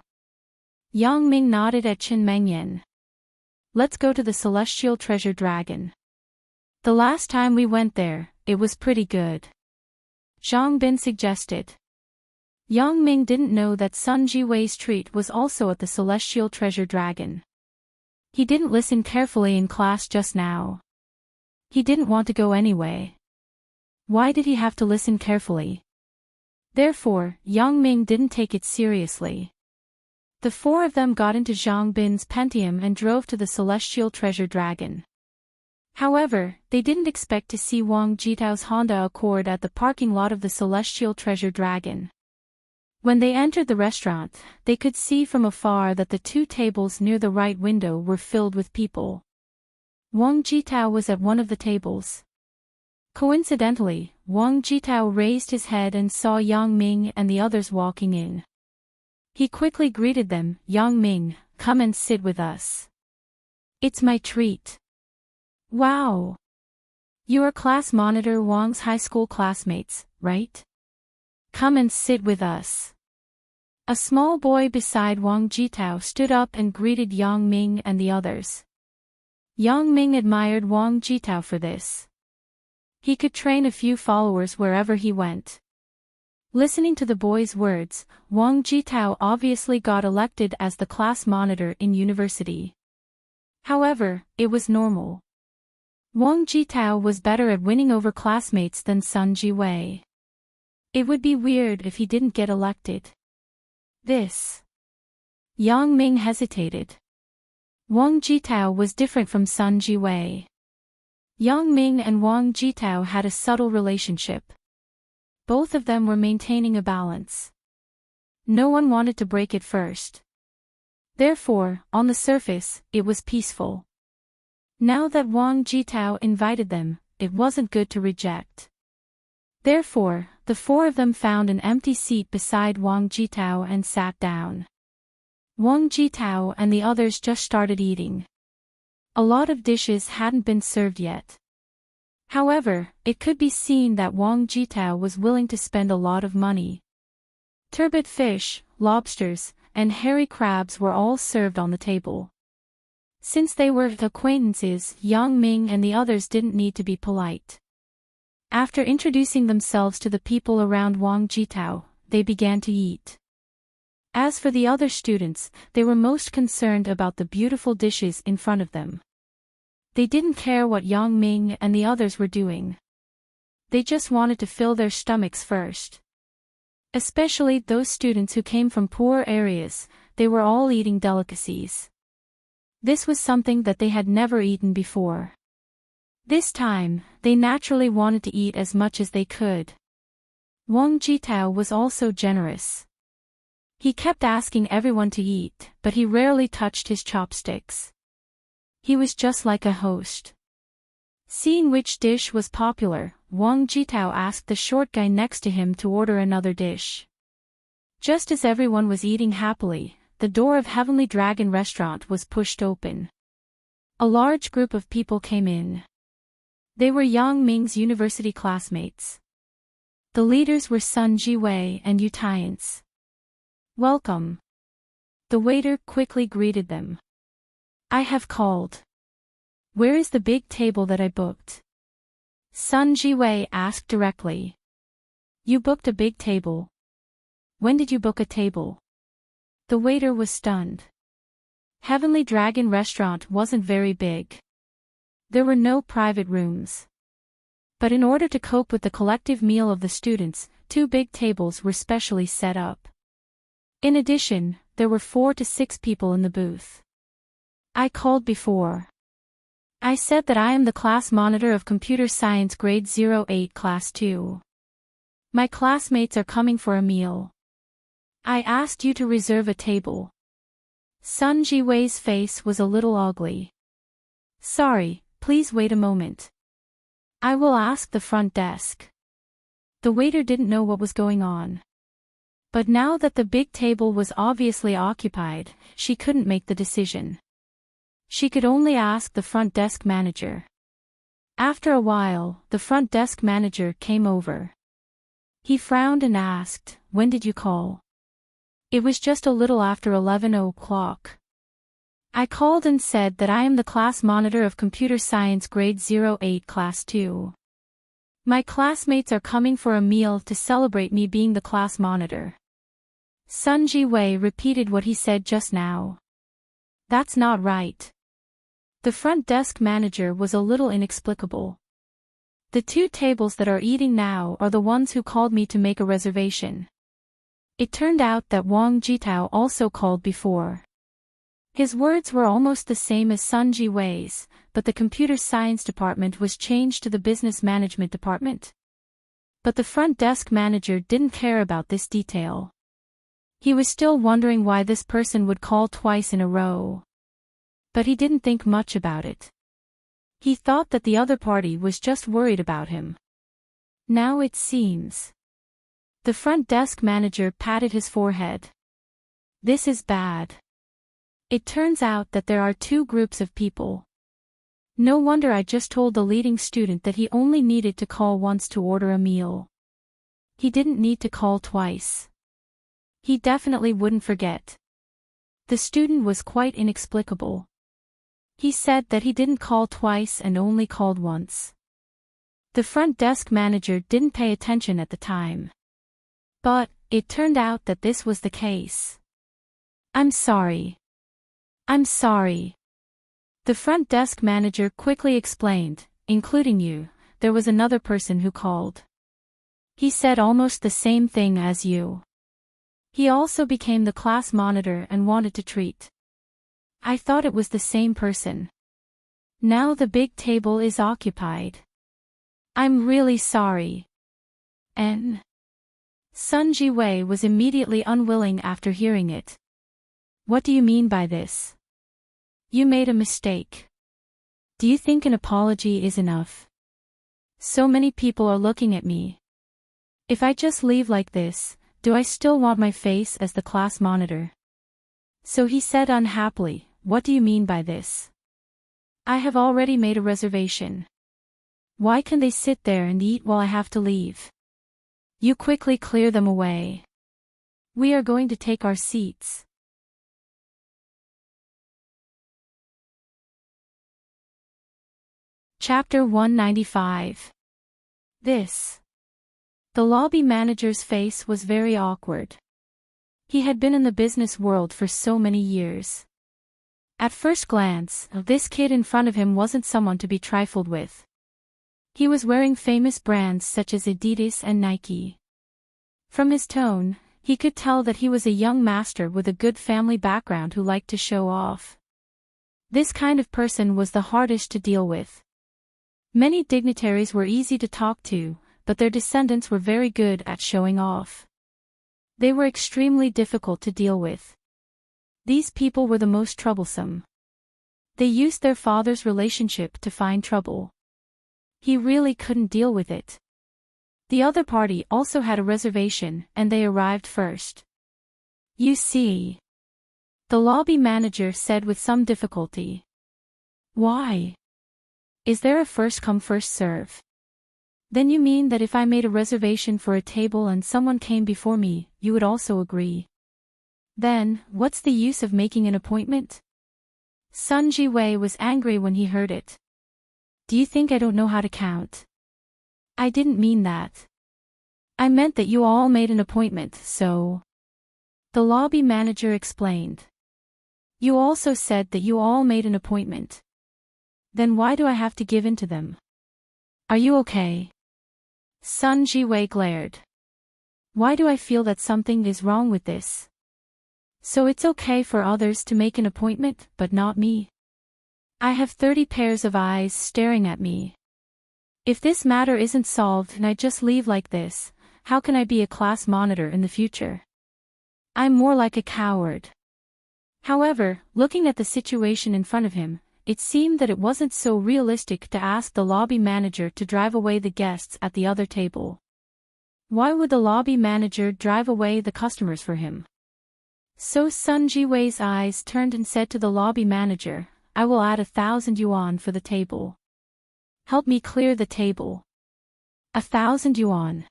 Yang Ming nodded at Qin Mengyan. Let's go to the Celestial Treasure Dragon. The last time we went there, it was pretty good. Zhang Bin suggested. Yang Ming didn't know that Sun Jiwei's treat was also at the Celestial Treasure Dragon. He didn't listen carefully in class just now. He didn't want to go anyway. Why did he have to listen carefully? Therefore, Yang Ming didn't take it seriously. The four of them got into Zhang Bin's Pentium and drove to the Celestial Treasure Dragon. However, they didn't expect to see Wang Jitao's Honda Accord at the parking lot of the Celestial Treasure Dragon. When they entered the restaurant, they could see from afar that the two tables near the right window were filled with people. Wang Jitao was at one of the tables. Coincidentally, Wang Jitao raised his head and saw Yang Ming and the others walking in. He quickly greeted them. Yang Ming, come and sit with us. It's my treat. Wow! You are class monitor Wang's high school classmates, right? Come and sit with us. A small boy beside Wang Jitao stood up and greeted Yang Ming and the others. Yang Ming admired Wang Jitao for this. He could train a few followers wherever he went. Listening to the boy's words, Wang Jitao obviously got elected as the class monitor in university. However, it was normal. Wang Jitao was better at winning over classmates than Sun Jiwei. It would be weird if he didn't get elected. This. Yang Ming hesitated. Wang Jitao was different from Sun Jiwei. Yang Ming and Wang Jitao had a subtle relationship. Both of them were maintaining a balance. No one wanted to break it first. Therefore, on the surface, it was peaceful. Now that Wang Jitao invited them, it wasn't good to reject. Therefore, the four of them found an empty seat beside Wang Jitao and sat down. Wang Jitao and the others just started eating. A lot of dishes hadn't been served yet. However, it could be seen that Wang Jitao was willing to spend a lot of money. Turbot fish, lobsters, and hairy crabs were all served on the table. Since they were acquaintances, Yang Ming and the others didn't need to be polite. After introducing themselves to the people around Wang Jitao, they began to eat. As for the other students, they were most concerned about the beautiful dishes in front of them. They didn't care what Yang Ming and the others were doing. They just wanted to fill their stomachs first. Especially those students who came from poor areas, they were all eating delicacies. This was something that they had never eaten before. This time, they naturally wanted to eat as much as they could. Wang Jitao was also generous. He kept asking everyone to eat, but he rarely touched his chopsticks. He was just like a host. Seeing which dish was popular, Wang Jitao asked the short guy next to him to order another dish. Just as everyone was eating happily, the door of Heavenly Dragon restaurant was pushed open. A large group of people came in. They were Yang Ming's university classmates. The leaders were Sun Jiwei and Yu Tian's. Welcome. The waiter quickly greeted them. I have called. Where is the big table that I booked? Sun Jiwei asked directly. You booked a big table. When did you book a table? The waiter was stunned. Heavenly Dragon restaurant wasn't very big. There were no private rooms. But in order to cope with the collective meal of the students, 2 big tables were specially set up. In addition, there were 4 to 6 people in the booth. I called before. I said that I am the class monitor of Computer Science Grade 08 Class 2. My classmates are coming for a meal. I asked you to reserve a table. Sun Jiwei's face was a little ugly. Sorry, please wait a moment. I will ask the front desk. The waiter didn't know what was going on. But now that the big table was obviously occupied, she couldn't make the decision. She could only ask the front desk manager. After a while, the front desk manager came over. He frowned and asked, "When did you call?" It was just a little after 11 o'clock. I called and said that I am the class monitor of Computer Science Grade 08 Class 2. My classmates are coming for a meal to celebrate me being the class monitor. Sun Ji-wei repeated what he said just now. That's not right. The front desk manager was a little inexplicable. The two tables that are eating now are the ones who called me to make a reservation. It turned out that Wang Jitao also called before. His words were almost the same as Sun Ji-wei's, but the computer science department was changed to the business management department. But the front desk manager didn't care about this detail. He was still wondering why this person would call twice in a row. But he didn't think much about it. He thought that the other party was just worried about him. Now it seems. The front desk manager patted his forehead. This is bad. It turns out that there are two groups of people. No wonder I just told the leading student that he only needed to call once to order a meal. He didn't need to call twice. He definitely wouldn't forget. The student was quite inexplicable. He said that he didn't call twice and only called once. The front desk manager didn't pay attention at the time. But it turned out that this was the case. I'm sorry. I'm sorry. The front desk manager quickly explained, including you, there was another person who called. He said almost the same thing as you. He also became the class monitor and wanted to treat. I thought it was the same person. Now the big table is occupied. I'm really sorry. Sun Ji-wei was immediately unwilling after hearing it. What do you mean by this? You made a mistake. Do you think an apology is enough? So many people are looking at me. If I just leave like this, do I still want my face as the class monitor? So he said unhappily, what do you mean by this? I have already made a reservation. Why can they sit there and eat while I have to leave? You quickly clear them away. We are going to take our seats. Chapter 195. This. The lobby manager's face was very awkward. He had been in the business world for so many years. At first glance, this kid in front of him wasn't someone to be trifled with. He was wearing famous brands such as Adidas and Nike. From his tone, he could tell that he was a young master with a good family background who liked to show off. This kind of person was the hardest to deal with. Many dignitaries were easy to talk to, but their descendants were very good at showing off. They were extremely difficult to deal with. These people were the most troublesome. They used their father's relationship to find trouble. He really couldn't deal with it. The other party also had a reservation, and they arrived first. You see. The lobby manager said with some difficulty. Why? Is there a first come first serve? Then you mean that if I made a reservation for a table and someone came before me, you would also agree? Then, what's the use of making an appointment? Sun Ji-wei was angry when he heard it. Do you think I don't know how to count? I didn't mean that. I meant that you all made an appointment, so. The lobby manager explained. You also said that you all made an appointment. Then why do I have to give in to them? Are you okay? Sun Ji-wei glared. Why do I feel that something is wrong with this? So it's okay for others to make an appointment, but not me? I have 30 pairs of eyes staring at me. If this matter isn't solved and I just leave like this, how can I be a class monitor in the future? I'm more like a coward. However, looking at the situation in front of him, it seemed that it wasn't so realistic to ask the lobby manager to drive away the guests at the other table. Why would the lobby manager drive away the customers for him? So Sun Ji-wei's eyes turned and said to the lobby manager, I will add 1,000 yuan for the table. Help me clear the table. 1,000 yuan.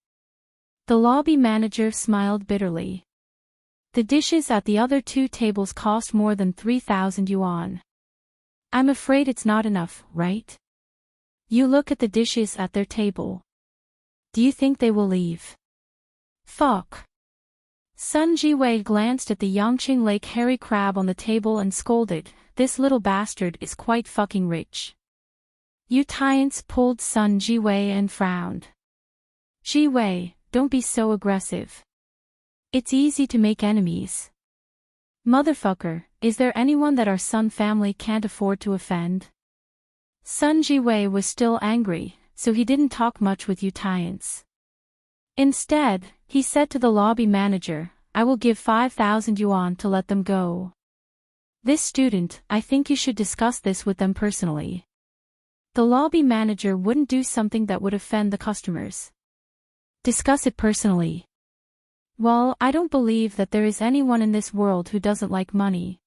The lobby manager smiled bitterly. The dishes at the other 2 tables cost more than 3,000 yuan. I'm afraid it's not enough, right? You look at the dishes at their table. Do you think they will leave? Fuck. Sun Jiwei glanced at the Yangqing Lake hairy crab on the table and scolded, this little bastard is quite fucking rich. Yu Tiance pulled Sun Jiwei and frowned. Jiwei, don't be so aggressive. It's easy to make enemies. Motherfucker, is there anyone that our Sun family can't afford to offend? Sun Jiwei was still angry, so he didn't talk much with Yu Tiance. Instead, he said to the lobby manager, I will give 5,000 yuan to let them go. This student, I think you should discuss this with them personally. The lobby manager wouldn't do something that would offend the customers. Discuss it personally. Well, I don't believe that there is anyone in this world who doesn't like money.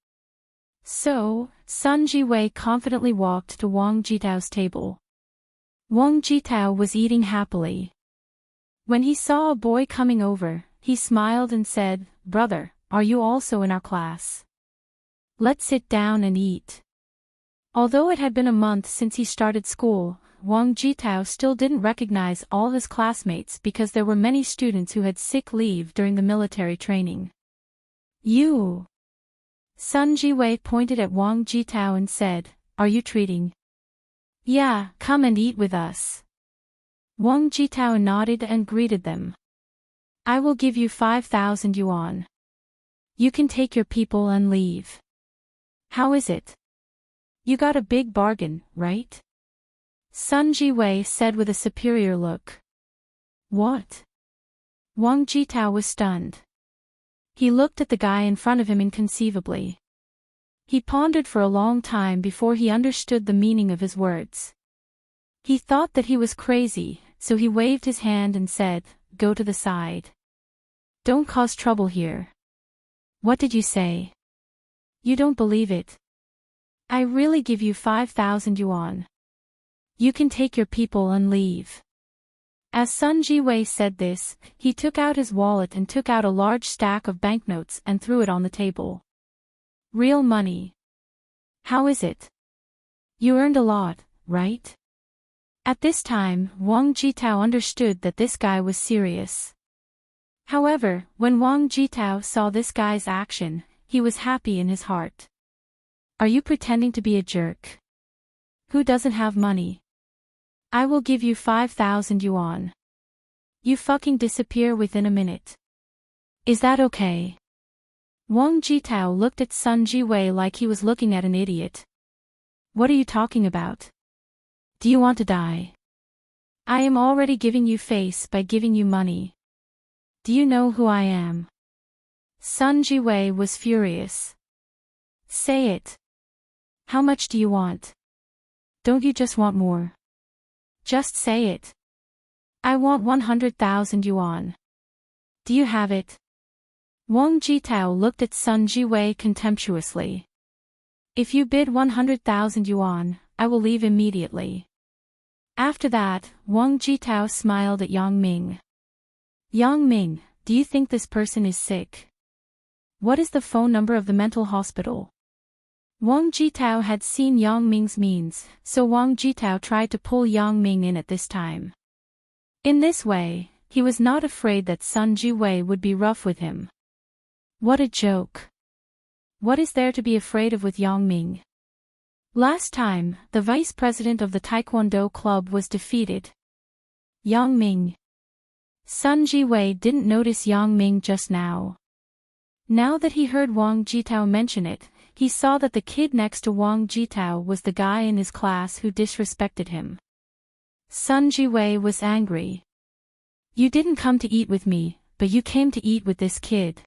So, Sun Jiwei confidently walked to Wang Jitao's table. Wang Jitao was eating happily. When he saw a boy coming over, he smiled and said, Brother, are you also in our class? Let's sit down and eat. Although it had been a month since he started school, Wang Jitao still didn't recognize all his classmates because there were many students who had sick leave during the military training. You. Sun Jiwei pointed at Wang Jitao and said, Are you treating? Yeah, come and eat with us. Wang Jitao nodded and greeted them. I will give you 5,000 yuan. You can take your people and leave. How is it? You got a big bargain, right? Sun Jiwei said with a superior look. What? Wang Jitao was stunned. He looked at the guy in front of him inconceivably. He pondered for a long time before he understood the meaning of his words. He thought that he was crazy, so he waved his hand and said, Go to the side. Don't cause trouble here. What did you say? You don't believe it. I really give you 5,000 yuan. You can take your people and leave. As Sun Jiwei said this, he took out his wallet and took out a large stack of banknotes and threw it on the table. Real money. How is it? You earned a lot, right? At this time, Wang Jitao understood that this guy was serious. However, when Wang Jitao saw this guy's action, he was happy in his heart. Are you pretending to be a jerk? Who doesn't have money? I will give you 5,000 yuan. You fucking disappear within a minute. Is that okay? Wang Jitao looked at Sun Jiwei like he was looking at an idiot. What are you talking about? Do you want to die? I am already giving you face by giving you money. Do you know who I am? Sun Jiwei was furious. Say it. How much do you want? Don't you just want more? Just say it. I want 100,000 yuan. Do you have it? Wang Jitao looked at Sun Jiwei contemptuously. If you bid 100,000 yuan, I will leave immediately. After that, Wang Jitao smiled at Yang Ming. Yang Ming, do you think this person is sick? What is the phone number of the mental hospital? Wang Jitao had seen Yang Ming's means, so Wang Jitao tried to pull Yang Ming in at this time. In this way, he was not afraid that Sun Jiwei would be rough with him. What a joke. What is there to be afraid of with Yang Ming? Last time, the vice president of the Taekwondo club was defeated. Yang Ming. Sun Jiwei didn't notice Yang Ming just now. Now that he heard Wang Jitao mention it, he saw that the kid next to Wang Jitao was the guy in his class who disrespected him. Sun Jiwei was angry. You didn't come to eat with me, but you came to eat with this kid.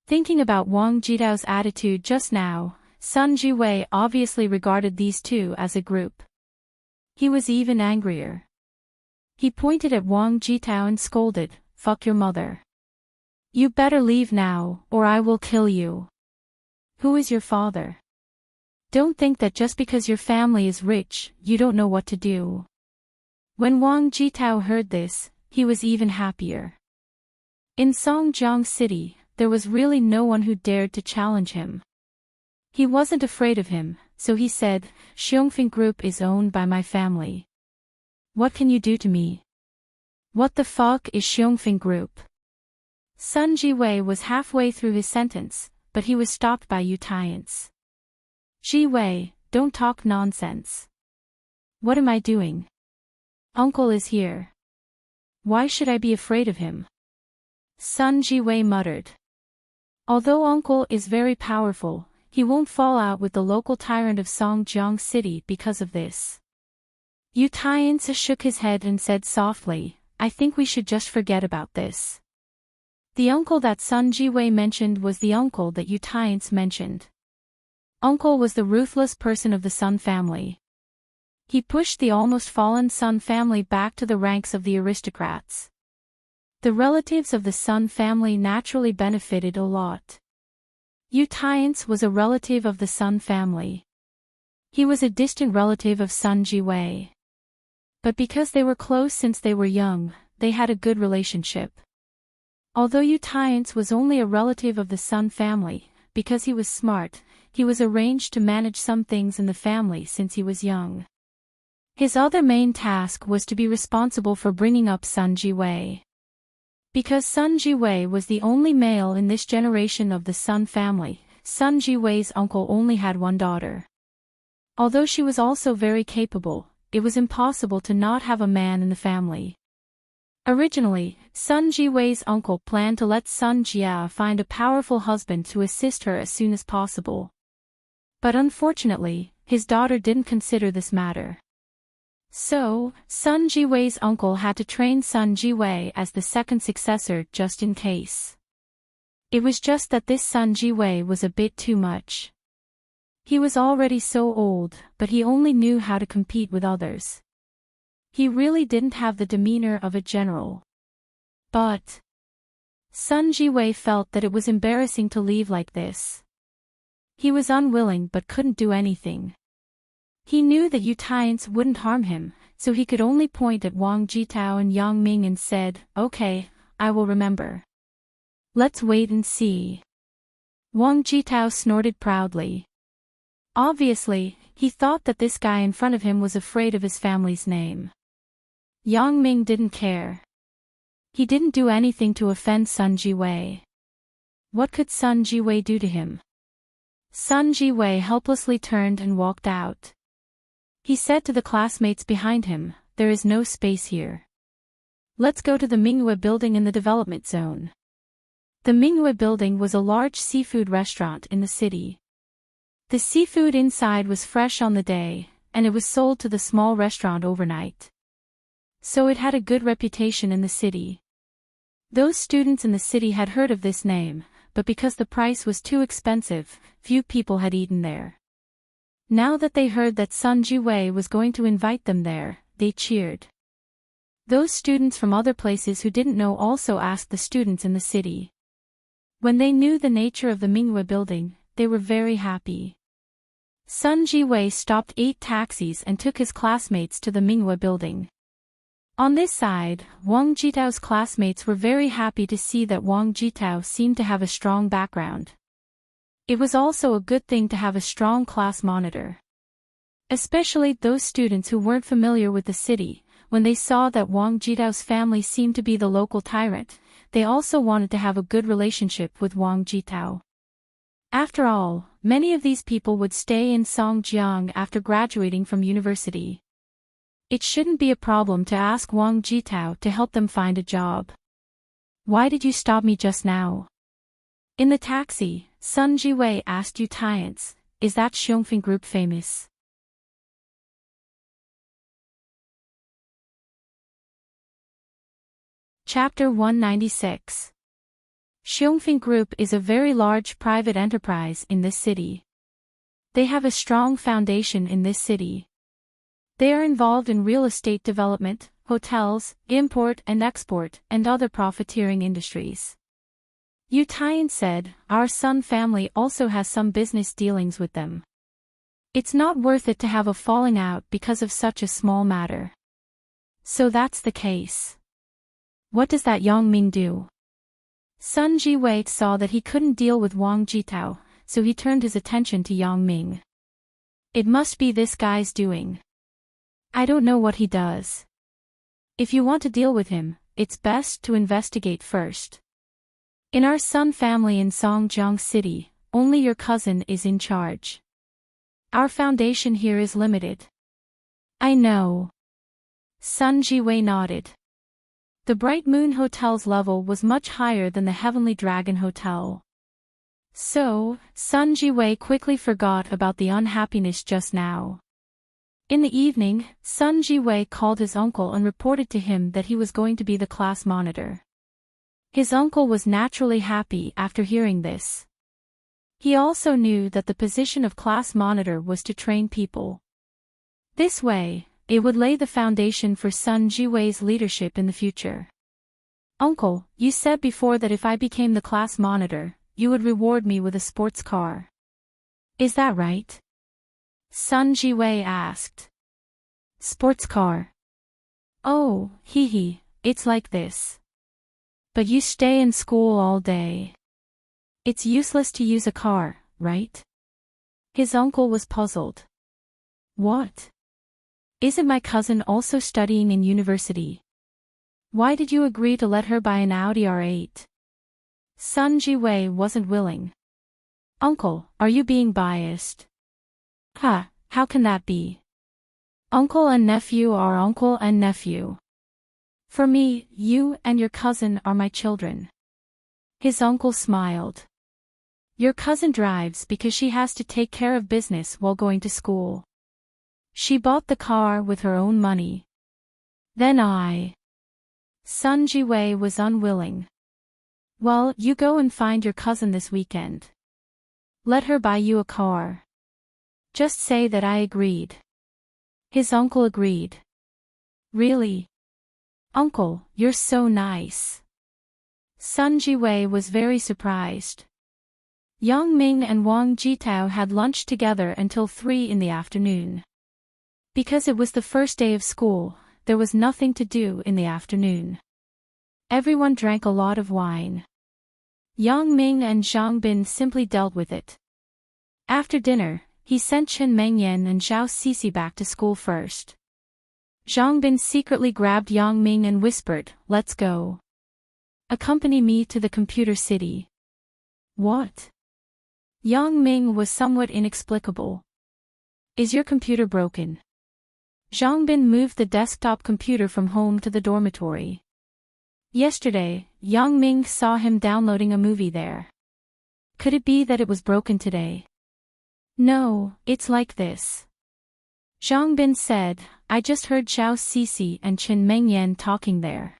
Thinking about Wang Jitao's attitude just now, Sun Jiwei obviously regarded these two as a group. He was even angrier. He pointed at Wang Jitao and scolded, Fuck your mother. You better leave now, or I will kill you. Who is your father? Don't think that just because your family is rich, you don't know what to do. When Wang Jitao heard this, he was even happier. In Songjiang City, there was really no one who dared to challenge him. He wasn't afraid of him, so he said, Xiongfeng Group is owned by my family. What can you do to me? What the fuck is Xiongfeng Group? Sun Jiwei was halfway through his sentence, but he was stopped by Yu Tiance. Jiwei, don't talk nonsense. What am I doing? Uncle is here. Why should I be afraid of him? Sun Jiwei muttered. Although uncle is very powerful, he won't fall out with the local tyrant of Songjiang City because of this. Yu Tiance shook his head and said softly, I think we should just forget about this. The uncle that Sun Jiwei mentioned was the uncle that Yu Tiance mentioned. Uncle was the ruthless person of the Sun family. He pushed the almost fallen Sun family back to the ranks of the aristocrats. The relatives of the Sun family naturally benefited a lot. Yu Tiance was a relative of the Sun family. He was a distant relative of Sun Jiwei. But because they were close since they were young, they had a good relationship. Although Yu Tiance was only a relative of the Sun family, because he was smart, he was arranged to manage some things in the family since he was young. His other main task was to be responsible for bringing up Sun Jiwei. Because Sun Jiwei was the only male in this generation of the Sun family, Sun Jiwei's uncle only had one daughter. Although she was also very capable, it was impossible to not have a man in the family. Originally, Sun Jiwei's uncle planned to let Sun Jia find a powerful husband to assist her as soon as possible. But unfortunately, his daughter didn't consider this matter. So, Sun Jiwei's uncle had to train Sun Jiwei as the second successor just in case. It was just that this Sun Jiwei was a bit too much. He was already so old, but he only knew how to compete with others. He really didn't have the demeanor of a general. But Sun Jiwei felt that it was embarrassing to leave like this. He was unwilling but couldn't do anything. He knew that Yu Tiance wouldn't harm him, so he could only point at Wang Jitao and Yang Ming and said, Okay, I will remember. Let's wait and see. Wang Jitao snorted proudly. Obviously, he thought that this guy in front of him was afraid of his family's name. Yang Ming didn't care. He didn't do anything to offend Sun Jiwei. What could Sun Jiwei do to him? Sun Jiwei helplessly turned and walked out. He said to the classmates behind him, There is no space here. Let's go to the Mingyue building in the development zone. The Mingyue building was a large seafood restaurant in the city. The seafood inside was fresh on the day, and it was sold to the small restaurant overnight. So it had a good reputation in the city. Those students in the city had heard of this name, but because the price was too expensive, few people had eaten there. Now that they heard that Sun Jiwei was going to invite them there, they cheered. Those students from other places who didn't know also asked the students in the city. When they knew the nature of the Mingyue building, they were very happy. Sun Jiwei stopped 8 taxis and took his classmates to the Mingyue building. On this side, Wang Jitao's classmates were very happy to see that Wang Jitao seemed to have a strong background. It was also a good thing to have a strong class monitor. Especially those students who weren't familiar with the city, when they saw that Wang Jitao's family seemed to be the local tyrant, they also wanted to have a good relationship with Wang Jitao. After all, many of these people would stay in Songjiang after graduating from university. It shouldn't be a problem to ask Wang Jitao to help them find a job. Why did you stop me just now? In the taxi, Sun Jiwei asked Yu Tiance, Is that Xiongfeng Group famous? Chapter 196. Xiongfeng Group is a very large private enterprise in this city. They have a strong foundation in this city. They are involved in real estate development, hotels, import and export, and other profiteering industries. Yu Tian said, Our Sun family also has some business dealings with them. It's not worth it to have a falling out because of such a small matter. So that's the case. What does that Yang Ming do? Sun Jiwei saw that he couldn't deal with Wang Jitao, so he turned his attention to Yang Ming. It must be this guy's doing. I don't know what he does. If you want to deal with him, it's best to investigate first. In our Sun family in Songjiang City, only your cousin is in charge. Our foundation here is limited. I know. Sun Jiwei nodded. The Bright Moon Hotel's level was much higher than the Heavenly Dragon Hotel. So, Sun Jiwei quickly forgot about the unhappiness just now. In the evening, Sun Jiwei called his uncle and reported to him that he was going to be the class monitor. His uncle was naturally happy after hearing this. He also knew that the position of class monitor was to train people. This way, it would lay the foundation for Sun Jiwei's leadership in the future. Uncle, you said before that if I became the class monitor, you would reward me with a sports car. Is that right? Sun Jiwei asked. Sports car. Oh, it's like this. But you stay in school all day. It's useless to use a car, right? His uncle was puzzled. What? Isn't my cousin also studying in university? Why did you agree to let her buy an Audi R8? Sun Jiwei wasn't willing. Uncle, are you being biased? How can that be? Uncle and nephew are uncle and nephew. For me, you and your cousin are my children. His uncle smiled. Your cousin drives because she has to take care of business while going to school. She bought the car with her own money. Then Sun Jiwei was unwilling. Well, you go and find your cousin this weekend. Let her buy you a car. Just say that I agreed. His uncle agreed. Really? Uncle, you're so nice. Sun Jiwei was very surprised. Yang Ming and Wang Jitao had lunch together until 3 in the afternoon. Because it was the first day of school, there was nothing to do in the afternoon. Everyone drank a lot of wine. Yang Ming and Zhang Bin simply dealt with it. After dinner, he sent Chen Mengyan and Zhao Sisi back to school first. Zhang Bin secretly grabbed Yang Ming and whispered, "Let's go. Accompany me to the computer city." What? Yang Ming was somewhat inexplicable. Is your computer broken? Zhang Bin moved the desktop computer from home to the dormitory. Yesterday, Yang Ming saw him downloading a movie there. Could it be that it was broken today? No, it's like this. Zhang Bin said, I just heard Zhao Sisi and Chen Mengyan talking there.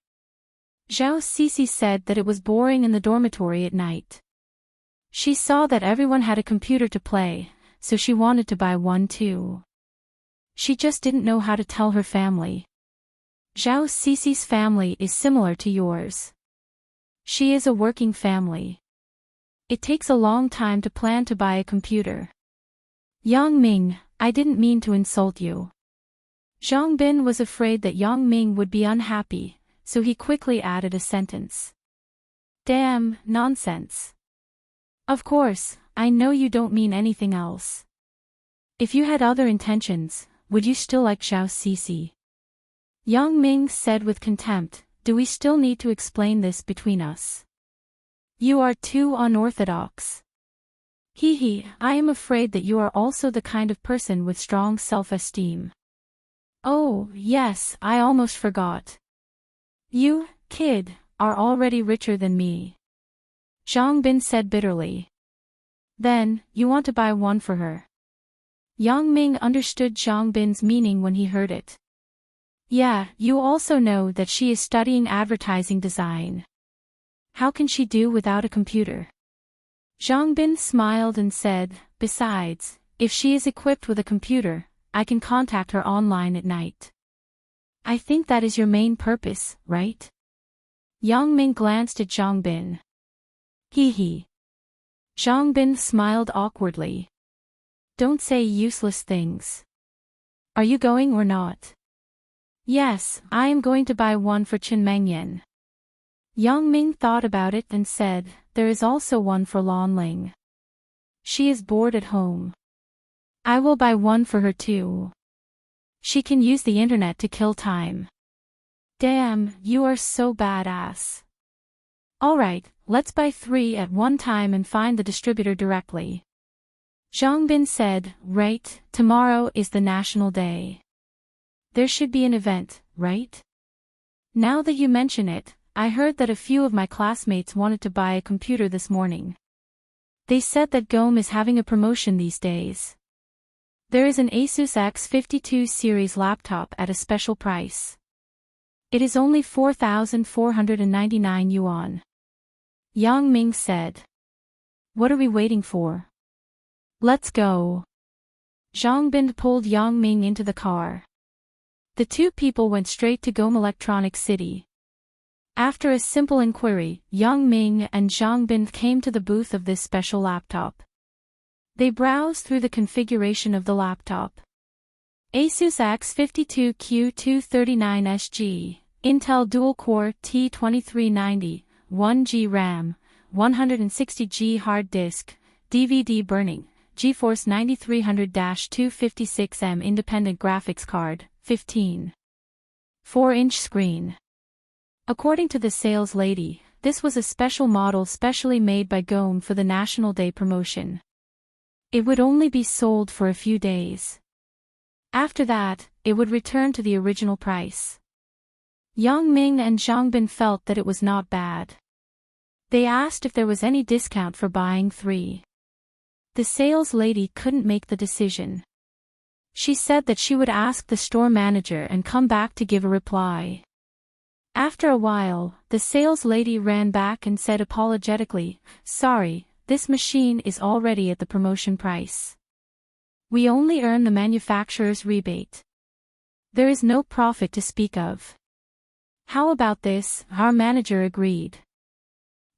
Zhao Sisi said that it was boring in the dormitory at night. She saw that everyone had a computer to play, so she wanted to buy one too. She just didn't know how to tell her family. Zhao Sisi's family is similar to yours. She is a working family. It takes a long time to plan to buy a computer. Yang Ming, I didn't mean to insult you. Zhang Bin was afraid that Yang Ming would be unhappy, so he quickly added a sentence. Damn, nonsense. Of course, I know you don't mean anything else. If you had other intentions, would you still like Zhao Sisi? Yang Ming said with contempt, do we still need to explain this between us? You are too unorthodox. I am afraid that you are also the kind of person with strong self-esteem. Oh, yes, I almost forgot. You, kid, are already richer than me. Zhang Bin said bitterly. Then, you want to buy one for her. Yang Ming understood Zhang Bin's meaning when he heard it. Yeah, you also know that she is studying advertising design. How can she do without a computer? Zhang Bin smiled and said, besides, if she is equipped with a computer, I can contact her online at night. I think that is your main purpose, right? Yang Ming glanced at Zhang Bin. Zhang Bin smiled awkwardly. Don't say useless things. Are you going or not? Yes, I am going to buy one for Chen Mengyan. Yang Ming thought about it and said, there is also one for Lan Ling. She is bored at home. I will buy one for her too. She can use the internet to kill time. Damn, you are so badass. Alright, let's buy 3 at one time and find the distributor directly. Zhang Bin said, right, tomorrow is the national day. There should be an event, right? Now that you mention it, I heard that a few of my classmates wanted to buy a computer this morning. They said that GOM is having a promotion these days. There is an Asus X52 series laptop at a special price. It is only 4,499 yuan. Yang Ming said. What are we waiting for? Let's go. Zhang Bin pulled Yang Ming into the car. The two people went straight to GOM Electronic City. After a simple inquiry, Yang Ming and Zhang Bin came to the booth of this special laptop. They browsed through the configuration of the laptop. Asus X52 Q239SG, Intel Dual-Core T2390, 1G RAM, 160G hard disk, DVD burning, GeForce 9300-256M independent graphics card, 15. 4-inch screen. According to the sales lady, this was a special model specially made by GOM for the National Day promotion. It would only be sold for a few days. After that, it would return to the original price. Yang Ming and Zhang Bin felt that it was not bad. They asked if there was any discount for buying 3. The sales lady couldn't make the decision. She said that she would ask the store manager and come back to give a reply. After a while, the sales lady ran back and said apologetically, sorry, this machine is already at the promotion price. We only earn the manufacturer's rebate. There is no profit to speak of. How about this? Our manager agreed.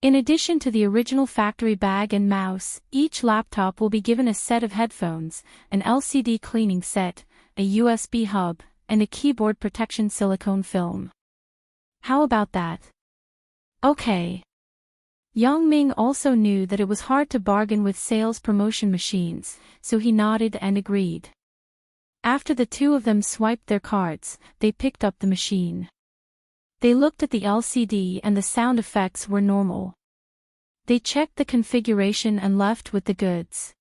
In addition to the original factory bag and mouse, each laptop will be given a set of headphones, an LCD cleaning set, a USB hub, and a keyboard protection silicone film. How about that? Okay. Yang Ming also knew that it was hard to bargain with sales promotion machines, so he nodded and agreed. After the two of them swiped their cards, they picked up the machine. They looked at the LCD and the sound effects were normal. They checked the configuration and left with the goods.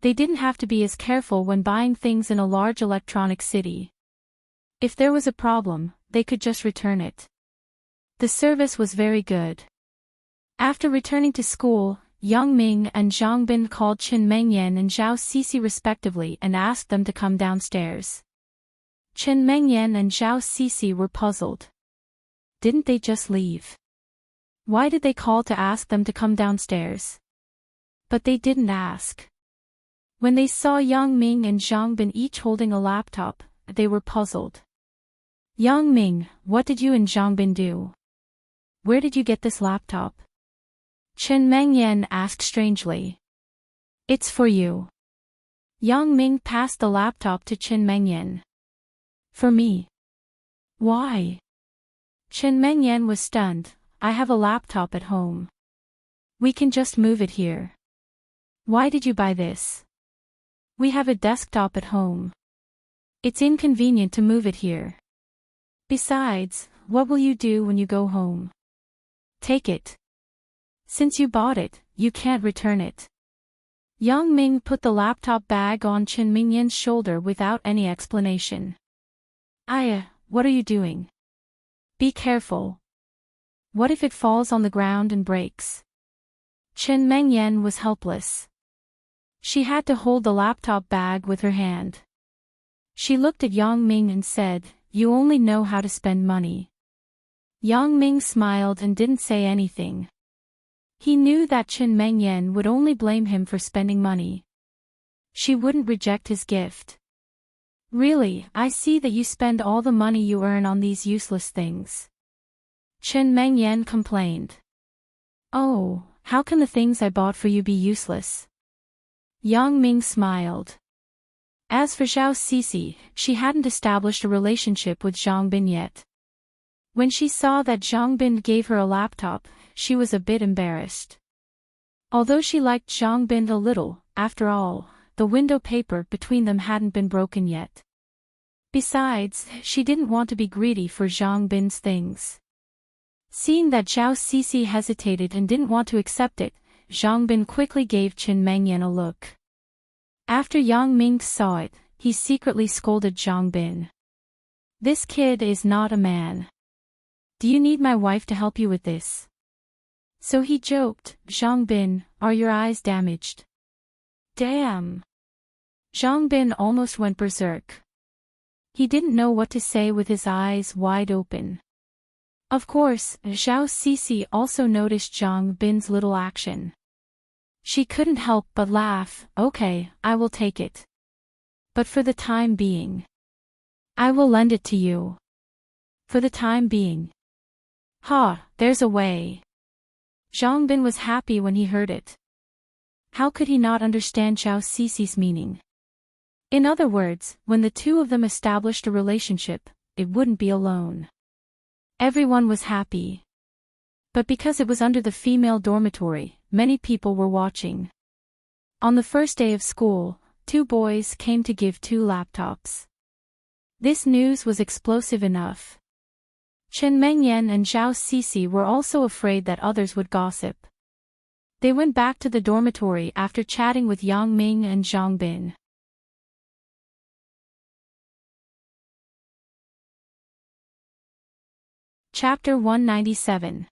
They didn't have to be as careful when buying things in a large electronic city. If there was a problem, they could just return it. The service was very good. After returning to school, Yang Ming and Zhang Bin called Chen Mengyan and Zhao Sisi respectively and asked them to come downstairs. Chen Mengyan and Zhao Sisi were puzzled. Didn't they just leave? Why did they call to ask them to come downstairs? But they didn't ask. When they saw Yang Ming and Zhang Bin each holding a laptop, they were puzzled. Yang Ming, what did you and Zhang Bin do? Where did you get this laptop? Chen Mengyan asked strangely. It's for you. Yang Ming passed the laptop to Chen Mengyan. For me? Why? Chen Mengyan was stunned. I have a laptop at home. We can just move it here. Why did you buy this? We have a desktop at home. It's inconvenient to move it here. Besides, what will you do when you go home? Take it. Since you bought it, you can't return it. Yang Ming put the laptop bag on Chen Mengyan's shoulder without any explanation. What are you doing? Be careful. What if it falls on the ground and breaks? Chen Mengyan was helpless. She had to hold the laptop bag with her hand. She looked at Yang Ming and said, you only know how to spend money. Yang Ming smiled and didn't say anything. He knew that Chen Mengyan would only blame him for spending money. She wouldn't reject his gift. Really, I see that you spend all the money you earn on these useless things. Chen Mengyan complained. Oh, how can the things I bought for you be useless? Yang Ming smiled. As for Zhao Cece, she hadn't established a relationship with Zhang Bin yet. When she saw that Zhang Bin gave her a laptop, she was a bit embarrassed. Although she liked Zhang Bin a little, after all, the window paper between them hadn't been broken yet. Besides, she didn't want to be greedy for Zhang Bin's things. Seeing that Zhao Cece hesitated and didn't want to accept it, Zhang Bin quickly gave Chen Mengyan a look. After Yang Ming saw it, he secretly scolded Zhang Bin. This kid is not a man. Do you need my wife to help you with this? So he joked, Zhang Bin, are your eyes damaged? Damn. Zhang Bin almost went berserk. He didn't know what to say with his eyes wide open. Of course, Zhao Cece also noticed Zhang Bin's little action. She couldn't help but laugh. Okay, I will take it. But for the time being, I will lend it to you. For the time being. Ha, there's a way. Zhang Bin was happy when he heard it. How could he not understand Zhao Cece's meaning? In other words, when the two of them established a relationship, it wouldn't be alone. Everyone was happy. But because it was under the female dormitory, many people were watching. On the first day of school, 2 boys came to give 2 laptops. This news was explosive enough. Chen Mengyan and Zhao Cece were also afraid that others would gossip. They went back to the dormitory after chatting with Yang Ming and Zhang Bin. Chapter 197.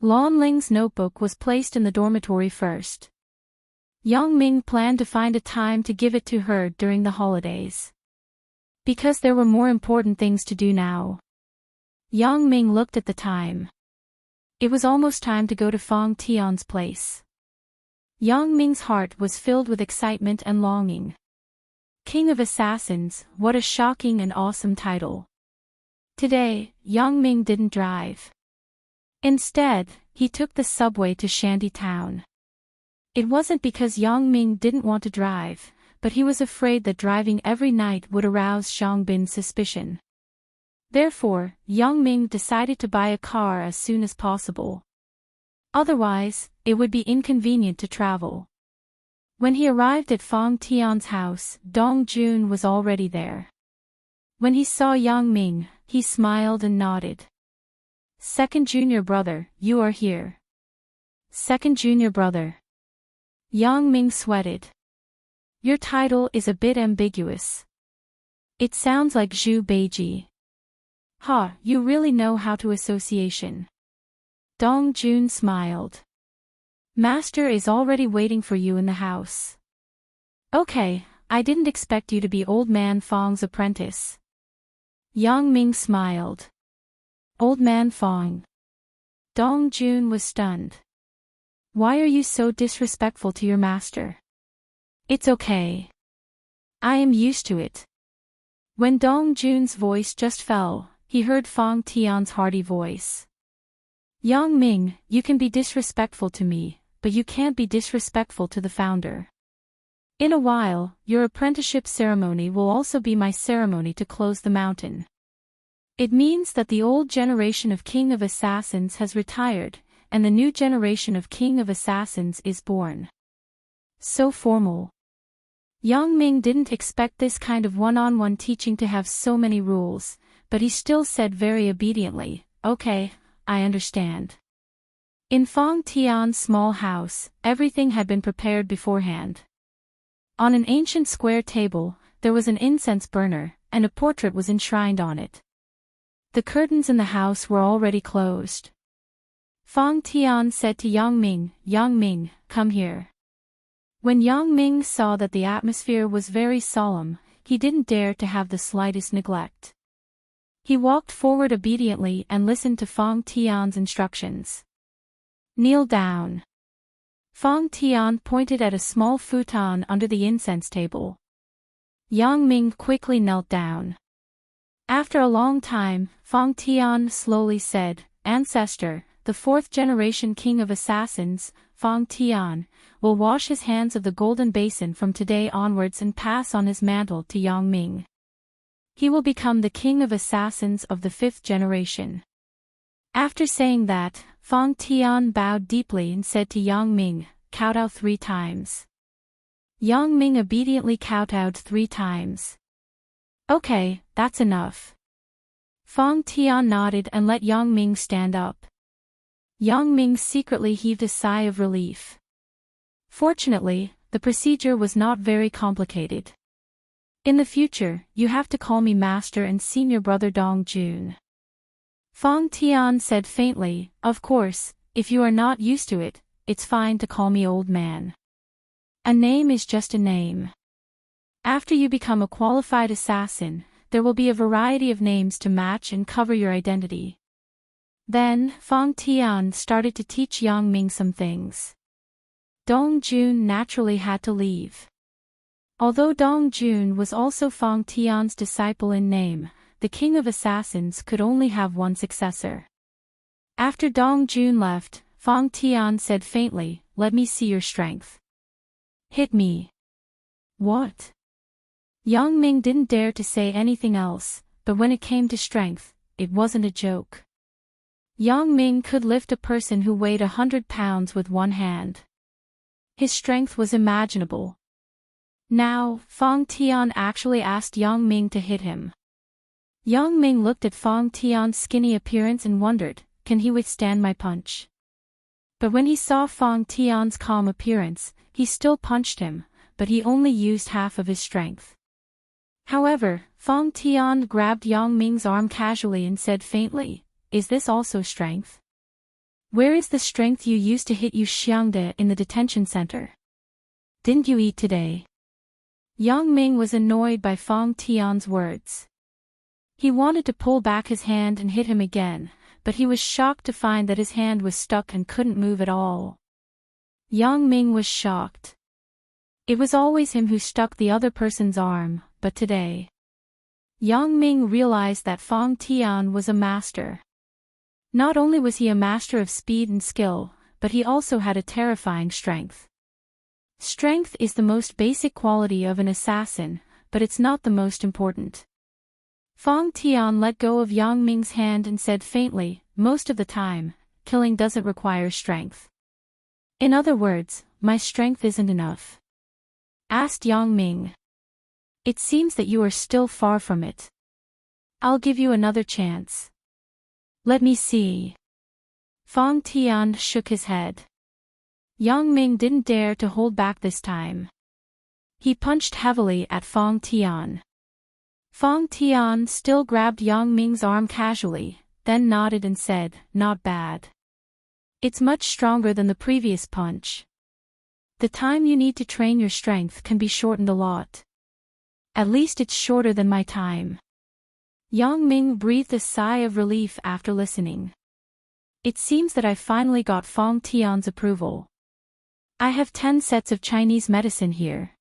Lan Ling's notebook was placed in the dormitory first. Yang Ming planned to find a time to give it to her during the holidays. Because there were more important things to do now. Yang Ming looked at the time. It was almost time to go to Fang Tian's place. Yang Ming's heart was filled with excitement and longing. King of Assassins, what a shocking and awesome title. Today, Yang Ming didn't drive. Instead, he took the subway to Shanty Town. It wasn't because Yang Ming didn't want to drive, but he was afraid that driving every night would arouse Zhang Bin's suspicion. Therefore, Yang Ming decided to buy a car as soon as possible. Otherwise, it would be inconvenient to travel. When he arrived at Fang Tian's house, Dong Jun was already there. When he saw Yang Ming, he smiled and nodded. Second junior brother, you are here. Second junior brother. Yang Ming sweated. Your title is a bit ambiguous. It sounds like Zhu Beiji. Ha, you really know how to association. Dong Jun smiled. Master is already waiting for you in the house. Okay, I didn't expect you to be Old Man Fang's apprentice. Yang Ming smiled. Old Man Fang. Dong Jun was stunned. Why are you so disrespectful to your master? It's okay. I am used to it. When Dong Jun's voice just fell, he heard Fang Tian's hearty voice. Yang Ming, you can be disrespectful to me, but you can't be disrespectful to the founder. In a while, your apprenticeship ceremony will also be my ceremony to close the mountain. It means that the old generation of King of Assassins has retired, and the new generation of King of Assassins is born. So formal. Yang Ming didn't expect this kind of one-on-one teaching to have so many rules, but he still said very obediently, okay, I understand. In Fang Tian's small house, everything had been prepared beforehand. On an ancient square table, there was an incense burner, and a portrait was enshrined on it. The curtains in the house were already closed. Fang Tian said to Yang Ming, come here. When Yang Ming saw that the atmosphere was very solemn, he didn't dare to have the slightest neglect. He walked forward obediently and listened to Fang Tian's instructions. Kneel down. Fang Tian pointed at a small futon under the incense table. Yang Ming quickly knelt down. After a long time, Fang Tian slowly said, Ancestor, the fourth-generation king of assassins, Fang Tian, will wash his hands of the golden basin from today onwards and pass on his mantle to Yang Ming. He will become the king of assassins of the fifth generation. After saying that, Fang Tian bowed deeply and said to Yang Ming, "Kowtow 3 times." Yang Ming obediently kowtowed 3 times. "Okay, that's enough." Fang Tian nodded and let Yang Ming stand up. Yang Ming secretly heaved a sigh of relief. Fortunately, the procedure was not very complicated. "In the future, you have to call me Master and Senior Brother Dong Jun." Fang Tian said faintly, "Of course, if you are not used to it, it's fine to call me Old Man. A name is just a name. After you become a qualified assassin, there will be a variety of names to match and cover your identity." Then, Fang Tian started to teach Yang Ming some things. Dong Jun naturally had to leave. Although Dong Jun was also Fang Tian's disciple in name, the king of assassins could only have one successor. After Dong Jun left, Fang Tian said faintly, "Let me see your strength." "Hit me." "What?" Yang Ming didn't dare to say anything else, but when it came to strength, it wasn't a joke. Yang Ming could lift a person who weighed 100 pounds with one hand. His strength was imaginable. Now, Fang Tian actually asked Yang Ming to hit him. Yang Ming looked at Fang Tian's skinny appearance and wondered, can he withstand my punch? But when he saw Fang Tian's calm appearance, he still punched him, but he only used half of his strength. However, Fang Tian grabbed Yang Ming's arm casually and said faintly, "Is this also strength? Where is the strength you used to hit Yu Xiangde in the detention center? Didn't you eat today?" Yang Ming was annoyed by Fang Tian's words. He wanted to pull back his hand and hit him again, but he was shocked to find that his hand was stuck and couldn't move at all. Yang Ming was shocked. It was always him who stuck the other person's arm, but today, Yang Ming realized that Fang Tian was a master. Not only was he a master of speed and skill, but he also had a terrifying strength. Strength is the most basic quality of an assassin, but it's not the most important. Fang Tian let go of Yang Ming's hand and said faintly, "Most of the time, killing doesn't require strength." "In other words, my strength isn't enough?" asked Yang Ming. "It seems that you are still far from it. I'll give you another chance." "Let me see." Fang Tian shook his head. Yang Ming didn't dare to hold back this time. He punched heavily at Fang Tian. Fang Tian still grabbed Yang Ming's arm casually, then nodded and said, "Not bad. It's much stronger than the previous punch. The time you need to train your strength can be shortened a lot. At least it's shorter than my time." Yang Ming breathed a sigh of relief after listening. "It seems that I finally got Fang Tian's approval. I have 10 sets of Chinese medicine here.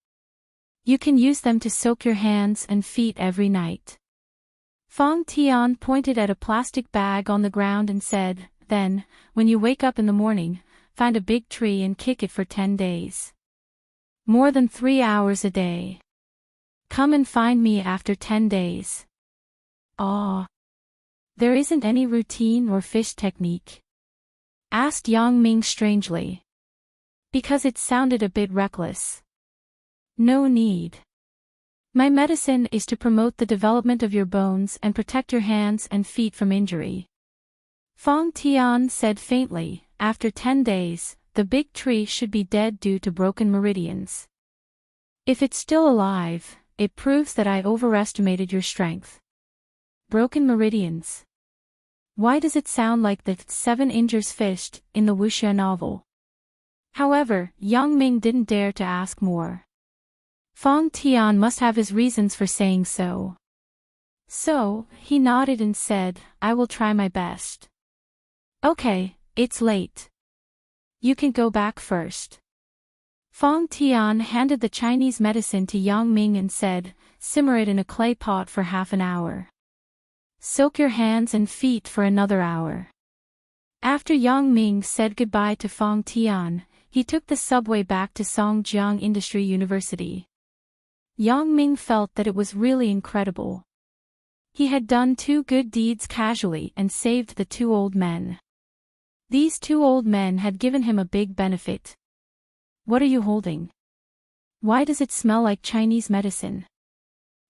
You can use them to soak your hands and feet every night." Fang Tian pointed at a plastic bag on the ground and said, "Then, when you wake up in the morning, find a big tree and kick it for 10 days. More than 3 hours a day. Come and find me after 10 days. "Ah. There isn't any routine or fish technique?" asked Yang Ming strangely. Because it sounded a bit reckless. "No need. My medicine is to promote the development of your bones and protect your hands and feet from injury." Fang Tian said faintly, "After 10 days, the big tree should be dead due to broken meridians. If it's still alive, it proves that I overestimated your strength." Broken meridians. Why does it sound like the 7 injures fished in the wuxia novel? However, Yang Ming didn't dare to ask more. Fang Tian must have his reasons for saying so. So, he nodded and said, "I will try my best." "Okay, it's late. You can go back first." Fang Tian handed the Chinese medicine to Yang Ming and said, "Simmer it in a clay pot for half an hour. Soak your hands and feet for another hour. After Yang Ming said goodbye to Fong Tian, he took the subway back to Songjiang Industry University. Yang Ming felt that it was really incredible. He had done 2 good deeds casually and saved the 2 old men. These 2 old men had given him a big benefit. What are you holding? Why does it smell like Chinese medicine?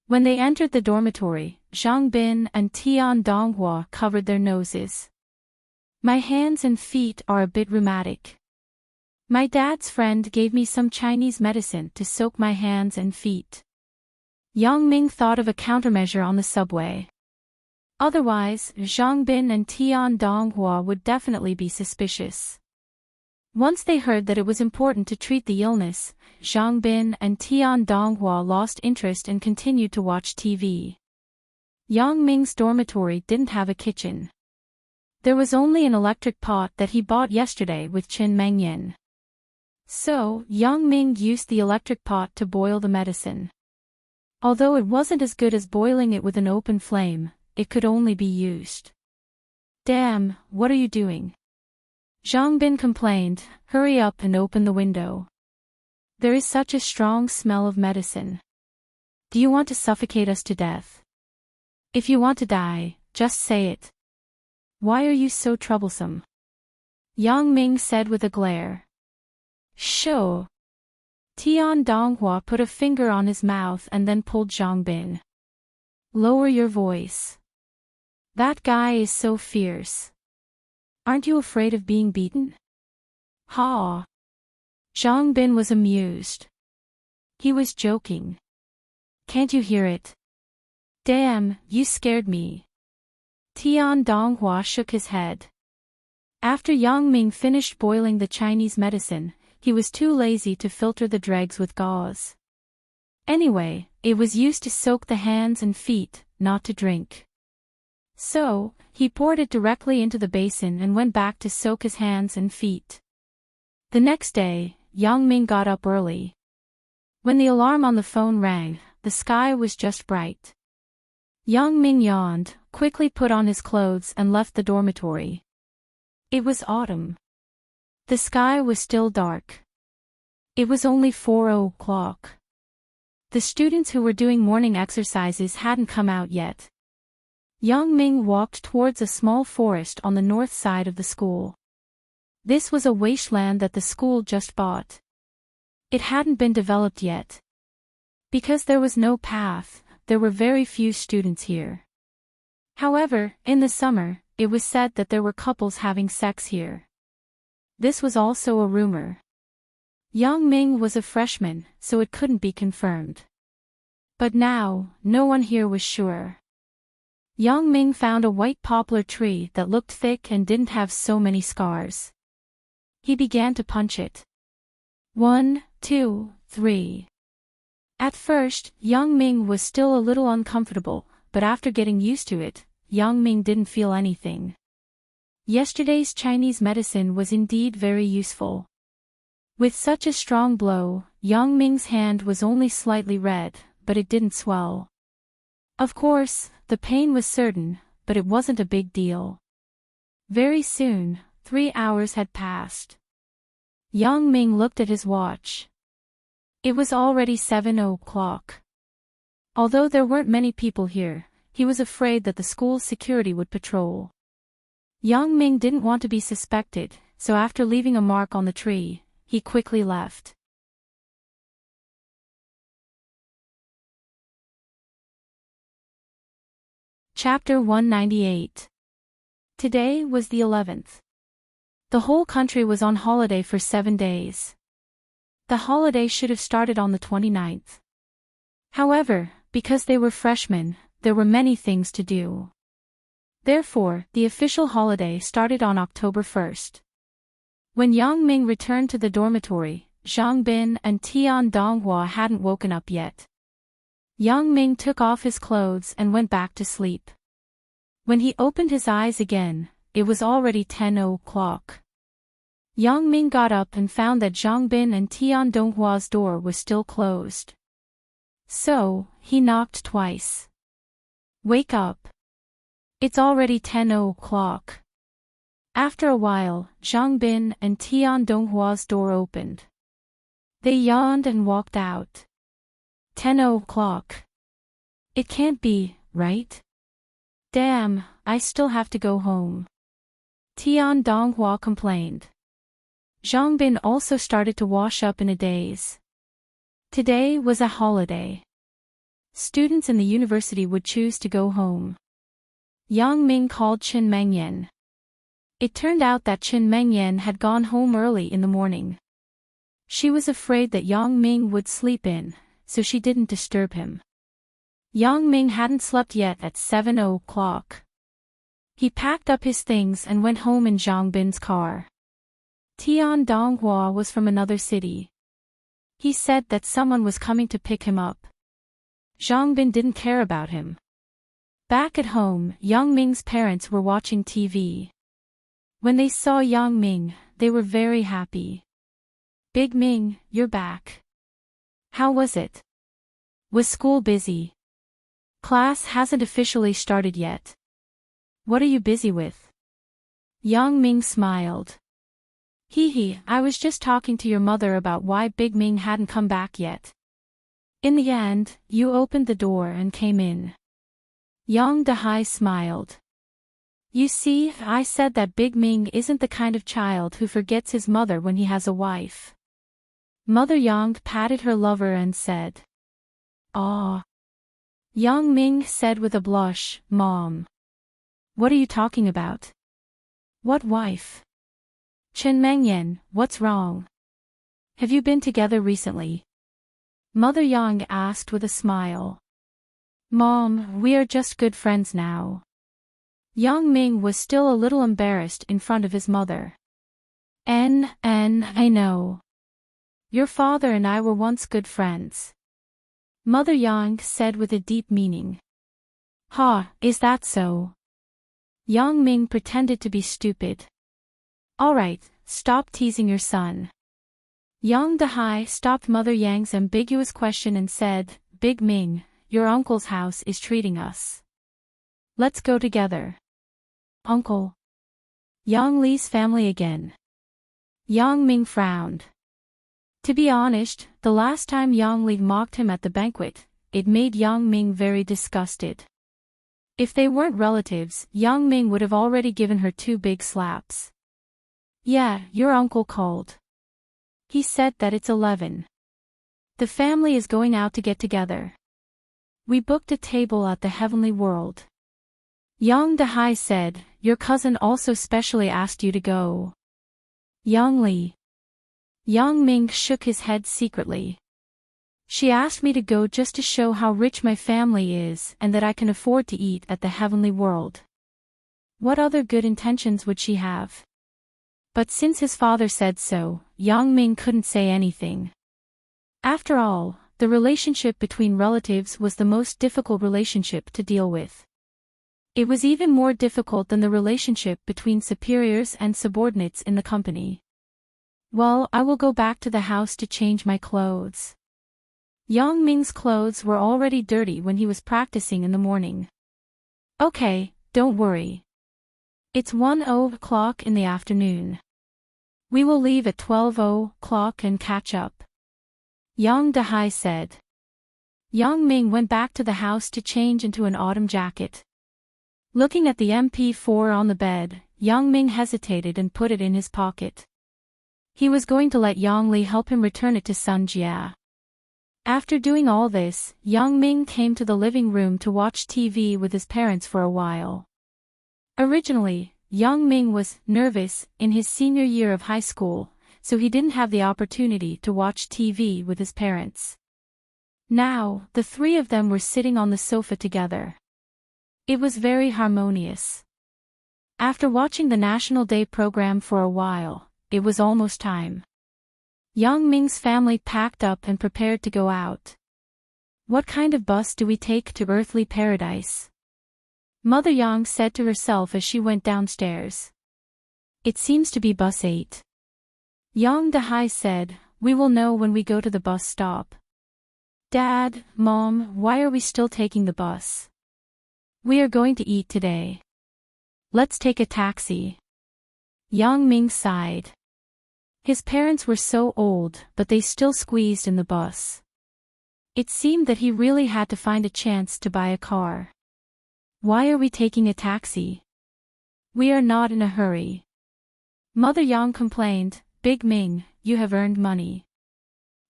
When they entered the dormitory, Zhang Bin and Tian Donghua covered their noses. My hands and feet are a bit rheumatic. My dad's friend gave me some Chinese medicine to soak my hands and feet. Yang Ming thought of a countermeasure on the subway. Otherwise, Zhang Bin and Tian Donghua would definitely be suspicious. Once they heard that it was important to treat the illness, Zhang Bin and Tian Donghua lost interest and continued to watch TV. Yang Ming's dormitory didn't have a kitchen. There was only an electric pot that he bought yesterday with Qin Mengyan. So, Yang Ming used the electric pot to boil the medicine. Although it wasn't as good as boiling it with an open flame, it could only be used. Damn, what are you doing? Zhang Bin complained, hurry up and open the window. There is such a strong smell of medicine. Do you want to suffocate us to death? If you want to die, just say it. Why are you so troublesome? Yang Ming said with a glare. Sho. Tian Donghua put a finger on his mouth and then pulled Zhang Bin. Lower your voice. That guy is so fierce. Aren't you afraid of being beaten? Ha! Zhang Bin was amused. He was joking. Can't you hear it? Damn, you scared me. Tian Donghua shook his head. After Yang Ming finished boiling the Chinese medicine, he was too lazy to filter the dregs with gauze. Anyway, it was used to soak the hands and feet, not to drink. So, he poured it directly into the basin and went back to soak his hands and feet. The next day, Yang Ming got up early. When the alarm on the phone rang, the sky was just bright. Yang Ming yawned, quickly put on his clothes and left the dormitory. It was autumn. The sky was still dark. It was only 4 o'clock. The students who were doing morning exercises hadn't come out yet. Yang Ming walked towards a small forest on the north side of the school. This was a wasteland that the school just bought. It hadn't been developed yet. Because there was no path, there were very few students here. However, in the summer, it was said that there were couples having sex here. This was also a rumor. Yang Ming was a freshman, so it couldn't be confirmed. But now, no one here was sure. Yang Ming found a white poplar tree that looked thick and didn't have so many scars. He began to punch it. 1, 2, 3. At first, Yang Ming was still a little uncomfortable, but after getting used to it, Yang Ming didn't feel anything. Yesterday's Chinese medicine was indeed very useful. With such a strong blow, Yang Ming's hand was only slightly red, but it didn't swell. Of course, the pain was certain, but it wasn't a big deal. Very soon, 3 hours had passed. Yang Ming looked at his watch. It was already 7 o'clock. Although there weren't many people here, he was afraid that the school's security would patrol. Yang Ming didn't want to be suspected, so after leaving a mark on the tree, he quickly left. Chapter 198. Today was the 11th. The whole country was on holiday for 7 days. The holiday should have started on the 29th. However, because they were freshmen, there were many things to do. Therefore, the official holiday started on October 1st. When Yang Ming returned to the dormitory, Zhang Bin and Tian Donghua hadn't woken up yet. Yang Ming took off his clothes and went back to sleep. When he opened his eyes again, it was already 10 o'clock. Yang Ming got up and found that Zhang Bin and Tian Donghua's door was still closed. So, he knocked twice. Wake up. It's already 10 o'clock. After a while, Zhang Bin and Tian Donghua's door opened. They yawned and walked out. 10 o'clock. It can't be, right? Damn, I still have to go home. Tian Donghua complained. Zhang Bin also started to wash up in a daze. Today was a holiday. Students in the university would choose to go home. Yang Ming called Chen Mengyan. It turned out that Chen Mengyan had gone home early in the morning. She was afraid that Yang Ming would sleep in, so she didn't disturb him. Yang Ming hadn't slept yet at 7 o'clock. He packed up his things and went home in Zhang Bin's car. Tian Donghua was from another city. He said that someone was coming to pick him up. Zhang Bin didn't care about him. Back at home, Yang Ming's parents were watching TV. When they saw Yang Ming, they were very happy. Big Ming, you're back. How was it? Was school busy? Class hasn't officially started yet. What are you busy with? Yang Ming smiled. Hee, I was just talking to your mother about why Big Ming hadn't come back yet. In the end, you opened the door and came in. Yang Dehai smiled. You see, I said that Big Ming isn't the kind of child who forgets his mother when he has a wife. Mother Yang patted her lover and said. "Aw." Yang Ming said with a blush, "Mom. What are you talking about? What wife? Chen Mengyan, what's wrong? Have you been together recently?" Mother Yang asked with a smile. "Mom, we are just good friends now." Yang Ming was still a little embarrassed in front of his mother. I know. Your father and I were once good friends. Mother Yang said with a deep meaning. Ha, is that so? Yang Ming pretended to be stupid. Alright, stop teasing your son. Yang Dehai stopped Mother Yang's ambiguous question and said, Big Ming, your uncle's house is treating us. Let's go together. Uncle. Yang Li's family again. Yang Ming frowned. To be honest, the last time Yang Li mocked him at the banquet, it made Yang Ming very disgusted. If they weren't relatives, Yang Ming would have already given her 2 big slaps. Yeah, your uncle called. He said that it's 11. The family is going out to get together. We booked a table at the Heavenly World. Yang Dehai said, your cousin also specially asked you to go. Yang Li. Yang Ming shook his head secretly. She asked me to go just to show how rich my family is and that I can afford to eat at the Heavenly World. What other good intentions would she have? But since his father said so, Yang Ming couldn't say anything. After all, the relationship between relatives was the most difficult relationship to deal with. It was even more difficult than the relationship between superiors and subordinates in the company. Well, I will go back to the house to change my clothes. Yang Ming's clothes were already dirty when he was practicing in the morning. Okay, don't worry. It's 1 o'clock in the afternoon. We will leave at 12 o'clock and catch up. Yang Dehai said. Yang Ming went back to the house to change into an autumn jacket. Looking at the MP4 on the bed, Yang Ming hesitated and put it in his pocket. He was going to let Yang Li help him return it to Sun Jia. After doing all this, Yang Ming came to the living room to watch TV with his parents for a while. Originally, Yang Ming was nervous in his senior year of high school, so he didn't have the opportunity to watch TV with his parents. Now, the 3 of them were sitting on the sofa together. It was very harmonious. After watching the National Day program for a while, it was almost time. Yang Ming's family packed up and prepared to go out. What kind of bus do we take to earthly paradise? Mother Yang said to herself as she went downstairs. It seems to be bus 8. Yang Dehai said, we will know when we go to the bus stop. Dad, Mom, why are we still taking the bus? We are going to eat today. Let's take a taxi. Yang Ming sighed. His parents were so old, but they still squeezed in the bus. It seemed that he really had to find a chance to buy a car. Why are we taking a taxi? We are not in a hurry. Mother Yang complained, Big Ming, you have earned money.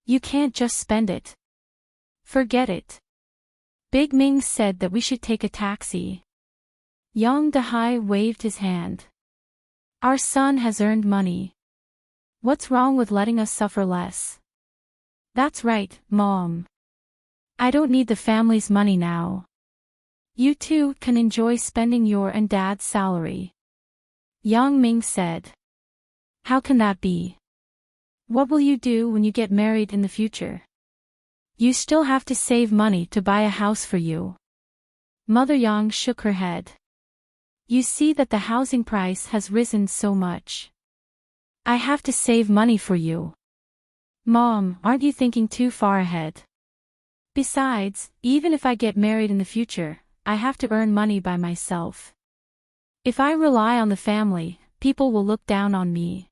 You can't just spend it. Forget it. Big Ming said that we should take a taxi. Yang Dehai waved his hand. Our son has earned money. What's wrong with letting us suffer less? That's right, Mom. I don't need the family's money now. You two can enjoy spending your and Dad's salary. Yang Ming said. How can that be? What will you do when you get married in the future? You still have to save money to buy a house for you. Mother Yang shook her head. You see that the housing price has risen so much. I have to save money for you. Mom, aren't you thinking too far ahead? Besides, even if I get married in the future, I have to earn money by myself. If I rely on the family, people will look down on me.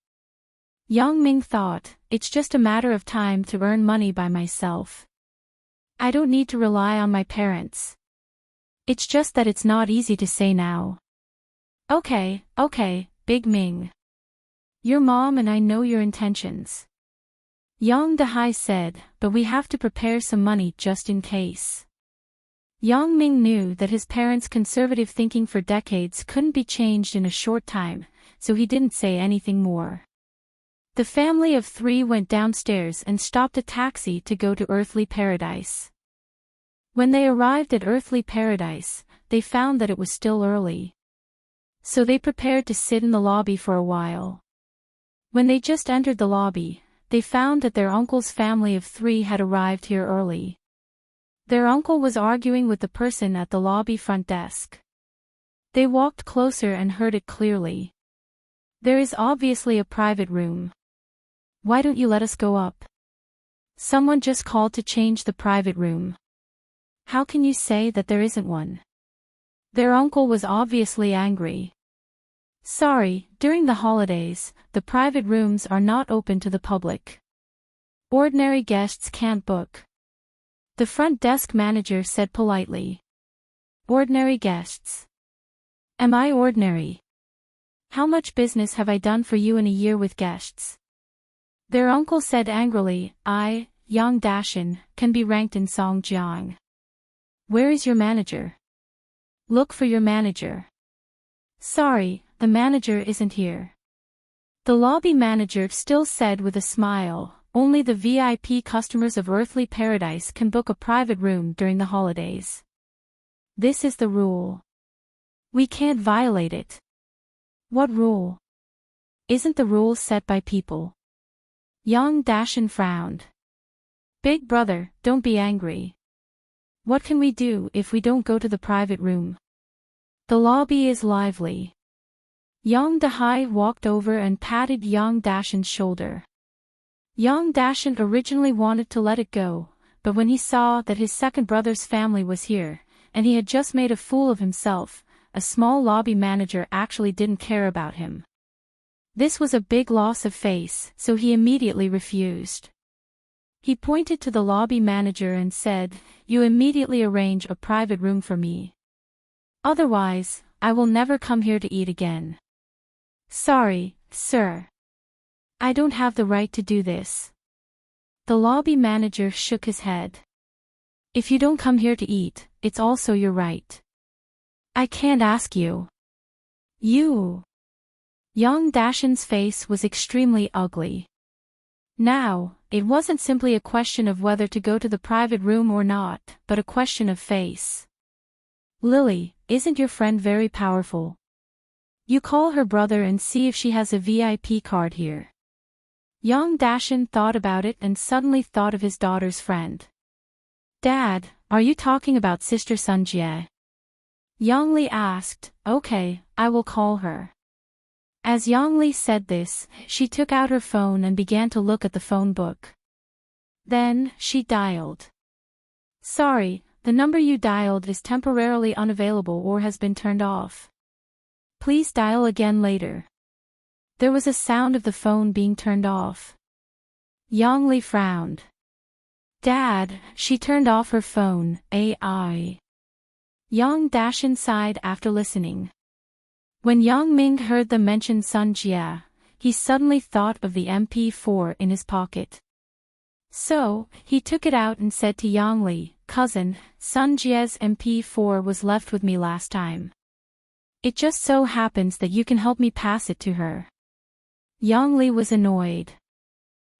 Yang Ming thought, it's just a matter of time to earn money by myself. I don't need to rely on my parents. It's just that it's not easy to say now. Okay, Big Ming. Your mom and I know your intentions. Yang Dehai said, but we have to prepare some money just in case. Yang Ming knew that his parents' conservative thinking for decades couldn't be changed in a short time, so he didn't say anything more. The family of three went downstairs and stopped a taxi to go to Earthly Paradise. When they arrived at Earthly Paradise, they found that it was still early. So they prepared to sit in the lobby for a while. When they just entered the lobby, they found that their uncle's family of three had arrived here early. Their uncle was arguing with the person at the lobby front desk. They walked closer and heard it clearly. There is obviously a private room. Why don't you let us go up? Someone just called to change the private room. How can you say that there isn't one? Their uncle was obviously angry. Sorry, during the holidays, the private rooms are not open to the public. Ordinary guests can't book. The front desk manager said politely. Ordinary guests. Am I ordinary? How much business have I done for you in a year with guests? Their uncle said angrily, I, Yang Dashin, can be ranked in Songjiang. Where is your manager? Look for your manager. Sorry, the manager isn't here. The lobby manager still said with a smile, only the VIP customers of Earthly Paradise can book a private room during the holidays. This is the rule. We can't violate it. What rule? Isn't the rule set by people? Yang Dashin frowned. Big brother, don't be angry. What can we do if we don't go to the private room? The lobby is lively. Yang Dehai walked over and patted Yang Dashin's shoulder. Yang Dashin originally wanted to let it go, but when he saw that his second brother's family was here, and he had just made a fool of himself, a small lobby manager actually didn't care about him. This was a big loss of face, so he immediately refused. He pointed to the lobby manager and said, You immediately arrange a private room for me. Otherwise, I will never come here to eat again. Sorry, sir. I don't have the right to do this. The lobby manager shook his head. If you don't come here to eat, it's also your right. I can't ask you. You. Yang Dashin's face was extremely ugly. Now, it wasn't simply a question of whether to go to the private room or not, but a question of face. Lily, isn't your friend very powerful? You call her brother and see if she has a VIP card here. Yang Dashin thought about it and suddenly thought of his daughter's friend. Dad, are you talking about Sister Sunjie? Yang Li asked. Okay, I will call her. As Yang Li said this, she took out her phone and began to look at the phone book. Then, she dialed. Sorry, the number you dialed is temporarily unavailable or has been turned off. Please dial again later. There was a sound of the phone being turned off. Yang Li frowned. Dad, she turned off her phone, AI. Yang Dashin sighed after listening. When Yang Ming heard them mention Sun Jia, he suddenly thought of the MP4 in his pocket. So, he took it out and said to Yang Li, "Cousin, Sun Jia's MP4 was left with me last time. It just so happens that you can help me pass it to her." Yang Li was annoyed.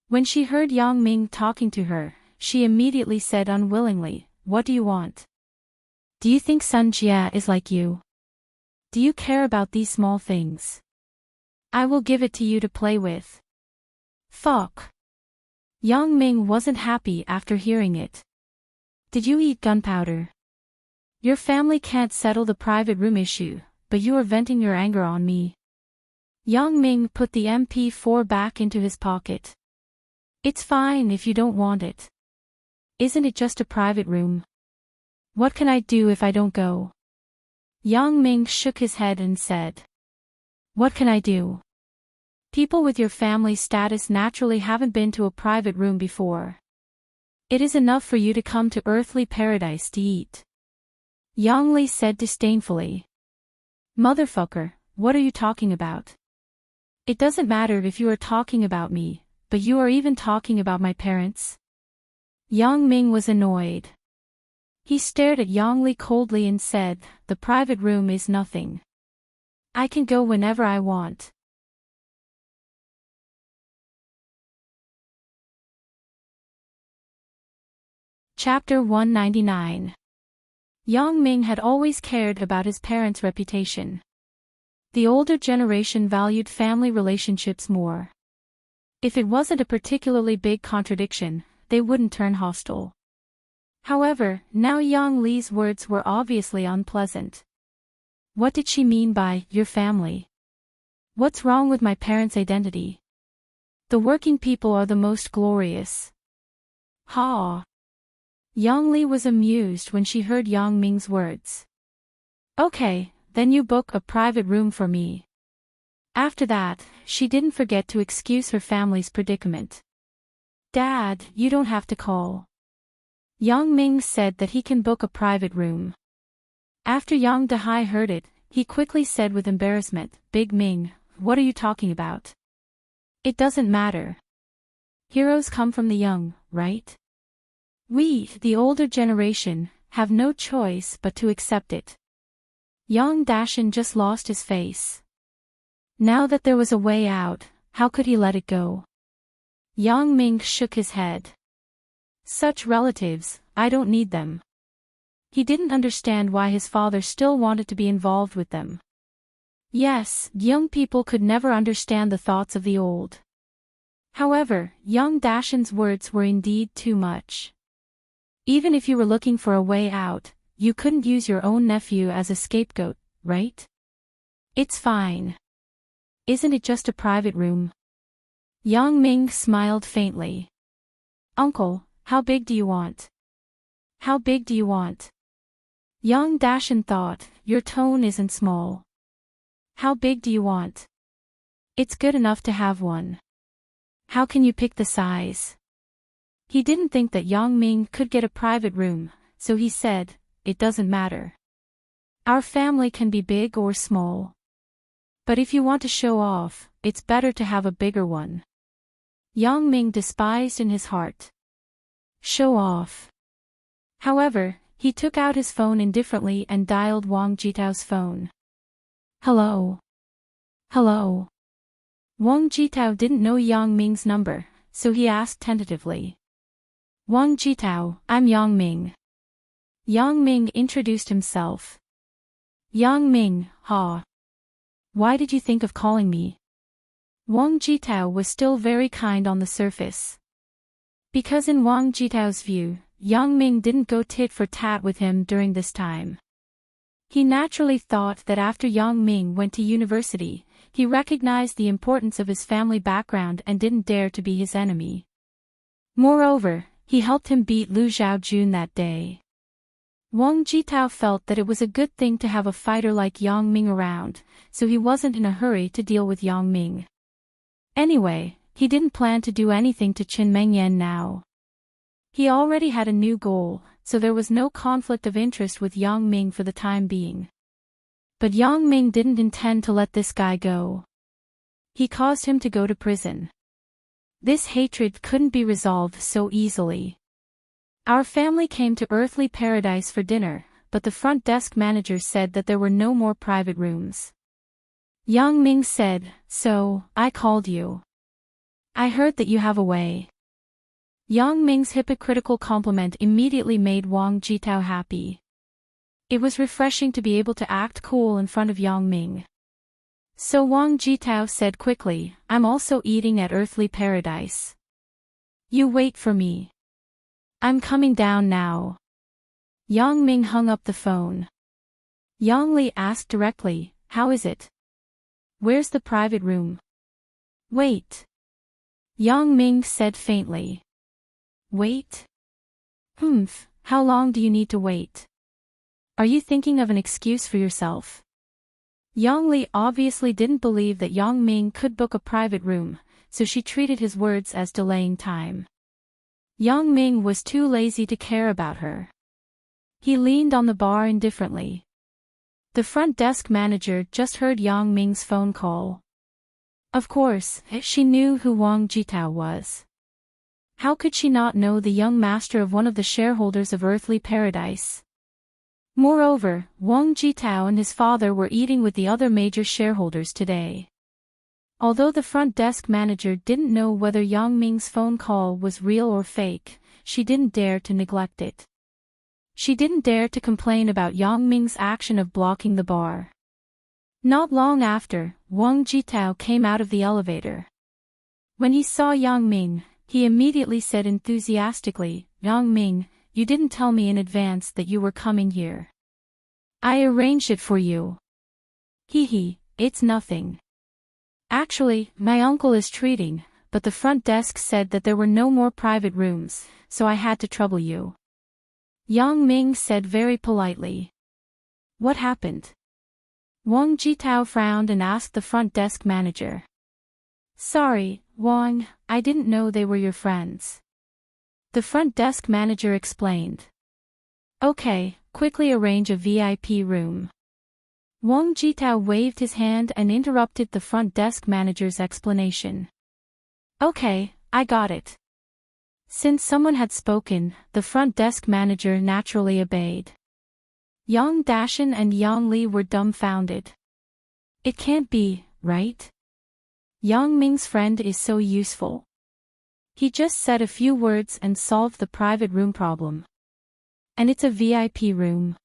When she heard Yang Ming talking to her, she immediately said unwillingly, "What do you want? Do you think Sun Jia is like you? Do you care about these small things? I will give it to you to play with." Fuck. Yang Ming wasn't happy after hearing it. Did you eat gunpowder? Your family can't settle the private room issue, but you are venting your anger on me. Yang Ming put the MP4 back into his pocket. It's fine if you don't want it. Isn't it just a private room? What can I do if I don't go? Yang Ming shook his head and said. What can I do? People with your family status naturally haven't been to a private room before. It is enough for you to come to earthly paradise to eat. Yang Li said disdainfully. Motherfucker, what are you talking about? It doesn't matter if you are talking about me, but you are even talking about my parents? Yang Ming was annoyed. He stared at Yang Li coldly and said, "The private room is nothing. I can go whenever I want." Chapter 199. Yang Ming had always cared about his parents' reputation. The older generation valued family relationships more. If it wasn't a particularly big contradiction, they wouldn't turn hostile. However, now Yang Li's words were obviously unpleasant. What did she mean by, your family? What's wrong with my parents' identity? The working people are the most glorious. Ha! Yang Li was amused when she heard Yang Ming's words. Okay, then you book a private room for me. After that, she didn't forget to excuse her family's predicament. Dad, you don't have to call. Yang Ming said that he can book a private room. After Yang Dehai heard it, he quickly said with embarrassment, Big Ming, what are you talking about? It doesn't matter. Heroes come from the young, right? We, the older generation, have no choice but to accept it. Yang Dashin just lost his face. Now that there was a way out, how could he let it go? Yang Ming shook his head. Such relatives, I don't need them. He didn't understand why his father still wanted to be involved with them. Yes, young people could never understand the thoughts of the old. However, Yang Dashin's words were indeed too much. Even if you were looking for a way out, you couldn't use your own nephew as a scapegoat, right? It's fine. Isn't it just a private room? Yang Ming smiled faintly. Uncle, how big do you want? How big do you want? Yang Dashin thought, your tone isn't small. How big do you want? It's good enough to have one. How can you pick the size? He didn't think that Yang Ming could get a private room, so he said, it doesn't matter. Our family can be big or small. But if you want to show off, it's better to have a bigger one. Yang Ming despised in his heart. Show off. However, he took out his phone indifferently and dialed Wang Jitao's phone. Hello. Hello. Wang Jitao didn't know Yang Ming's number, so he asked tentatively. Wang Jitao, I'm Yang Ming. Yang Ming introduced himself. Yang Ming, ha. Why did you think of calling me? Wang Jitao was still very kind on the surface. Because in Wang Jitao's view, Yang Ming didn't go tit for tat with him during this time. He naturally thought that after Yang Ming went to university, he recognized the importance of his family background and didn't dare to be his enemy. Moreover, he helped him beat Lu Zhaojun that day. Wang Jitao felt that it was a good thing to have a fighter like Yang Ming around, so he wasn't in a hurry to deal with Yang Ming. Anyway, he didn't plan to do anything to Qin Mengyan now. He already had a new goal, so there was no conflict of interest with Yang Ming for the time being. But Yang Ming didn't intend to let this guy go. He caused him to go to prison. This hatred couldn't be resolved so easily. Our family came to Earthly Paradise for dinner, but the front desk manager said that there were no more private rooms. Yang Ming said, "So, I called you. I heard that you have a way." Yang Ming's hypocritical compliment immediately made Wang Jitao happy. It was refreshing to be able to act cool in front of Yang Ming. So Wang Jitao said quickly, "I'm also eating at Earthly Paradise. You wait for me. I'm coming down now." Yang Ming hung up the phone. Yang Li asked directly, "How is it? Where's the private room?" "Wait." Yang Ming said faintly. "Wait? Humph, how long do you need to wait? Are you thinking of an excuse for yourself?" Yang Li obviously didn't believe that Yang Ming could book a private room, so she treated his words as delaying time. Yang Ming was too lazy to care about her. He leaned on the bar indifferently. The front desk manager just heard Yang Ming's phone call. Of course, she knew who Wang Jitao was. How could she not know the young master of one of the shareholders of Earthly Paradise? Moreover, Wang Jitao and his father were eating with the other major shareholders today. Although the front desk manager didn't know whether Yang Ming's phone call was real or fake, she didn't dare to neglect it. She didn't dare to complain about Yang Ming's action of blocking the bar. Not long after, Wang Jitao came out of the elevator. When he saw Yang Ming, he immediately said enthusiastically, "Yang Ming, you didn't tell me in advance that you were coming here. I arranged it for you." "Hee, it's nothing. Actually, my uncle is treating, but the front desk said that there were no more private rooms, so I had to trouble you." Yang Ming said very politely. "What happened?" Wang Jitao frowned and asked the front desk manager. "Sorry, Wang, I didn't know they were your friends." The front desk manager explained. "Okay, quickly arrange a VIP room." Wang Jitao waved his hand and interrupted the front desk manager's explanation. "Okay, I got it." Since someone had spoken, the front desk manager naturally obeyed. Yang Dashan and Yang Li were dumbfounded. It can't be, right? Yang Ming's friend is so useful. He just said a few words and solved the private room problem. And it's a VIP room.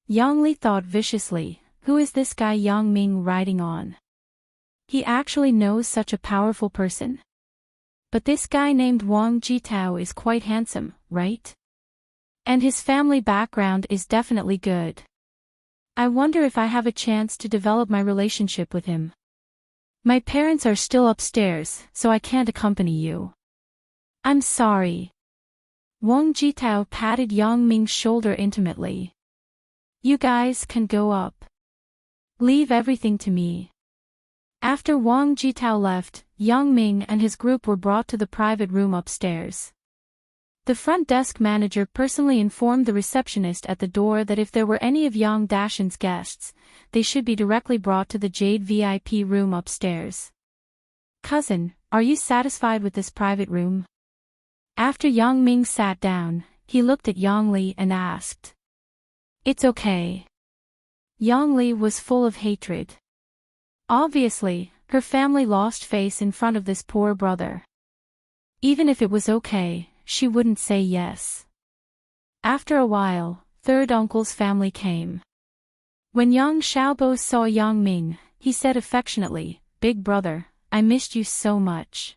Yang Li thought viciously, who is this guy Yang Ming riding on? He actually knows such a powerful person. But this guy named Wang Jitao is quite handsome, right? And his family background is definitely good. I wonder if I have a chance to develop my relationship with him. My parents are still upstairs, so I can't accompany you. I'm sorry. Wang Jitao patted Yang Ming's shoulder intimately. You guys can go up. Leave everything to me. After Wang Jitao left, Yang Ming and his group were brought to the private room upstairs. The front desk manager personally informed the receptionist at the door that if there were any of Yang Dashan's guests, they should be directly brought to the Jade VIP room upstairs. Cousin, are you satisfied with this private room? After Yang Ming sat down, he looked at Yang Li and asked. It's okay. Yang Li was full of hatred. Obviously, her family lost face in front of this poor brother. Even if it was okay, she wouldn't say yes. After a while, third uncle's family came. When Yang Xiaobo saw Yang Ming, he said affectionately, Big brother, I missed you so much.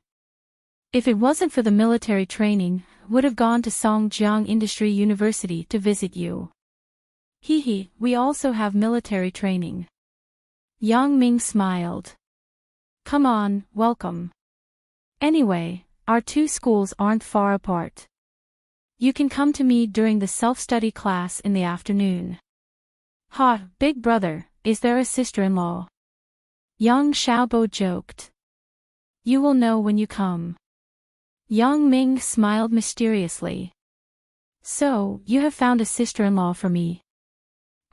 If it wasn't for the military training, would have gone to Songjiang Industry University to visit you. Hehe, we also have military training. Yang Ming smiled. Come on, welcome. Anyway, our two schools aren't far apart. You can come to me during the self-study class in the afternoon. Ha, big brother, is there a sister-in-law? Yang Xiaobo joked. You will know when you come. Yang Ming smiled mysteriously. So, you have found a sister-in-law for me.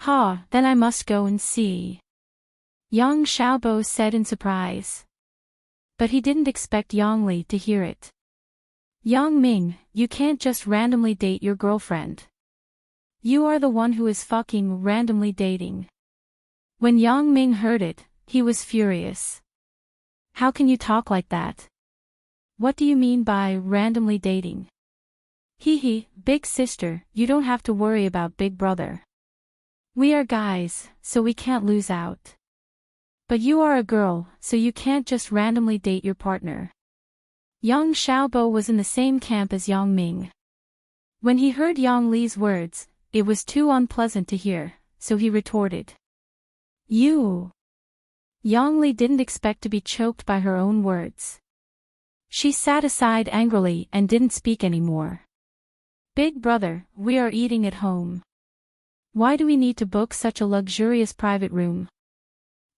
Ha, then I must go and see. Yang Xiaobo said in surprise. But he didn't expect Yang Li to hear it. Yang Ming, you can't just randomly date your girlfriend. You are the one who is fucking randomly dating. When Yang Ming heard it, he was furious. How can you talk like that? What do you mean by randomly dating? Hee, big sister, you don't have to worry about big brother. We are guys, so we can't lose out. But you are a girl, so you can't just randomly date your partner. Yang Xiaobo was in the same camp as Yang Ming. When he heard Yang Li's words, it was too unpleasant to hear, so he retorted. You. Yang Li didn't expect to be choked by her own words. She sat aside angrily and didn't speak anymore. Big brother, we are eating at home. Why do we need to book such a luxurious private room?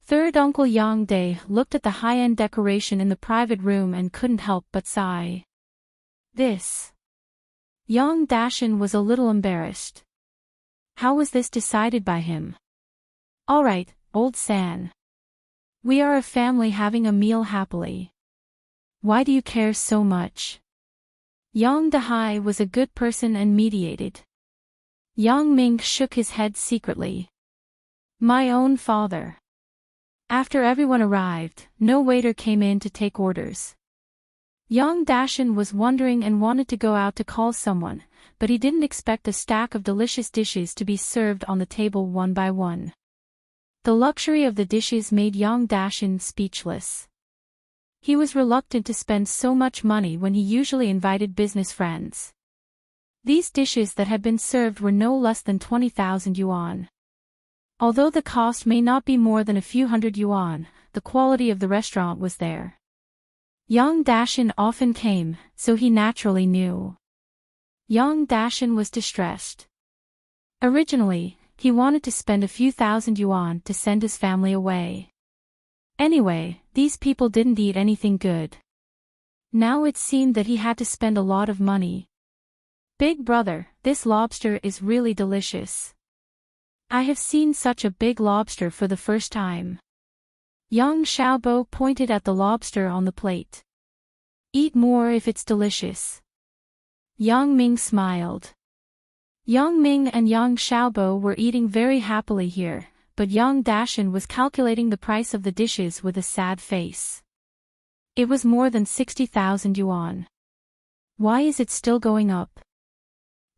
Third Uncle Yang Day looked at the high-end decoration in the private room and couldn't help but sigh. This. Yang Dashin was a little embarrassed. How was this decided by him? All right, old San. We are a family having a meal happily. Why do you care so much? Yang Dahai was a good person and mediated. Yang Ming shook his head secretly. My own father. After everyone arrived, no waiter came in to take orders. Yang Dashin was wondering and wanted to go out to call someone, but he didn't expect a stack of delicious dishes to be served on the table one by one. The luxury of the dishes made Yang Dashin speechless. He was reluctant to spend so much money when he usually invited business friends. These dishes that had been served were no less than 20,000 yuan. Although the cost may not be more than a few hundred yuan, the quality of the restaurant was there. Yang Dashin often came, so he naturally knew. Yang Dashin was distressed. Originally, he wanted to spend a few thousand yuan to send his family away. Anyway, these people didn't eat anything good. Now it seemed that he had to spend a lot of money. Big brother, this lobster is really delicious. I have seen such a big lobster for the first time. Yang Xiaobo pointed at the lobster on the plate. Eat more if it's delicious. Yang Ming smiled. Yang Ming and Yang Xiaobo were eating very happily here, but Yang Dashin was calculating the price of the dishes with a sad face. It was more than 60,000 yuan. Why is it still going up?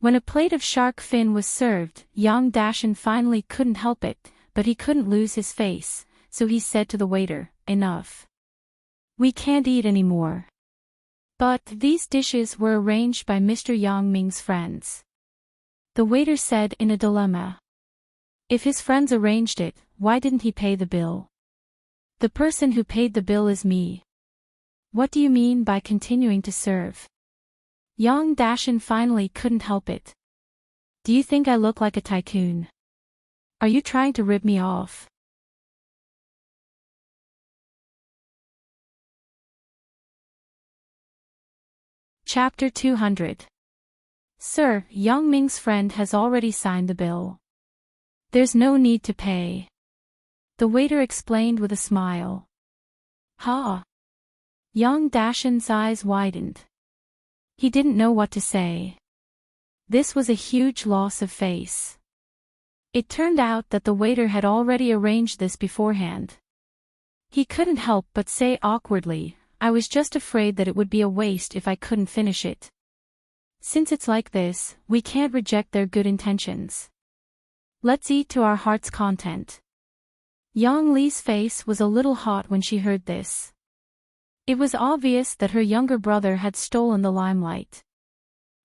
When a plate of shark fin was served, Yang Dashin finally couldn't help it, but he couldn't lose his face, so he said to the waiter, enough. We can't eat anymore. But these dishes were arranged by Mr. Yang Ming's friends. The waiter said in a dilemma. If his friends arranged it, why didn't he pay the bill? The person who paid the bill is me. What do you mean by continuing to serve? Yang Dashin finally couldn't help it. Do you think I look like a tycoon? Are you trying to rip me off? Chapter 200. Sir, Yang Ming's friend has already signed the bill. There's no need to pay. The waiter explained with a smile. Ha! Yang Dashin's eyes widened. He didn't know what to say. This was a huge loss of face. It turned out that the waiter had already arranged this beforehand. He couldn't help but say awkwardly, I was just afraid that it would be a waste if I couldn't finish it. Since it's like this, we can't reject their good intentions. Let's eat to our heart's content. Yang Li's face was a little hot when she heard this. It was obvious that her younger brother had stolen the limelight.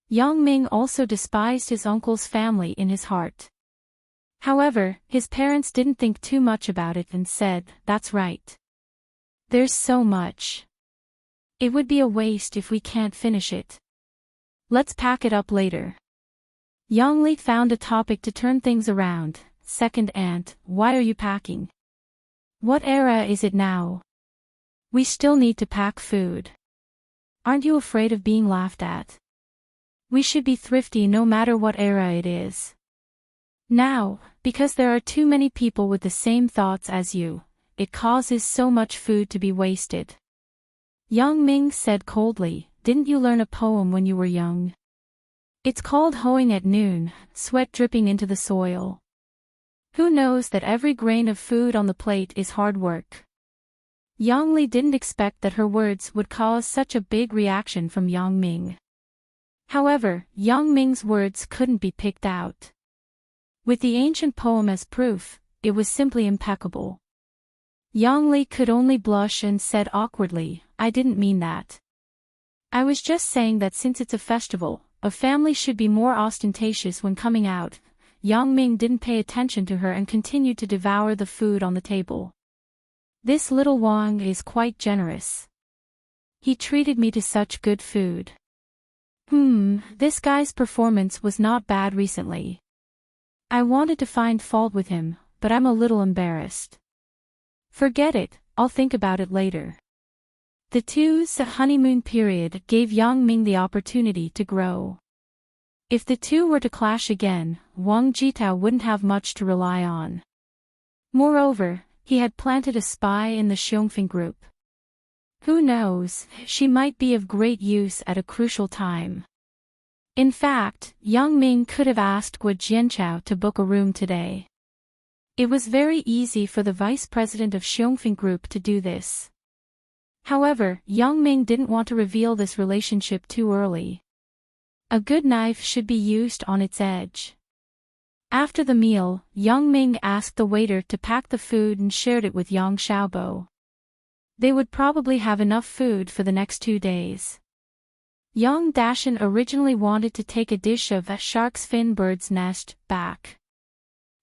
Yang Ming also despised his uncle's family in his heart. However, his parents didn't think too much about it and said, that's right. There's so much. It would be a waste if we can't finish it. Let's pack it up later. Yang Li found a topic to turn things around. Second aunt, why are you packing? What era is it now? We still need to pack food. Aren't you afraid of being laughed at? We should be thrifty no matter what era it is. Now, because there are too many people with the same thoughts as you, it causes so much food to be wasted. Yang Ming said coldly, didn't you learn a poem when you were young? It's called Hoeing at Noon, sweat dripping into the soil. Who knows that every grain of food on the plate is hard work? Yang Li didn't expect that her words would cause such a big reaction from Yang Ming. However, Yang Ming's words couldn't be picked out. With the ancient poem as proof, it was simply impeccable. Yang Li could only blush and said awkwardly, I didn't mean that. I was just saying that since it's a festival, a family should be more ostentatious when coming out. Yang Ming didn't pay attention to her and continued to devour the food on the table. This little Wang is quite generous. He treated me to such good food. This guy's performance was not bad recently. I wanted to find fault with him, but I'm a little embarrassed. Forget it, I'll think about it later. The two's honeymoon period gave Yang Ming the opportunity to grow. If the two were to clash again, Wang Jitao wouldn't have much to rely on. Moreover, he had planted a spy in the Xiongfeng group. Who knows, she might be of great use at a crucial time. In fact, Yang Ming could have asked Guo Jianchao to book a room today. It was very easy for the vice president of Xiongfeng Group to do this. However, Yang Ming didn't want to reveal this relationship too early. A good knife should be used on its edge. After the meal, Yang Ming asked the waiter to pack the food and shared it with Yang Xiaobo. They would probably have enough food for the next 2 days. Yang Dashan originally wanted to take a dish of a shark's fin bird's nest back.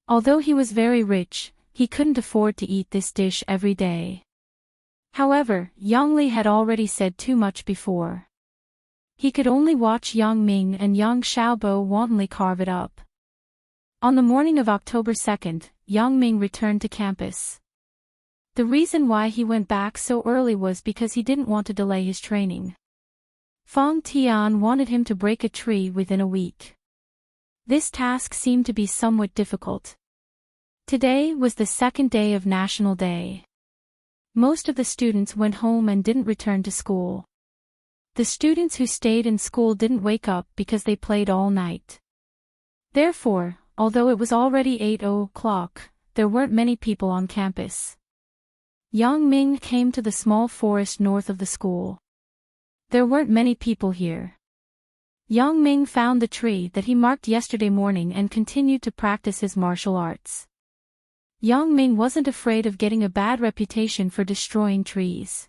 Although he was very rich, he couldn't afford to eat this dish every day. However, Yang Li had already said too much before. He could only watch Yang Ming and Yang Xiaobo wantonly carve it up. On the morning of October 2nd, Yang Ming returned to campus. The reason why he went back so early was because he didn't want to delay his training. Fang Tian wanted him to break a tree within a week. This task seemed to be somewhat difficult. Today was the second day of National Day. Most of the students went home and didn't return to school. The students who stayed in school didn't wake up because they played all night. Therefore, although it was already 8 o'clock, there weren't many people on campus. Yang Ming came to the small forest north of the school. There weren't many people here. Yang Ming found the tree that he marked yesterday morning and continued to practice his martial arts. Yang Ming wasn't afraid of getting a bad reputation for destroying trees.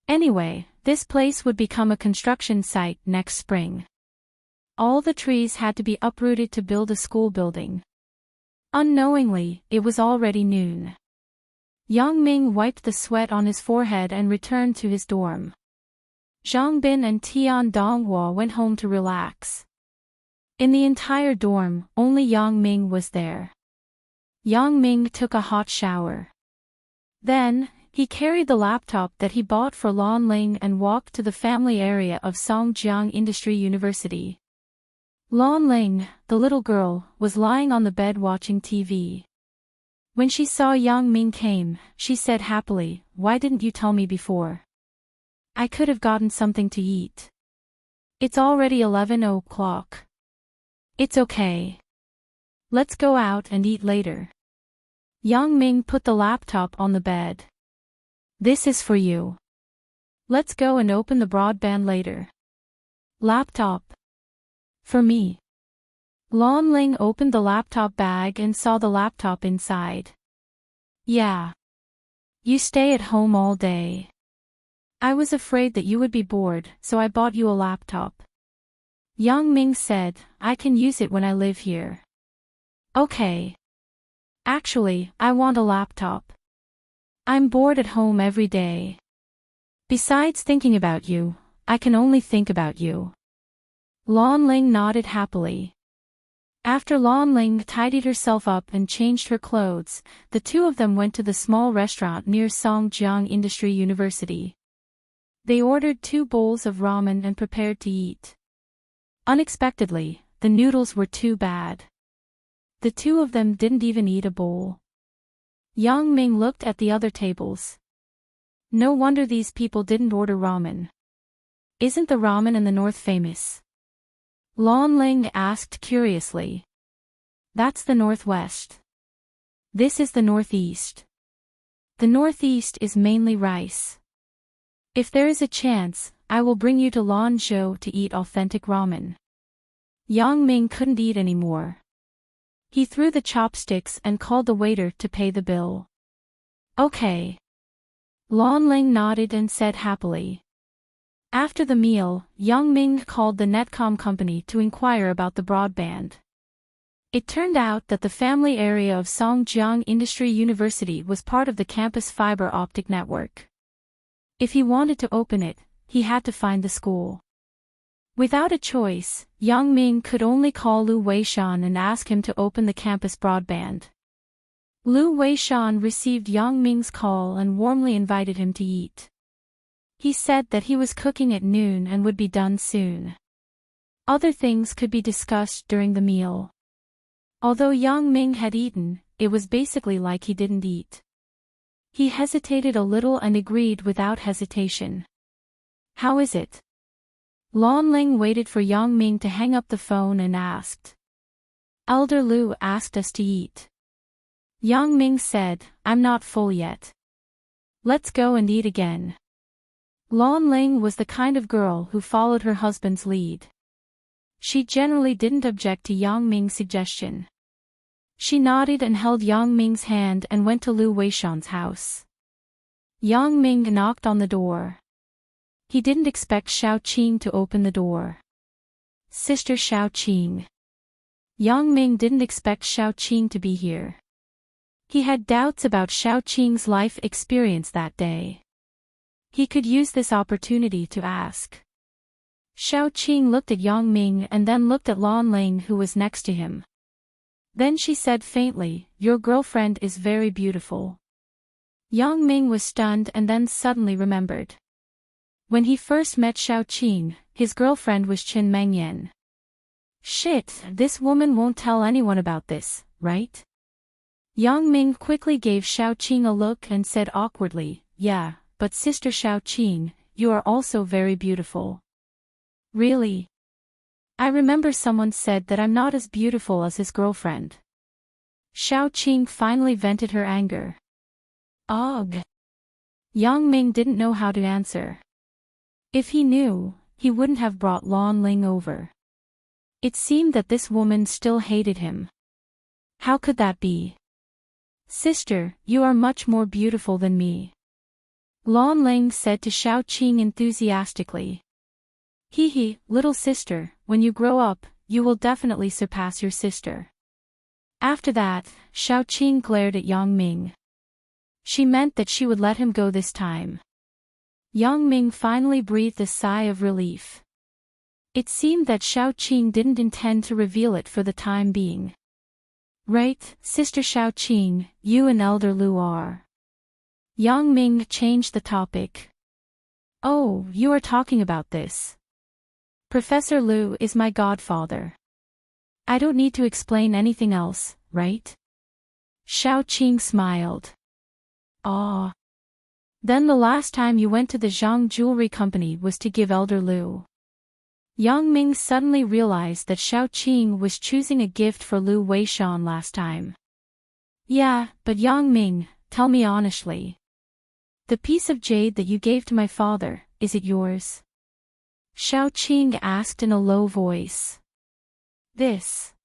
Anyway, this place would become a construction site next spring. All the trees had to be uprooted to build a school building. Unknowingly, it was already noon. Yang Ming wiped the sweat on his forehead and returned to his dorm. Zhang Bin and Tian Donghua went home to relax. In the entire dorm, only Yang Ming was there. Yang Ming took a hot shower. Then, he carried the laptop that he bought for Lan Ling and walked to the family area of Songjiang Industry University. Lan Ling, the little girl, was lying on the bed watching TV. When she saw Yang Ming came, she said happily, "Why didn't you tell me before? I could have gotten something to eat. It's already 11 o'clock. It's okay. Let's go out and eat later." Yang Ming put the laptop on the bed. "This is for you. Let's go and open the broadband later." "Laptop? For me?" Lan Ling opened the laptop bag and saw the laptop inside. "Yeah. You stay at home all day. I was afraid that you would be bored, so I bought you a laptop." Yang Ming said, "I can use it when I live here." "Okay. Actually, I want a laptop. I'm bored at home every day. Besides thinking about you, I can only think about you." Lan Ling nodded happily. After Lan Ling tidied herself up and changed her clothes, the two of them went to the small restaurant near Songjiang Industry University. They ordered 2 bowls of ramen and prepared to eat. Unexpectedly, the noodles were too bad. The two of them didn't even eat a bowl. Yang Ming looked at the other tables. No wonder these people didn't order ramen. Isn't the ramen in the north famous? Lan Ling asked curiously. That's the northwest. This is the northeast. The northeast is mainly rice. If there is a chance, I will bring you to Lanzhou to eat authentic ramen. Yang Ming couldn't eat anymore. He threw the chopsticks and called the waiter to pay the bill. Okay. Lan Ling nodded and said happily. After the meal, Yang Ming called the Netcom company to inquire about the broadband. It turned out that the family area of Songjiang Industry University was part of the campus fiber optic network. If he wanted to open it, he had to find the school. Without a choice, Yang Ming could only call Lu Weishan and ask him to open the campus broadband. Lu Weishan received Yang Ming's call and warmly invited him to eat. He said that he was cooking at noon and would be done soon. Other things could be discussed during the meal. Although Yang Ming had eaten, it was basically like he didn't eat. He hesitated a little and agreed without hesitation. How is it? Lan Ling waited for Yang Ming to hang up the phone and asked. Elder Lu asked us to eat. Yang Ming said, I'm not full yet. Let's go and eat again. Lan Ling was the kind of girl who followed her husband's lead. She generally didn't object to Yang Ming's suggestion. She nodded and held Yang Ming's hand and went to Lu Weishan's house. Yang Ming knocked on the door. He didn't expect Xiao Qing to open the door. Sister Xiao Qing. Yang Ming didn't expect Xiao Qing to be here. He had doubts about Xiao Qing's life experience that day. He could use this opportunity to ask. Xiao Qing looked at Yang Ming and then looked at Lan Ling, who was next to him. Then she said faintly, Your girlfriend is very beautiful. Yang Ming was stunned and then suddenly remembered. When he first met Xiao Qing, his girlfriend was Qin Mengyan. Shit, this woman won't tell anyone about this, right? Yang Ming quickly gave Xiao Qing a look and said awkwardly, Yeah, but Sister Xiao Qing, you are also very beautiful. Really? I remember someone said that I'm not as beautiful as his girlfriend. Xiao Qing finally vented her anger. Ugh. Yang Ming didn't know how to answer. If he knew, he wouldn't have brought Lan Ling over. It seemed that this woman still hated him. How could that be? Sister, you are much more beautiful than me. Lan Ling said to Xiao Qing enthusiastically. Hee, little sister, when you grow up, you will definitely surpass your sister. After that, Xiao Qing glared at Yang Ming. She meant that she would let him go this time. Yang Ming finally breathed a sigh of relief. It seemed that Xiao Qing didn't intend to reveal it for the time being. Right, Sister Xiao Qing, you and Elder Lu are. Yang Ming changed the topic. Oh, you are talking about this. Professor Lu is my godfather. I don't need to explain anything else, right? Xiao Qing smiled. Ah. Then the last time you went to the Zhang Jewelry Company was to give Elder Lu. Yang Ming suddenly realized that Xiao Qing was choosing a gift for Lu Weishan last time. Yeah, but Yang Ming, tell me honestly. The piece of jade that you gave to my father, is it yours? Xiao Qing asked in a low voice. This.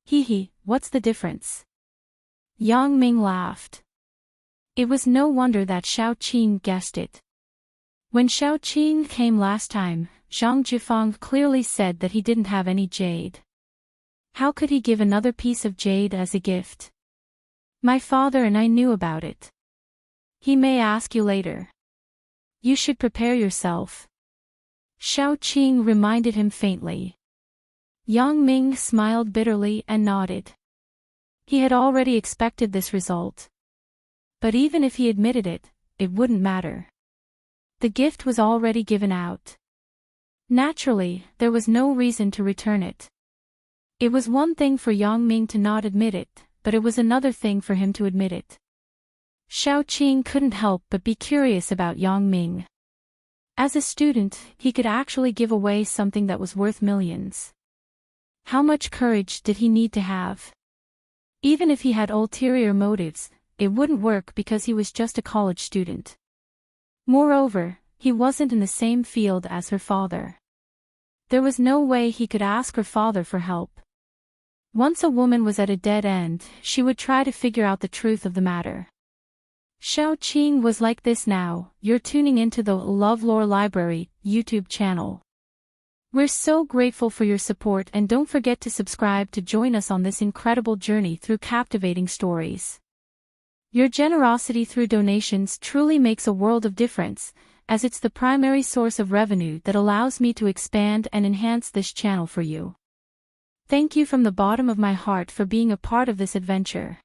Hee, what's the difference? Yang Ming laughed. It was no wonder that Xiao Qing guessed it. When Xiao Qing came last time, Zhang Jifang clearly said that he didn't have any jade. How could he give another piece of jade as a gift? My father and I knew about it. He may ask you later. You should prepare yourself. Xiao Qing reminded him faintly. Yang Ming smiled bitterly and nodded. He had already expected this result. But even if he admitted it, it wouldn't matter. The gift was already given out. Naturally, there was no reason to return it. It was one thing for Yang Ming to not admit it, but it was another thing for him to admit it. Xiao Qing couldn't help but be curious about Yang Ming. As a student, he could actually give away something that was worth millions. How much courage did he need to have? Even if he had ulterior motives, it wouldn't work because he was just a college student. Moreover, he wasn't in the same field as her father. There was no way he could ask her father for help. Once a woman was at a dead end, she would try to figure out the truth of the matter. Xiao Qing was like this now. You're tuning into the LoveLore Library YouTube channel. We're so grateful for your support, and don't forget to subscribe to join us on this incredible journey through captivating stories. Your generosity through donations truly makes a world of difference, as it's the primary source of revenue that allows me to expand and enhance this channel for you. Thank you from the bottom of my heart for being a part of this adventure.